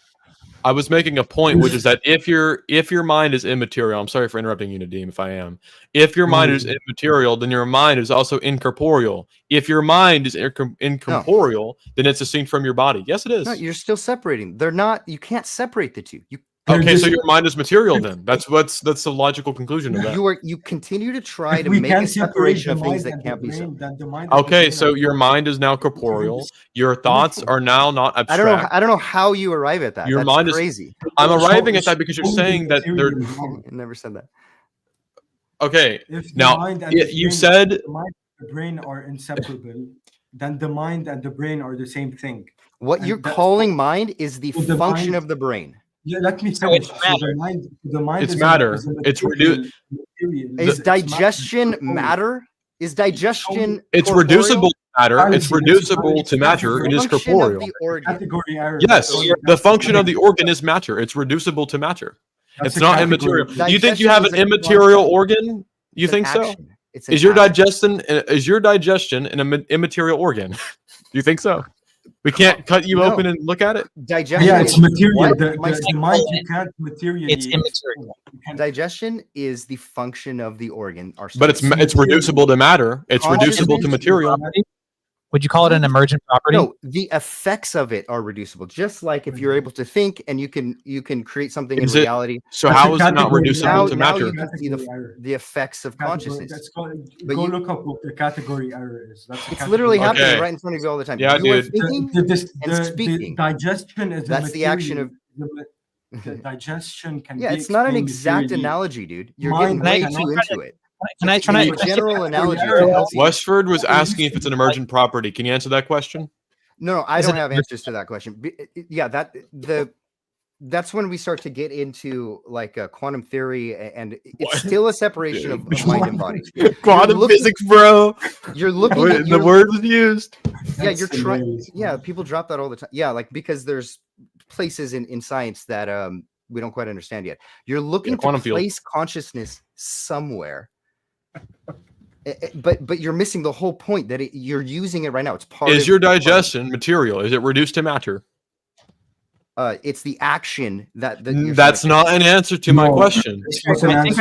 I was making a point, which is that if your mind is immaterial, I'm sorry for interrupting you, Nadim, if I am. If your mind is immaterial, then your mind is also incorporeal. If your mind is incorporeal, then it's distinct from your body. Yes, it is. No, you're still separating. They're not. You can't separate the two. Okay, so your mind is material then. That's the logical conclusion of that. You continue to try to make a separation of things that can't be so. Okay, so your mind is now corporeal. Your thoughts are now not abstract. I don't know how you arrive at that. Your That's mind crazy. I'm arriving at that because you're saying that they're. I never said that. Okay, now you said the mind and the brain are inseparable. Then the mind and the brain are the same thing. What you're calling mind is the function of the brain. Yeah, let me finish. So the mind it's matter. It's reduced. Is digestion matter? Is digestion? It's reducible to matter. It's reducible to matter. It is corporeal. Yes, the function of the organ is matter. It's reducible to matter. It's not immaterial. You think you have an immaterial organ? You think so? Is your digestion an immaterial organ? Do you think so? We can't cut you open and look at it. Digestion. Yeah, it's material. The mind you can't materially. It's immaterial. Digestion is the function of the organ. But it's reducible to matter. It's reducible to material. Would you call it an emergent property? No, the effects of it are reducible. Just like if you're able to think and you can create something in reality. So how is it not reducible to now matter? you can see the effects of consciousness. But go look up what the category error is. It's literally happening right in front of you all the time. Yeah, you dude. and speaking. The digestion is that's the action of. The digestion can. Yeah, be it's not an explained exact clearly. analogy, dude. You're getting way too into it. Can I try a general analogy? To help you. Westford was asking if it's an emergent property. Can you answer that question? No, I don't have answers to that question. Yeah, that's when we start to get into like quantum theory, and it's still a separation of mind and body. Quantum physics, bro. You're looking at the word was used. Yeah, you're trying. Yeah, people drop that all the time. Yeah, like because there's places in science that we don't quite understand yet. You're looking to place consciousness somewhere. But you're missing the whole point that you're using it right now. It's part of your digestion material. Is it reduced to matter? It's the action that's not an answer to my question. I think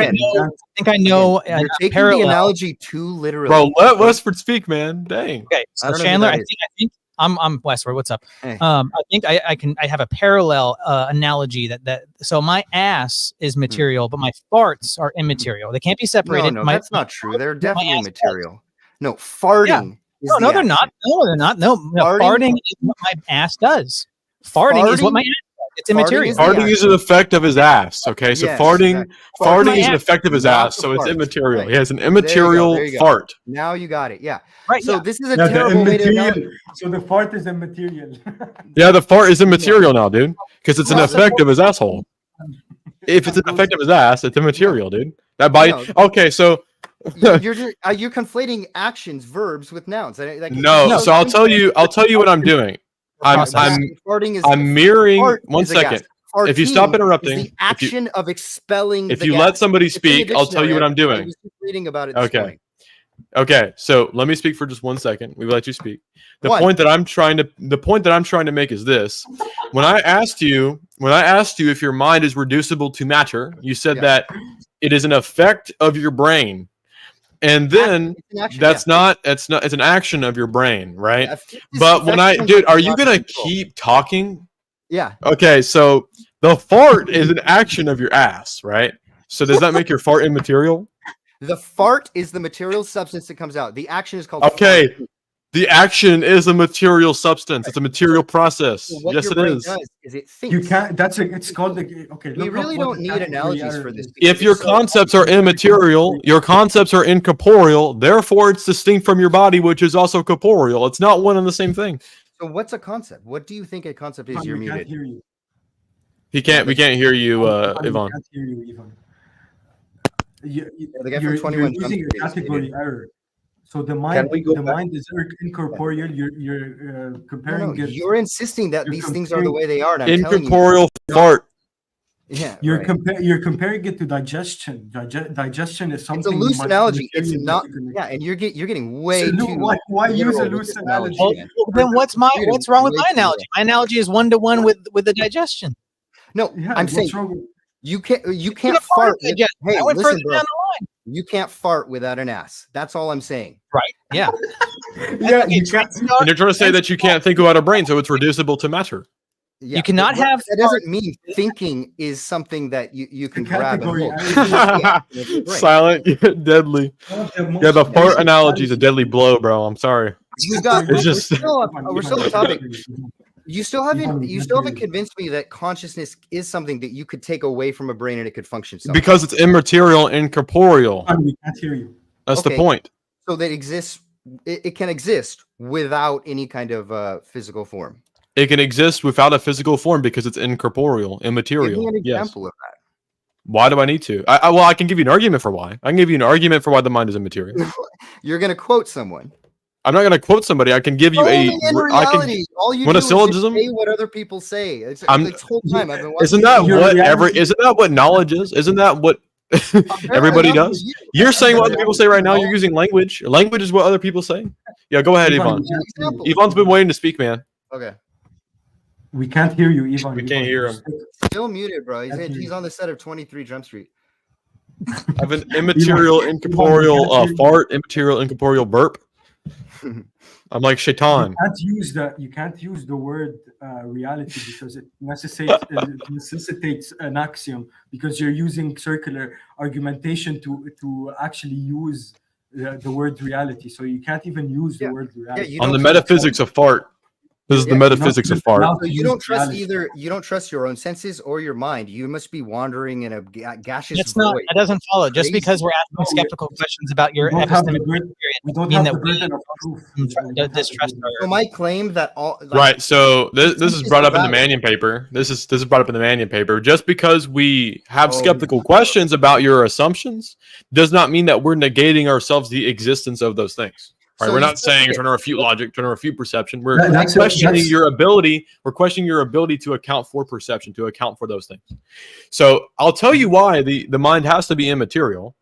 I know. You're taking the analogy too literally. Bro, let Westford speak, man. Dang. Okay, so Chandler, I think I'm Westward. What's up? Hey. I think I have a parallel analogy that so my ass is material, but my farts are immaterial. They can't be separated. No, that's not true. They're definitely material. No, farting. Yeah. No, they're not. No, they're not. No, farting is what my ass does. Farting is what my ass does. It's immaterial. Farting is an effect of his ass. Okay, so farting is an effect of his ass, so it's immaterial. Right. He has an immaterial fart. Now you got it. Yeah. Right. So this is a terrible way to. So the fart is immaterial. Yeah, the fart is immaterial now, dude, because it's an effect of his asshole. If it's an effect of his ass, it's immaterial, dude. That body. Okay, so. you're conflating actions, verbs with nouns. No, so I'll tell you what I'm doing. I'm mirroring. One second. If you stop interrupting, the action of expelling. If you let somebody speak, I'll tell you what I'm doing. I was just reading about it. This morning. Okay. So let me speak for just 1 second. We will let you speak. The point that I'm trying to make is this: when I asked you if your mind is reducible to matter, you said that it is an effect of your brain. And then it's an action of your brain, right? But dude, are you gonna keep talking? Yeah. Okay, so the fart is an action of your ass, right? So does that make your fart immaterial? The fart is the material substance that comes out. The action is called. Okay. Fart. The action is a material substance. It's a material process. So yes, it is. Is it thinks. You can't. It's called the. Okay. We really don't need analogies for this. If your concepts are immaterial, your concepts are incorporeal. Therefore, it's distinct from your body, which is also corporeal. It's not one and the same thing. So, what's a concept? What do you think a concept is? You're muted. We can't hear you, Ivan. Can't hear you, Ivan. The guy from 21 you're using a category error. So the mind is incorporeal. You're comparing. No, you're insisting that these things are the way they are. And I'm incorporeal fart. Yeah, you're comparing it to digestion. Digestion is something. It's a loose analogy. It's not. Yeah, and you're getting way too. Why use a loose analogy? Well, then what's wrong with my analogy? My analogy is 1-to-1 with the digestion. No, I'm saying you can't fart. Hey, listen, bro. You can't fart without an ass. That's all I'm saying. Right. Yeah. Yeah. You can't. And you're trying to say that you can't think without a brain, so it's reducible to matter. Yeah, you cannot have. That doesn't mean thinking is something that you can grab. Silent, deadly. Yeah, the fart analogy is a deadly blow, bro. I'm sorry. We're still on the topic. You still haven't convinced me that consciousness is something that you could take away from a brain and it could function somehow. Because it's immaterial and incorporeal. We can't hear you. That's the point. So that exists. It can exist without any kind of physical form. It can exist without a physical form because it's incorporeal, immaterial. Give me an example of that. Why do I need to? I can give you an argument for why. I can give you an argument for why the mind is immaterial. You're going to quote someone. I'm not going to quote somebody. I can give you all you do is syllogism. Say what other people say. This whole time I've been watching. Isn't that what knowledge is? Isn't that what everybody does? You're saying what other people say right now. You're using language. Language is what other people say. Yeah, go ahead, Ivan. Ivan's been waiting to speak, man. Okay. We can't hear you, Ivan. We can't hear him. Still muted, bro. He's on the set of 23 Jump Street. I have an immaterial, incorporeal fart, immaterial, incorporeal burp. I'm like Shaitan. You can't use the word reality because it necessitates an axiom, because you're using circular argumentation to actually use the word reality. So you can't even use the word reality. On the metaphysics of fart. This is the metaphysics of fart. So you don't trust either. You don't trust your own senses or your mind. You must be wandering in a gaseous void. That doesn't follow. Just because we're asking skeptical questions about your epistemic period, we don't have the burden of proof. distrust. So my claim that all Right. So this is brought up in the Mannion paper. This is brought up in the Mannion paper. Just because we have skeptical questions about your assumptions does not mean that we're negating ourselves the existence of those things. Right, we're not saying trying to refute logic, trying to refute perception. We're questioning your ability. We're questioning your ability to account for perception, to account for those things. So I'll tell you why the mind has to be immaterial.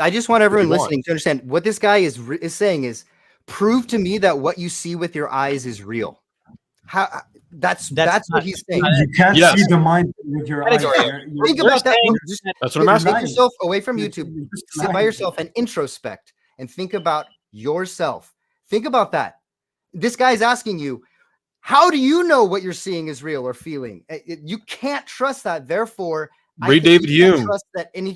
I just want everyone listening to understand what this guy is saying is, prove to me that what you see with your eyes is real. That's what he's saying. You can't see the mind with your eyes. Think about that. That's what I'm asking. Take yourself away from YouTube. Sit by yourself and introspect and think about yourself. Think about that. This guy's asking you, how do you know what you're seeing is real or feeling? You can't trust that. Therefore, read David Hume.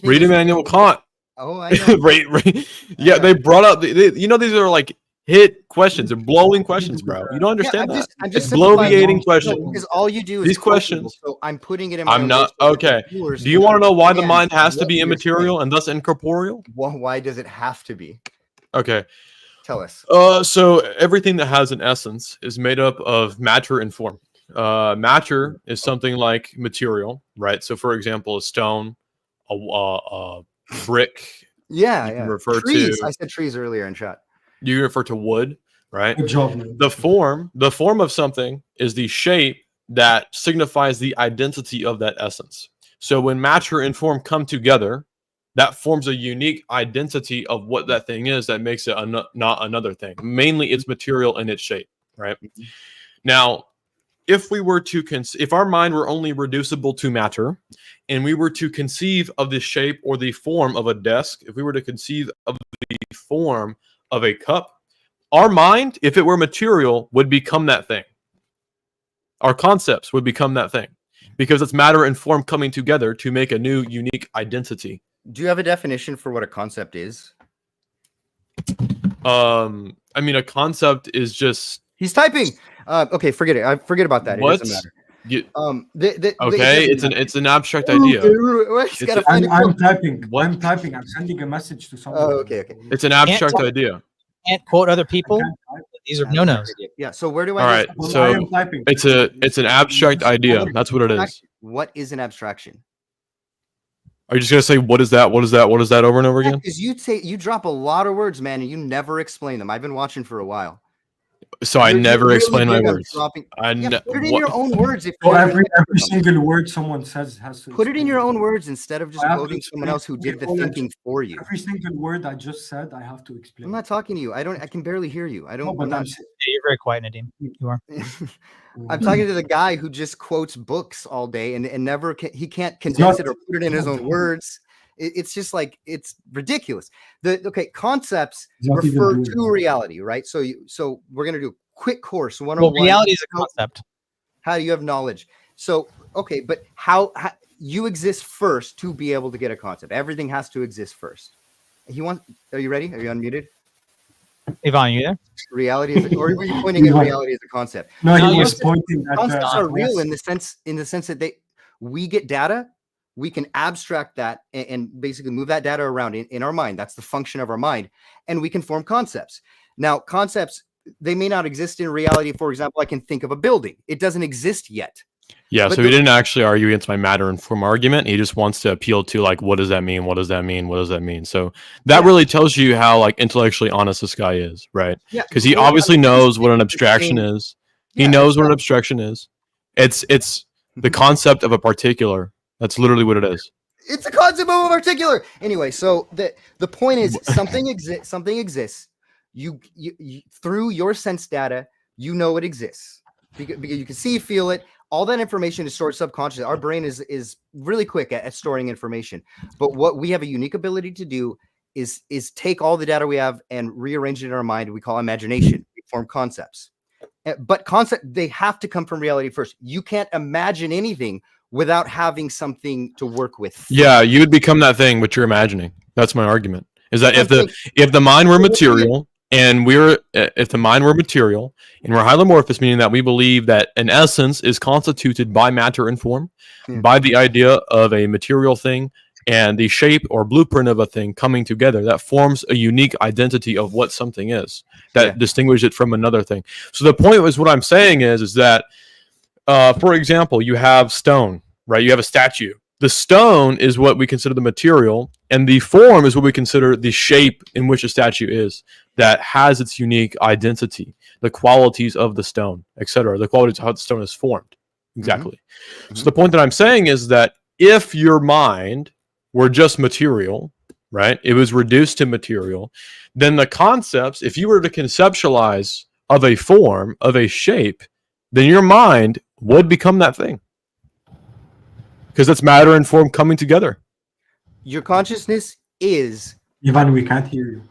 Read Immanuel Kant. Oh, I know. right. Yeah, they brought up. These are like hit questions. They're blowing questions, bro. You don't understand that. It's bloviating questions. Because all you do is these questions. So I'm putting it in my I'm not okay. Do you want to know why the mind has to be immaterial and thus incorporeal? Why does it have to be? Okay. Tell us. So everything that has an essence is made up of matter and form. Matter is something like material, right? So, for example, a stone, a brick. Yeah, you can refer trees. to. I said trees earlier in chat. You refer to wood, right? Good job. The form of something is the shape that signifies the identity of that essence. So when matter and form come together, that forms a unique identity of what that thing is that makes it not another thing. Mainly its material and its shape, right? Mm-hmm. Now, if we were to if our mind were only reducible to matter, and we were to conceive of the shape or the form of a desk, if we were to conceive of the form of a cup, our mind, if it were material, would become that thing. Our concepts would become that thing, because it's matter and form coming together to make a new unique identity. Do you have a definition for what a concept is? I mean, a concept is just. He's typing. Okay, forget it. I forget about that. What? It doesn't matter. Okay, it's an abstract idea. I'm typing. I'm typing. I'm sending a message to someone. Oh, okay. It's an abstract idea. Can't quote other people. These are no-nos. Yeah. So where do I? All right. So it's an abstract idea. That's what it is. What is an abstraction? Are you just gonna say what is that? What is that? What is that over and over again? Because you drop a lot of words, man, and you never explain them. I've been watching for a while. So I never really explain my words. Put it in your own words. If every single word someone says has to put it in your own words instead of just quoting someone else who did the thinking for you. Every single word I just said, I have to explain. I'm not talking to you. I can barely hear you. I don't. No, Yeah, you're very quiet, Nadim. You are. I'm talking to the guy who just quotes books all day and never he can't condense it or put it in his own words. It's just like, it's ridiculous. Concepts refer to reality, right? So we're gonna do a quick course 101. Well, reality is a concept. How do you have knowledge? So but how you exist first to be able to get a concept. Everything has to exist first. Are you ready? Are you unmuted? Yvonne, you there? Reality is, or were you pointing at reality as a concept? No, he was pointing at concepts are real in the sense that we get data, we can abstract that and basically move that data around in our mind. That's the function of our mind, and we can form concepts. Now, concepts, they may not exist in reality. For example, I can think of a building. It doesn't exist yet. Yeah, so he didn't actually argue against my matter and form argument. He just wants to appeal to, like, what does that mean? What does that mean? What does that mean? So that really tells you how, like, intellectually honest this guy is, right? Yeah. Because he obviously knows what an abstraction is. He knows what an abstraction is. It's the concept of a particular. That's literally what it is. It's a concept of a particular. Anyway, so the point is something exists. You through your sense data, you know it exists. Because you can see, feel it. All that information is stored subconsciously. Our brain is really quick at storing information. But what we have a unique ability to do is take all the data we have and rearrange it in our mind. We call imagination. We form concepts. But they have to come from reality first. You can't imagine anything without having something to work with. Yeah, you would become that thing which you're imagining. That's my argument. Is that if the mind were material and we're hylomorphous, meaning that we believe that an essence is constituted by matter and form, by the idea of a material thing and the shape or blueprint of a thing coming together, that forms a unique identity of what something is that distinguishes it from another thing. So the point was, what I'm saying is that, for example, you have stone, right? You have a statue. The stone is what we consider the material, and the form is what we consider the shape in which a statue is, that has its unique identity, the qualities of the stone, etc., the qualities of how the stone is formed. Exactly. So the point that I'm saying is that if your mind were just material, right, it was reduced to material, then the concepts, if you were to conceptualize of a form, of a shape, then your mind would become that thing. Because it's matter and form coming together. Your consciousness is... Ivan, we can't hear you.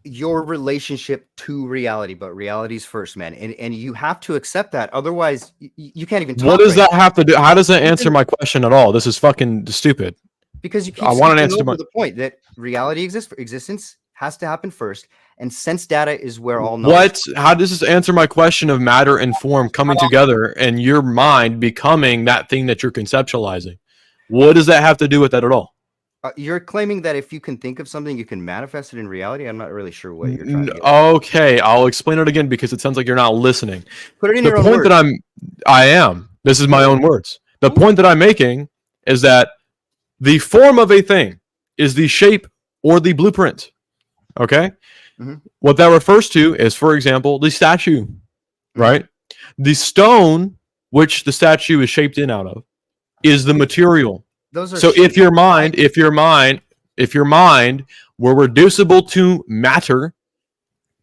Your relationship to reality, but reality's first, man. And you have to accept that. Otherwise, you can't even talk. What does that have to do? How does that answer my question at all? This is fucking stupid. Because you keep I want an answer over the point that reality exists for existence has to happen first, and sense data is where all knowledge. How does this answer my question of matter and form coming together and your mind becoming that thing that you're conceptualizing? What does that have to do with that at all? You're claiming that if you can think of something, you can manifest it in reality. I'm not really sure what you're trying to get. Okay, I'll explain it again because it sounds like you're not listening. Put it in your own words. I am. This is my own words. The point that I'm making is that the form of a thing is the shape or the blueprint. Okay? What that refers to is, for example, the statue, right? The stone which the statue is shaped in out of is the material. So if your mind were reducible to matter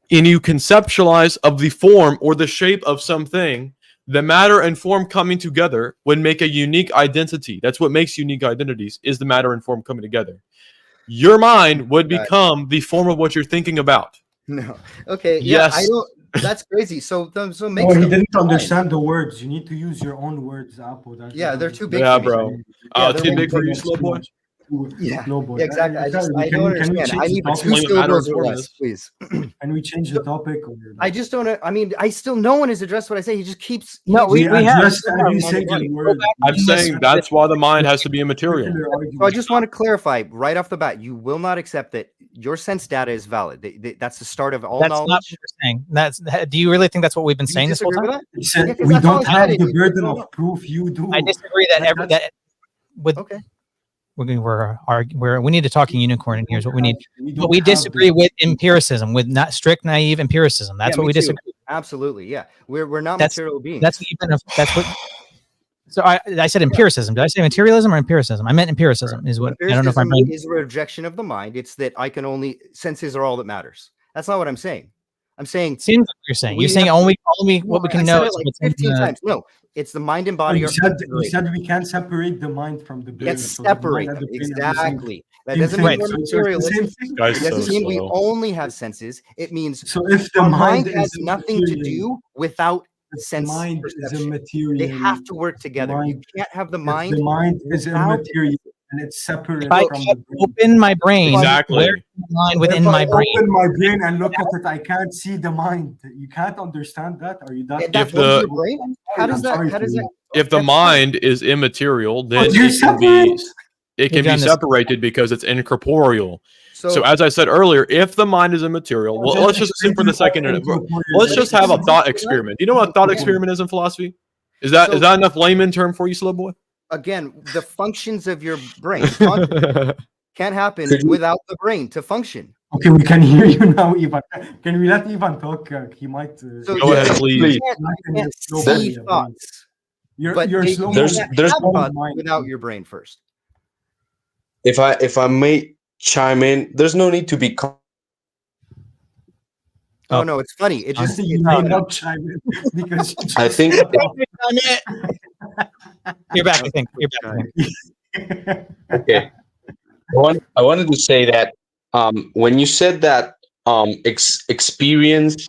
and you conceptualize of the form or the shape of something, the matter and form coming together would make a unique identity. That's what makes unique identities, is the matter and form coming together. Your mind would become the form of what you're thinking about. No. Okay. Yes. I don't. That's crazy. So he didn't understand the words. You need to use your own words, Apple. They're too big. Yeah, for bro. Too big for you, slow boy. Yeah, exactly. I don't understand. I need 2 syllables or less, please. Can we change the topic? I just don't. I mean, no one has addressed what I say. He just keeps. No, we have. Every single word. I'm saying that's why the mind has to be immaterial. So I just want to clarify right off the bat: you will not accept that your sense data is valid. That's the start of all knowledge. That's not what you're saying. Do you really think that's what we've been saying this whole time? We don't have the burden of proof. You do. I disagree okay. We need to talk in unicorn, and here's what we need. But we disagree with empiricism, with not strict naive empiricism. That's what we disagree with. Absolutely, yeah. We're not material beings. That's what. So I said empiricism. Did I say materialism or empiricism? I meant empiricism. Is what I don't know if I'm. Is a rejection of the mind. It's that I can only senses are all that matters. That's not what I'm saying. I'm saying. Seems like you're saying. You're saying only what we can know. Is like 15 times. No, it's the mind and body. You said we can't separate the mind from the brain. Let's separate them. Exactly. That doesn't mean we're materialistic. It doesn't mean we only have senses. It means so if the mind has nothing to do without sense. The mind is immaterial. They have to work together. You can't have the mind. The mind is immaterial. And it's separate if I from the brain. Open my brain. Exactly. Where's the mind within my brain? Open my brain and look at it. I can't see the mind. You can't understand that. Are you that? If the brain? How does that? If the mind is immaterial, then it can be separated because it's incorporeal. So as I said earlier, if the mind is immaterial, well, let's just assume for the second. Let's just have a thought experiment. You know what a thought experiment is in philosophy? Is that enough layman term for you, slow boy? Again, the functions of your brain can't happen without the brain to function. Okay, we can hear you now, Ivan. Can we let Ivan talk? He might. Go ahead, please. You can't see thoughts. You're slow. There's thoughts without your brain first. If I may chime in, there's no need to be. Oh no, it's funny. It just you may not chime in because I think you're back. I think you're back. Okay. I wanted to say that when you said that experience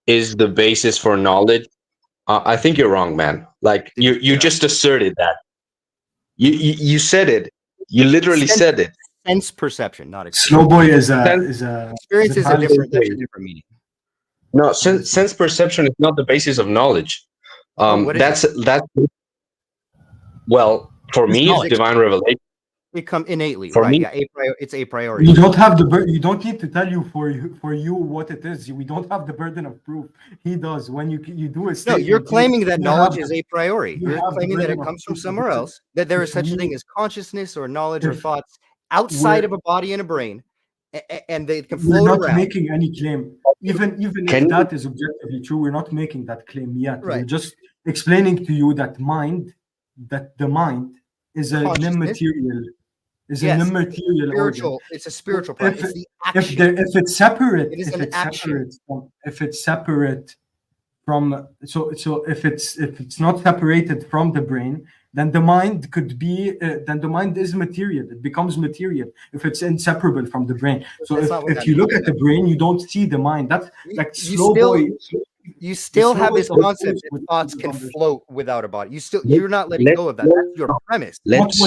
is the basis for knowledge, I think you're wrong, man. Like you just asserted that. You said it. You literally said it. Sense perception, not experience. Snowboy is experience is a different meaning. No, sense perception is not the basis of knowledge. That's well, for me, it's divine revelation. It come innately, for right? Me, yeah, it's a priority. You don't have you don't need to tell you for you what it is. We don't have the burden of proof. He does. When you do a statement, no, you're claiming that knowledge is a priori. You're claiming that it comes from somewhere else, that there is such a thing as consciousness or knowledge or thoughts outside of a body and a brain, and they can float around. We're not making any claim. Even if that is objectively true, we're not making that claim yet. Right. We're just explaining to you that the mind is an immaterial. Is an immaterial spiritual organ. It's a spiritual part. It's the action. If it's separate, if it's not separated from the brain, then the mind could be. Then the mind is material. It becomes material if it's inseparable from the brain. So if you look at the brain, you don't see the mind. That's like You still have this concept that thoughts can float without a body. You're not letting go of that. That's your premise. Let's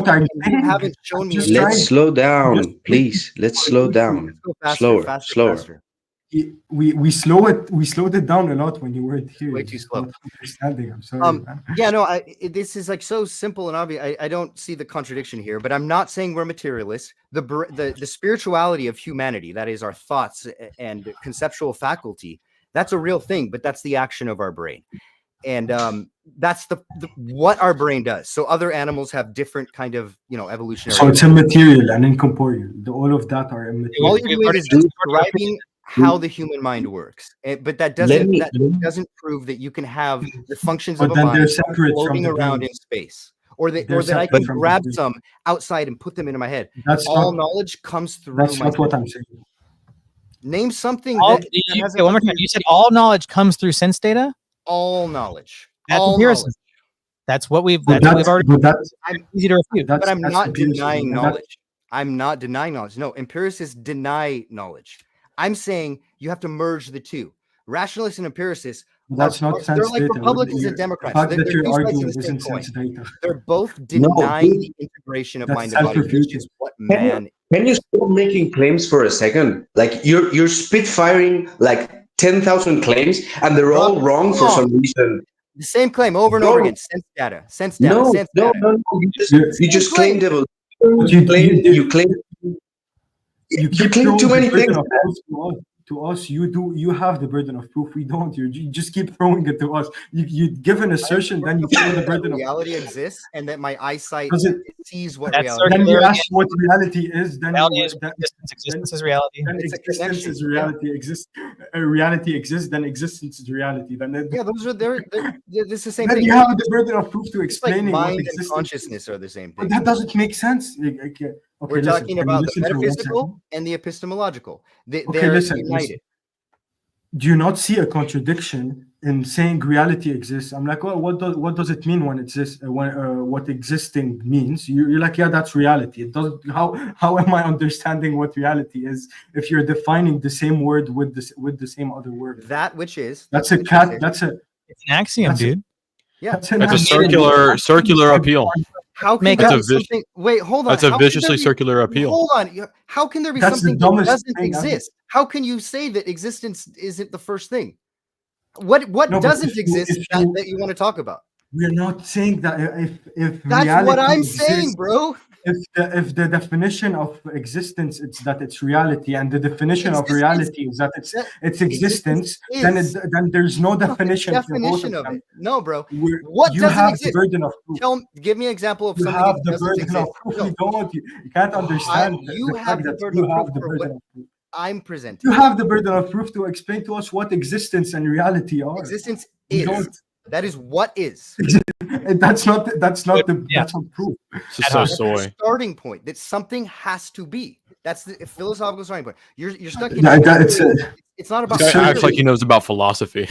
slow down, please. Let's slow down. Slower. We slowed it down a lot when you weren't here. Way too slow. I'm sorry. Yeah, no. This is like so simple and obvious. I don't see the contradiction here. But I'm not saying we're materialists. The spirituality of humanity, that is our thoughts and conceptual faculty. That's a real thing, but that's the action of our brain. And that's what our brain does. So other animals have different kind of, evolutionary. So it's immaterial and incorporeal. All of that are immaterial. All you're doing is describing how the human mind works. But that doesn't prove that you can have the functions of a mind floating around in space. Or that I can grab some outside and put them into my head. Knowledge comes through That's not what I'm saying. Name something one more time. You said all knowledge comes through sense data? All knowledge. That's empiricism. That's what we've already. I'm easy to refute. But I'm not denying knowledge. I'm not denying knowledge. No, empiricists deny knowledge. I'm saying you have to merge the two. Rationalists and empiricists. That's not sense data. They're like Republicans and Democrats. The fact that you're arguing isn't sense data. They're both denying the integration of mind and body, which is what man. Can you stop making claims for a second? Like you're spitfiring like 10,000 claims, and they're all wrong for some reason. The same claim over and over again. Sense data. No. You just claimed evolution. You claim too many things. To us, you have the burden of proof. We don't. You just keep throwing it to us. You give an assertion, then you throw the burden of reality exists, and that my eyeyesight sees what reality. Then you ask what reality is. Then existence is reality. Then existence is reality. Reality exists. Then existence is reality. Then those are they're the same then thing. You have the burden of proof to explaining like mind what existence and consciousness are the same thing. But that doesn't make sense. Okay, we're talking about the metaphysical and the epistemological. They're united. Do you not see a contradiction in saying reality exists? I'm like, well, what does it mean when it exists? What existing means? You're like, yeah, that's reality. It doesn't. How am I understanding what reality is if you're defining the same word with the same other word? That which is it's an axiom, dude. That's a circular appeal. How can there be something? Wait, hold on. That's a viciously circular appeal. Hold on. How can there be something that doesn't exist? How can you say that existence isn't the first thing? What doesn't exist that you want to talk about? We're not saying that if that's what I'm saying, bro. If the definition of existence is that it's reality, and the definition of reality is that it's existence, then there's no definition of it. No, bro. What you have exist? The burden of proof. Give me an example of you something have that the burden exist. of proof. You can't understand. You have the burden of proof. I'm presenting. You have the burden of proof to explain to us what existence and reality are. Existence is. That is what is. That's not proof. It's so soy. Starting point that something has to be. That's the philosophical starting point. You're stuck in. It's not about. This guy acts like he knows about philosophy.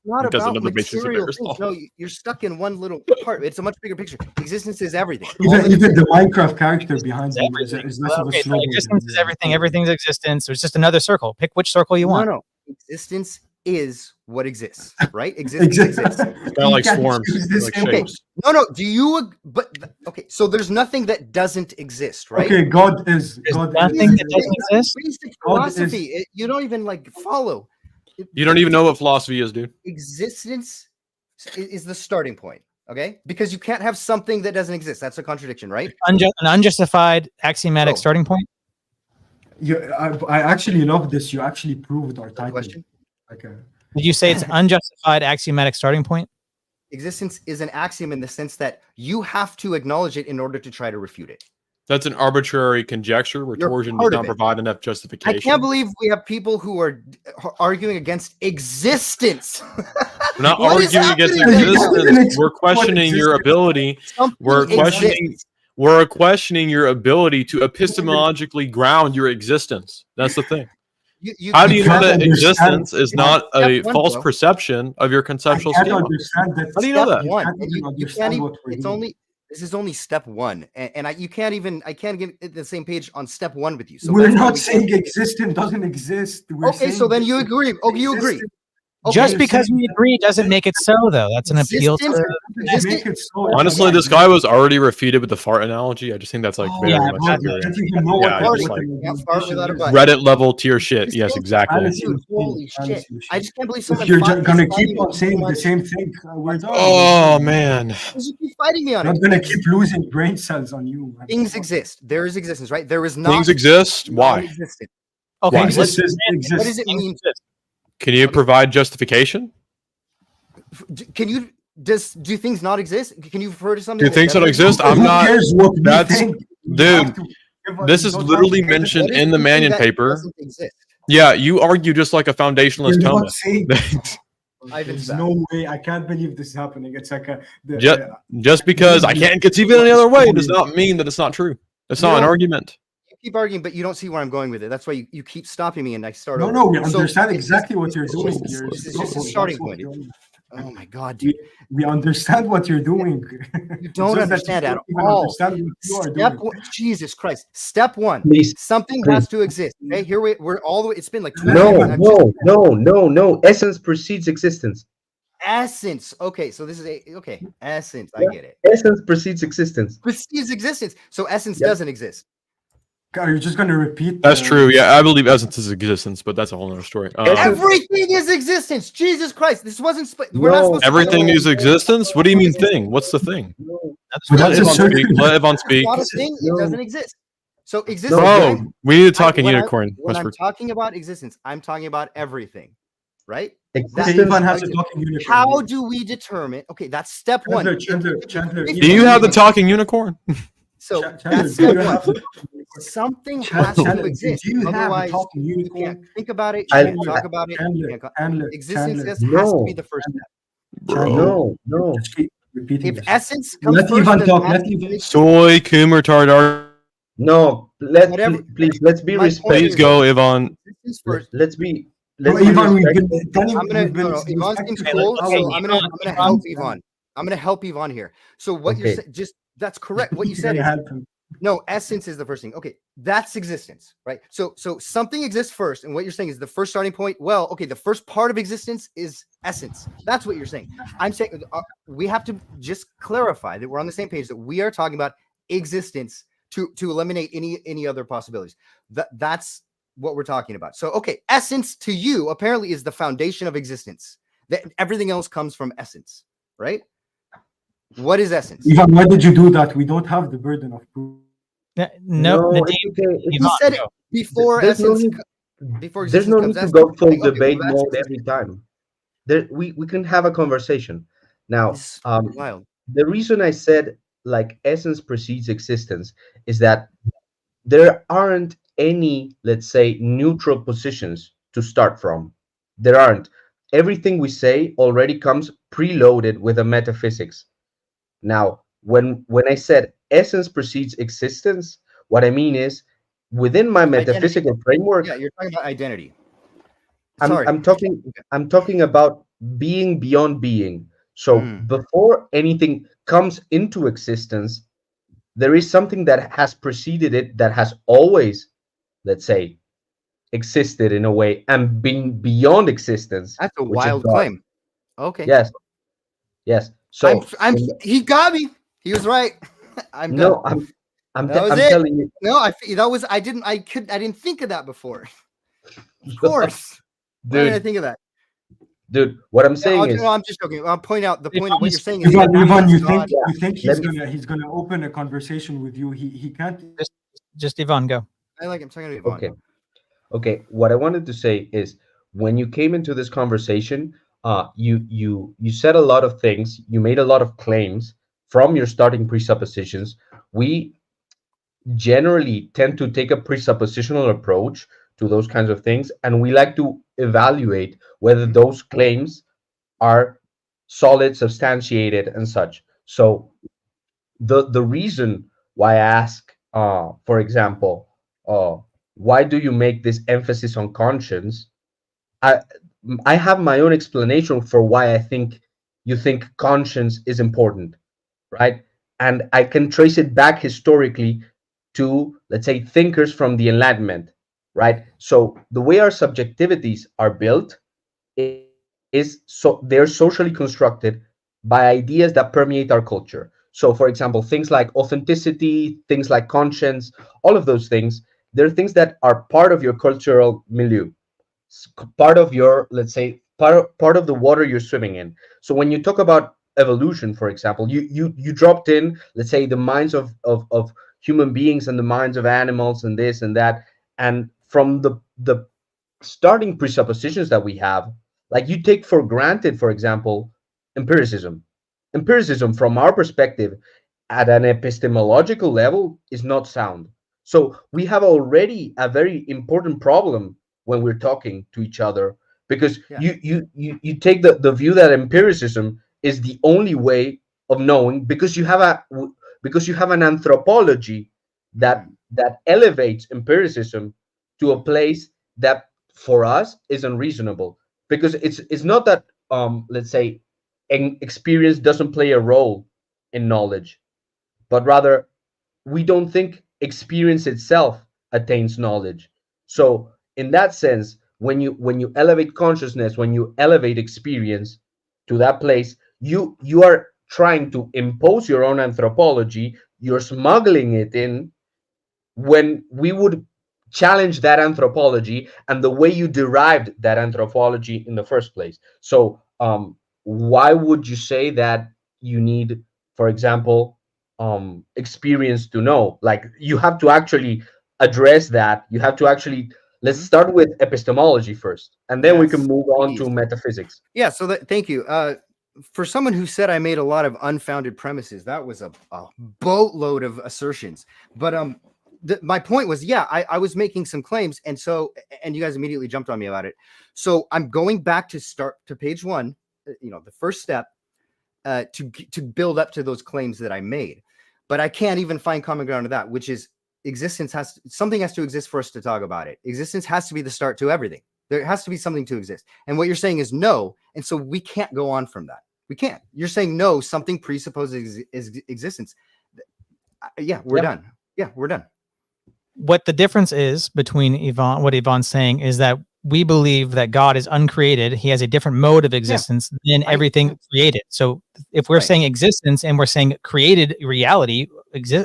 not Because about another basis of material things. Aristotle. No, you're stuck in one little part. It's a much bigger picture. Existence is everything. Even the Minecraft character behind him is less of a Okay, so snowboard. existence is everything. Everything's existence. There's just another circle. Pick which circle you want. No. Existence is what exists, right? Existence exists. Kind of like swarms, like Okay. shapes. No. Do you? But okay. So there's nothing that doesn't exist, right? Okay, God is. There's God nothing is, that doesn't exist. Basic God is- philosophy. You don't even like follow. You don't even know what philosophy is, dude. Existence is the starting point. Okay, because you can't have something that doesn't exist. That's a contradiction, right? An unjustified axiomatic Oh. starting point. I actually love this. You actually proved our title. Question. Like Did you say it's unjustified axiomatic starting point? Existence is an axiom in the sense that you have to acknowledge it in order to try to refute it. That's an arbitrary conjecture where You're torsion part does of not it. provide enough I justification. can't believe we have people who are arguing against existence. We're not What is arguing against happening? existence. We're questioning your ability. Something We're questioning. exists. We're questioning your ability to epistemologically ground your existence. That's the thing. How do you know can't that understand- existence is not a Step one, false bro. perception of your conceptual I can't schema? understand that. How do you know Step that? one. can't And even you understand can't even, what we're it's doing. only this is only step one, and I can't get the same page on step one with you. So We're that's why not we saying can't- existence doesn't exist. We're Okay, so saying then you agree. Oh, you agree. existence- Okay, Just you're because saying we agree doesn't make it so, though. That's an appeal to. Existence- Make it so. Honestly, this guy was already refuted with the fart analogy. I just think that's like Oh, very Yeah, much but accurate. don't even know Yeah, what just what like- the Can't fart without a definition butt. is. Reddit level tier shit. Yes, exactly. Fantasy Dude, machine, holy shit! fantasy machine. I just can't believe If someone. you're fought gonna this keep fighting on me so saying the much. same thing, we're done. Oh man. Because you keep fighting me on I'm it. gonna keep losing brain cells on you. Man. Things exist. There is existence, right? There is not. Things exist. Why? non-existent. Okay, Why? let's Existence What exists. does it mean? Can you provide justification? Can you do things not exist? Can you refer to something? Do that things not doesn't exist? Who I'm not. cares what we that's- think? You dude, have to give us- This you is don't have literally to- mentioned What is in the something Mannion that paper. doesn't exist? Yeah, you argue just like a foundationalist You're not Thomist. saying Ivan's there's back. no way. I can't believe this is happening. It's like Just because I can't conceive it any other way does not mean that it's not true. It's not an No. argument. You keep arguing, but you don't see where I'm going with it. That's why you keep stopping me and I start. no, over. no. We So understand it's exactly just- what you're it's doing. just- You're This is so- just a that's starting what point. you're doing. Oh my god, dude! We understand what you're doing. You don't understand at all. Understand what you are Step doing. one, Jesus Christ! Step one. Please, Something please. has to exist. Okay, here we're all the way. It's been like 20 No, years. I'm just- no. Essence precedes existence. Essence. Okay, so this is okay. Essence. I get it. Essence precedes existence. Precedes existence. So essence Yep. doesn't exist. God, you're just gonna repeat. That's true. Yeah, I believe essence is existence, but that's a whole other story. Everything is existence. Jesus Christ! This wasn't. We're not No. supposed to. Everything is existence. What do you mean thing? What's the thing? But Let that's a Ivan certain- speak. Let Ivan speak. Not a thing. It No. doesn't exist. So existence. Bro, we need to talk in when unicorn. When I'm Whisper. talking about existence, I'm talking about everything, right? Okay, Existence. Ivan has a talking unicorn. How do we determine? Okay, that's step one. Chandler. Do you have the talking unicorn? So Chandler, that's do step you one. have- Something has to Chandler, exist. do you have a Otherwise, talking you unicorn? can't think about it. You I- can't talk about it. Chandler, You can't Chandler, existence Chandler. has to be No. the first step. Bro. No. Just keep repeating If this. essence comes Let first, Ivan then talk. that Let makes Ivan. Soy kumar tardar. No. Whatever- Please. Let's be My point respectful. Please go, Ivan. existence first. Let's be. Bro, Let's be Ivan, we've respectful. been telling I'm gonna we've been no, Ivan seems respectful cool, for so hours. I'm gonna help Ivan. I'm gonna help Ivan here. So what you're Okay. saying, just that's correct. What you You're said gonna is help him. no, essence is the first thing. Okay, that's existence, right? So something exists first, and what you're saying is the first starting point. Well, okay, the first part of existence is essence. That's what you're saying. I'm saying we have to just clarify that we're on the same page. That we are talking about existence to eliminate any other possibilities. That's what we're talking about. So okay, essence to you apparently is the foundation of existence. That everything else comes from essence, right? What is essence? Ivan, why did you do that? We don't have the burden of proof. No, it's Nadim, okay. He Ivan, said it go. before There's no essence. need- Before There's existence no comes need to essence. go full Like, okay, debate well, that's mode every time. We can have a conversation. Now, This is wild. the reason I said like essence precedes existence is that there aren't any, let's say, neutral positions to start from. There aren't. Everything we say already comes preloaded with a metaphysics. Now, when I said essence precedes existence, what I mean is within my metaphysical framework, Yeah, you're talking about identity. I'm talking about being beyond being. So before anything comes into existence, there is something that has preceded it, that has always, let's say, existed in a way and been beyond existence. That's a which is wild God. claim. Okay. Yes. So he got me. He was right. I'm no, done. I'm That was telling you. No, I didn't think of that before. Of course. Why didn't I think of that? Dude, what I'm saying is, no, I'm just joking. I'll point out the point of what you're saying is Ivan, you God- think he's gonna open a conversation with you? He can't. Just Ivan, go. I like him talking to Ivan. Okay. What I wanted to say is, when you came into this conversation, you said a lot of things. You made a lot of claims from your starting presuppositions. We generally tend to take a presuppositional approach to those kinds of things, and we like to evaluate whether those claims are solid, substantiated, and such. So the reason why I ask, for example, why do you make this emphasis on conscience? I have my own explanation for why I think you think conscience is important, right? And I can trace it back historically to, let's say, thinkers from the Enlightenment, right? So the way our subjectivities are built is so they're socially constructed by ideas that permeate our culture. So, for example, things like authenticity, things like conscience, all of those things, they're things that are part of your cultural milieu, part of your, let's say, part of the water you're swimming in. So when you talk about evolution, for example, you dropped in, let's say, the minds of human beings and the minds of animals and this and that, and from the starting presuppositions that we have, like you take for granted, for example, empiricism from our perspective at an epistemological level is not sound. So we have already a very important problem when we're talking to each other, because you take the view that empiricism is the only way of knowing, because you have an anthropology that elevates empiricism to a place that for us is unreasonable, because it's not that let's say experience doesn't play a role in knowledge, but rather we don't think experience itself attains knowledge. So in that sense, when you elevate consciousness, when you elevate experience to that place, you are trying to impose your own anthropology. You're smuggling it in, when we would challenge that anthropology and the way you derived that anthropology in the first place. So why would you say that you need, for example, experience to know? Like, you have to actually address that. You have to actually, let's start with epistemology first, and then we can move on to metaphysics. Yeah, so thank you. For someone who said I made a lot of unfounded premises, that was a boatload of assertions. But my point was, I was making some claims, and you guys immediately jumped on me about it. So I'm going back to page 1, the first step, to build up to those claims that I made. But I can't even find common ground to that, which is something has to exist for us to talk about it. Existence has to be the start to everything. There has to be something to exist. And what you're saying is no. And so we can't go on from that. We can't. You're saying no, something presupposes existence. We're done. Yeah, we're done. What the difference is between what Yvonne's saying is that we believe that God is uncreated. He has a different mode of existence than everything created. So if we're saying existence and we're saying created reality,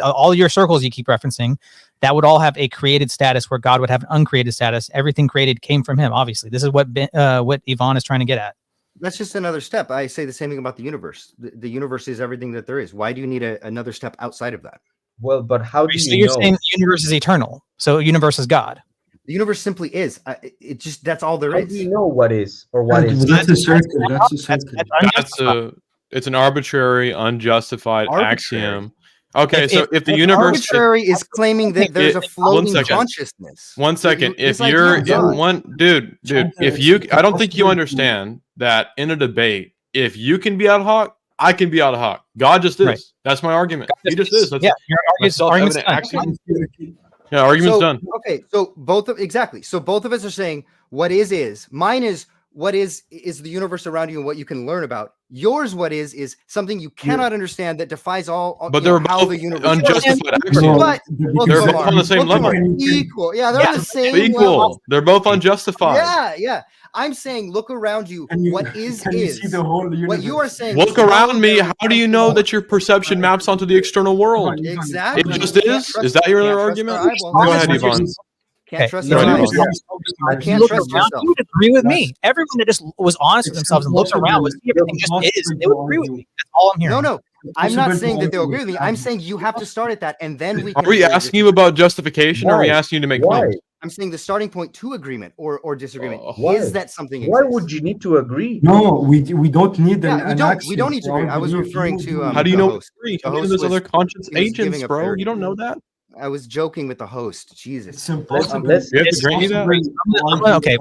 all your circles you keep referencing, that would all have a created status where God would have an uncreated status. Everything created came from him. Obviously, this is what Yvonne is trying to get at. That's just another step. I say the same thing about the universe. The universe is everything that there is. Why do you need another step outside of that? Well, but how do you're saying the universe is eternal? So universe is God. The universe simply is. That's all there is. How do you know what is or what is? That's a circle. That's a circle. It's an arbitrary, unjustified axiom. Okay, so if the universe arbitrary is claiming that there's a floating consciousness. 1 second. If you're dude, if you, I don't think you understand that in a debate, if you can be out hoc, I can be out hoc. God just is. Right. That's my argument. He just is. That's argument's axiom. Yeah, argument's done. Okay, so both of us are saying what is. Mine is what is the universe around you and what you can learn about. Yours, what is something you cannot understand that defies all. But they're how both the universe unjustified axioms. But They're both on the same level. Equal. Yeah, they're on the same equal. level. They're both unjustified. Yeah. I'm saying, look around you. What is see the whole universe? what you are saying? Look around me. How do you know that your perception maps onto the external world? Exactly. It just is. Is that your argument? Go ahead, Yvonne. Can't trust No, your no, eyes. no. I can't trust yourself. You would agree with me. Everyone that just was honest with themselves and looked around would see everything just is. They would agree with me. That's all I'm hearing. No. I'm not saying that they'll agree with me. I'm saying you have to start at that, and then we. Are we asking you about justification, or are we asking you to make claims? I'm saying the starting point to agreement or disagreement is that something. Why would you need to agree? No, we don't need we don't need to agree. I was referring to. How do you know it's free? The host There's was- other conscious he was agents, giving a bro. parody. You don't know that. I was joking with the host. Jesus. It's impossible. You have to grant me that. Okay.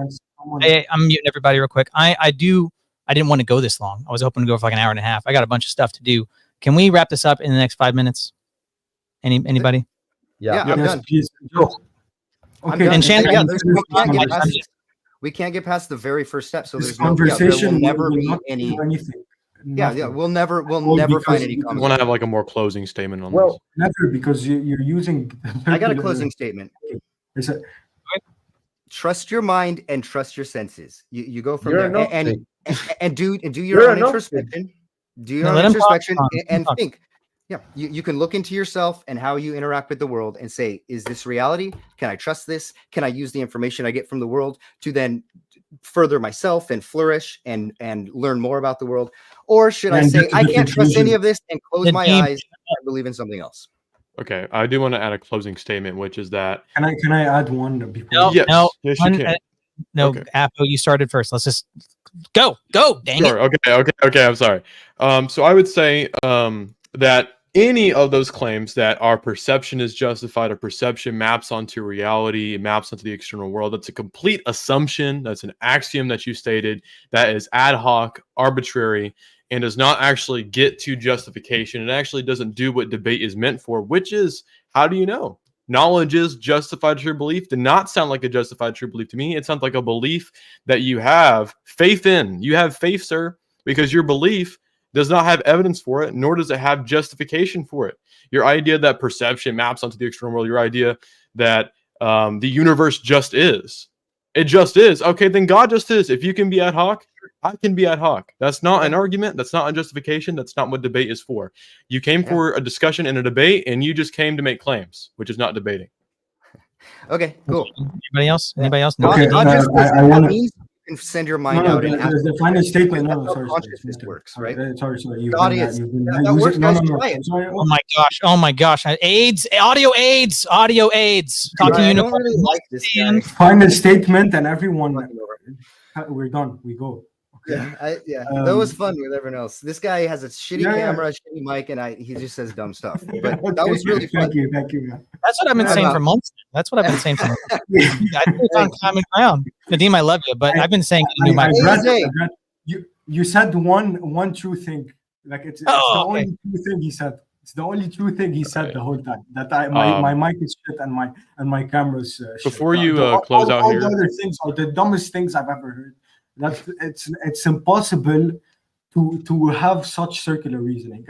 Hey, I'm muting everybody real quick. I didn't want to go this long. I was hoping to go for like an hour and a half. I got a bunch of stuff to do. Can we wrap this up in the next 5 minutes? Anybody? Yeah. I'm done. Cool. I'm Okay. done. And Shannon, we can't get past the very first step. So This there's there conversation will never will be not any. do anything. Yeah. We'll never All find because any. you I want to have like a more closing statement on Well, Never, because you're using. I got a closing statement. It's a- Trust your mind and trust your senses. You go from You're there an and do your You're own an introspection. Do your Yeah, own let him talk, introspection Tom. and Talk. think. Yeah, you can look into yourself and how you interact with the world and say, is this reality? Can I trust this? Can I use the information I get from the world to then further myself and flourish and learn more about the world? Or should I And say, get to I the can't trust any conclusion. of this and close my Nadeem. eyes and believe in something else? Okay, I do want to add a closing statement, which is that Can I add one before? No, yes, no, yes, you one- can. No, Okay. Apo, you started first. Let's just go. Dang Sure. it. Okay. I'm sorry. So I would say that any of those claims that our perception is justified, or perception maps onto reality, it maps onto the external world, that's a complete assumption. That's an axiom that you stated. That is ad hoc, arbitrary, and does not actually get to justification. It actually doesn't do what debate is meant for, which is, how do you know? Knowledge is justified true belief. Did not sound like a justified true belief to me. It sounds like a belief that you have faith in. You have faith, sir, because your belief does not have evidence for it, nor does it have justification for it. Your idea that perception maps onto the external world, your idea that the universe just is. It just is. Okay, then God just is. If you can be ad hoc, I can be ad hoc. That's not an argument. That's not a justification. That's not what debate is for. You came for a discussion and a debate, and you just came to make claims, which is not debating. Okay, cool. Anybody else? Anybody else? No. Okay, Not just I that wanna- means you can send your mind No, out and ask. the final statement. That's No, how sorry. consciousness works, right? Sorry. You've God been, is. you've been That works, guys. Try it. Sorry. Oh my gosh. AIDS, audio AIDS. Talking I unicorn. don't really like this guy. Final statement, and everyone, Fucking over. we're done. We go. Yeah, that was fun with everyone else. This guy has a shitty Yeah. camera, shitty mic, and he just says dumb stuff. But that was really fun. Thank you. Man. That's what I've been saying for months. That's what I've been saying for months. I think we found common ground. Nadeem, I love you, but I've been saying you knew my. You said one true thing. Like it's the only true thing he said. It's the only true thing he said the whole time. That my mic is shit and my camera's shit. Before you all close out here, the other things are the dumbest things I've ever heard. That it's impossible to have such circular reasoning.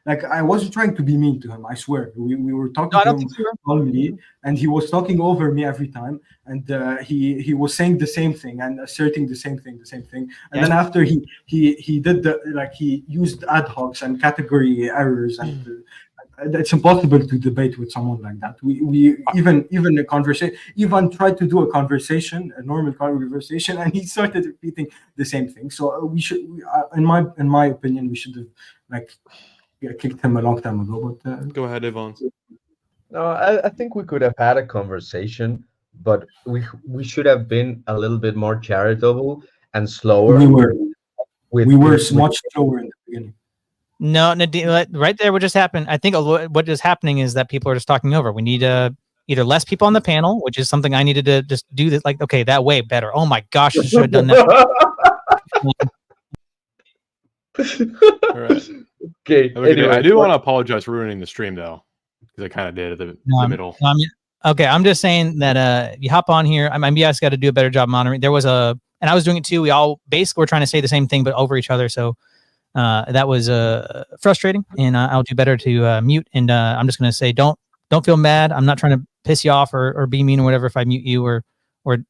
I wasn't trying to be mean to him. I swear. We were talking to him calmly, and he was talking over me every time. And he was saying the same thing and asserting the same thing. And then after he did he used ad hocs and category errors, and it's impossible to debate with someone like that. We even a conversation, even tried to do a normal conversation, and he started repeating the same thing. So we should, in my opinion, we should have kicked him a long time ago. But go ahead, Yvonne. No, I think we could have had a conversation, but we should have been a little bit more charitable and slower. we were much slower in the beginning. No, Nadeem, right there. What just happened? I think what is happening is that people are just talking over. We need either less people on the panel, which is something I needed to just do. This okay, that way better. Oh my gosh, I should have done that. All right. Okay. Anyway, I do want to apologize for ruining the stream, though, because I kind of did at the middle. Okay, I'm just saying that if you hop on here, maybe I just got to do a better job monitoring. There was a and I was doing it too. We all basically were trying to say the same thing, but over each other. So that was frustrating, and I'll do better to mute. And I'm just going to say, don't feel mad. I'm not trying to piss you off or be mean or whatever if I mute you or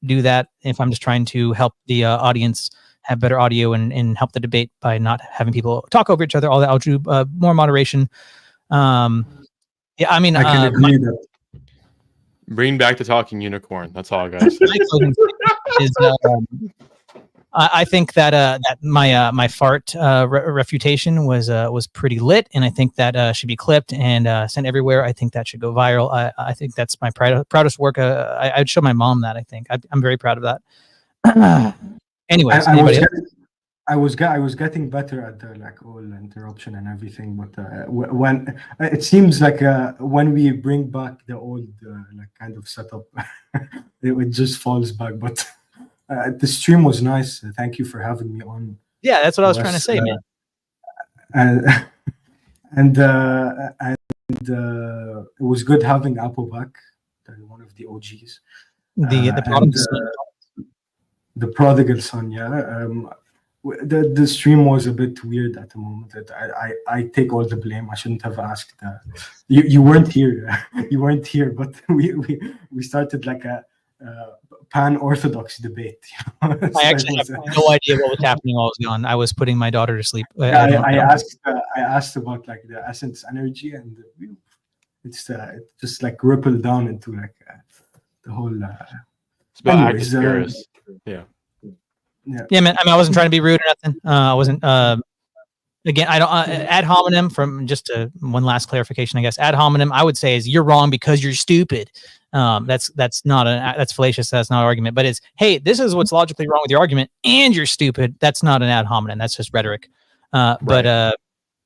do that. If I'm just trying to help the audience have better audio and help the debate by not having people talk over each other, all that, I'll do more moderation. Yeah, I mean, I can agree that. Bring back the talking unicorn. That's all I got to say. I think that my fart refutation was pretty lit, and I think that should be clipped and sent everywhere. I think that should go viral. I think that's my proudest work. I'd show my mom that. I think I'm very proud of that. Anyways, I was getting better at the all interruption and everything, but when it seems like when we bring back the old kind of setup, it just falls back. But the stream was nice. Thank you for having me on. Yeah, that's what I was trying to say, man. And it was good having Apple back, one of the OGs. The prodigal son, yeah. The stream was a bit weird at the moment. I take all the blame. I shouldn't have asked. You weren't here. You weren't here, but we started like a pan-Orthodox debate. I actually have no idea what was happening while I was gone. I was putting my daughter to sleep. I asked about the essence energy, and it just rippled down into the whole. It's about active spirits. Yeah, man. I mean, I wasn't trying to be rude or nothing. I wasn't. Again, I don't ad hominem. From just one last clarification, I guess. Ad hominem, I would say, is you're wrong because you're stupid. That's fallacious. That's not an argument. But it's, hey, this is what's logically wrong with your argument, and you're stupid. That's not an ad hominem. That's just rhetoric. But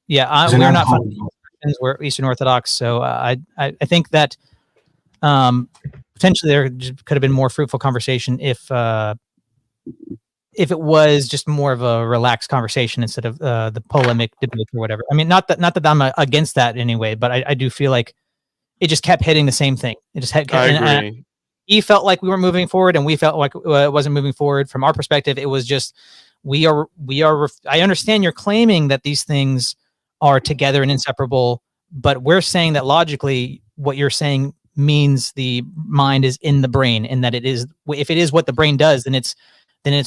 yeah, we're not Christians. We're Eastern Orthodox. So I think that potentially there could have been more fruitful conversation if it was just more of a relaxed conversation instead of the polemic debate or whatever. I mean, not that I'm against that anyway, but I do feel like it just kept hitting the same thing. It just had. I agree. He felt like we weren't moving forward, and we felt like it wasn't moving forward. From our perspective, it was just we are. I understand you're claiming that these things are together and inseparable, but we're saying that logically, what you're saying means the mind is in the brain, and that it is. If it is what the brain does, then it's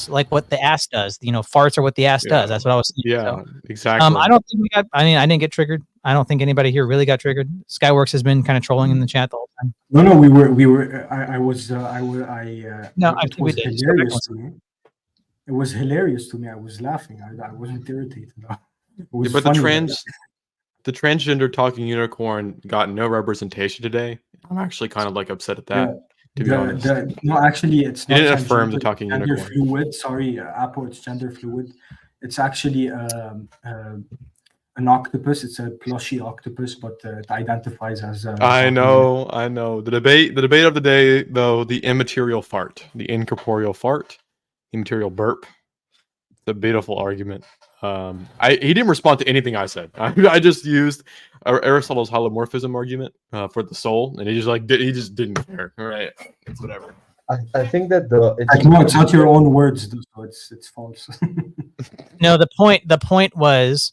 like what the ass does. Farts are what the ass does. That's what I was saying. Yeah, exactly. I don't think I didn't get triggered. I don't think anybody here really got triggered. Skyworks has been kind of trolling in the chat the whole time. No, we were. I was. No, I think we did. Hilarious to me. It was hilarious to me. I was laughing. I wasn't irritated. It was but funny. the transgender talking unicorn got no representation today. I'm actually kind of upset at that. To be honest. No, actually, it's not. You didn't affirm the talking gender unicorn. Fluid. Sorry, Apple. It's gender fluid. It's actually an octopus. It's a plushy octopus, but it identifies as. I know. The debate of the day, though, the immaterial fart, the incorporeal fart, immaterial burp. The beautiful argument. He didn't respond to anything I said. I just used Aristotle's holomorphism argument for the soul, and he just didn't care. All right, it's whatever. I think that it's not your own words, so it's false. No, the point was,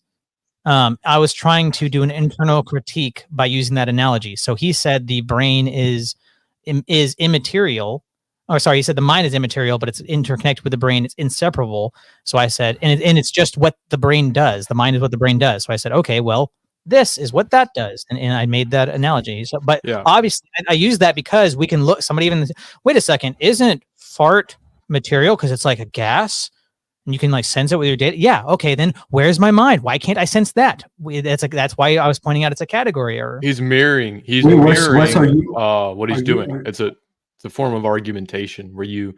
I was trying to do an internal critique by using that analogy. So he said the brain is immaterial. Or sorry, he said the mind is immaterial, but it's interconnected with the brain. It's inseparable. So I said, and it's just what the brain does. The mind is what the brain does. So I said, okay, well, this is what that does, and I made that analogy. So, but obviously, I use that because we can look. Somebody even wait a second, isn't fart material because it's like a gas, and you can sense it with your data? Yeah, okay, then where's my mind? Why can't I sense that? That's why I was pointing out it's a category error. He's mirroring. What he's doing. It's a form of argumentation where you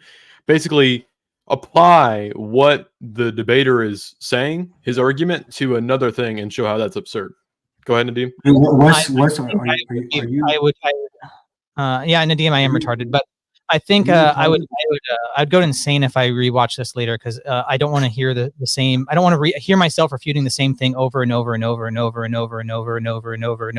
basically apply what the debater is saying, his argument, to another thing and show how that's absurd. Go ahead, Nadim. Nadim, I am retarded, but I think I'd go insane if I rewatch this later because I don't want to hear the same. I don't want to hear myself refuting the same thing over and over and over and over and over and over and over and over and over.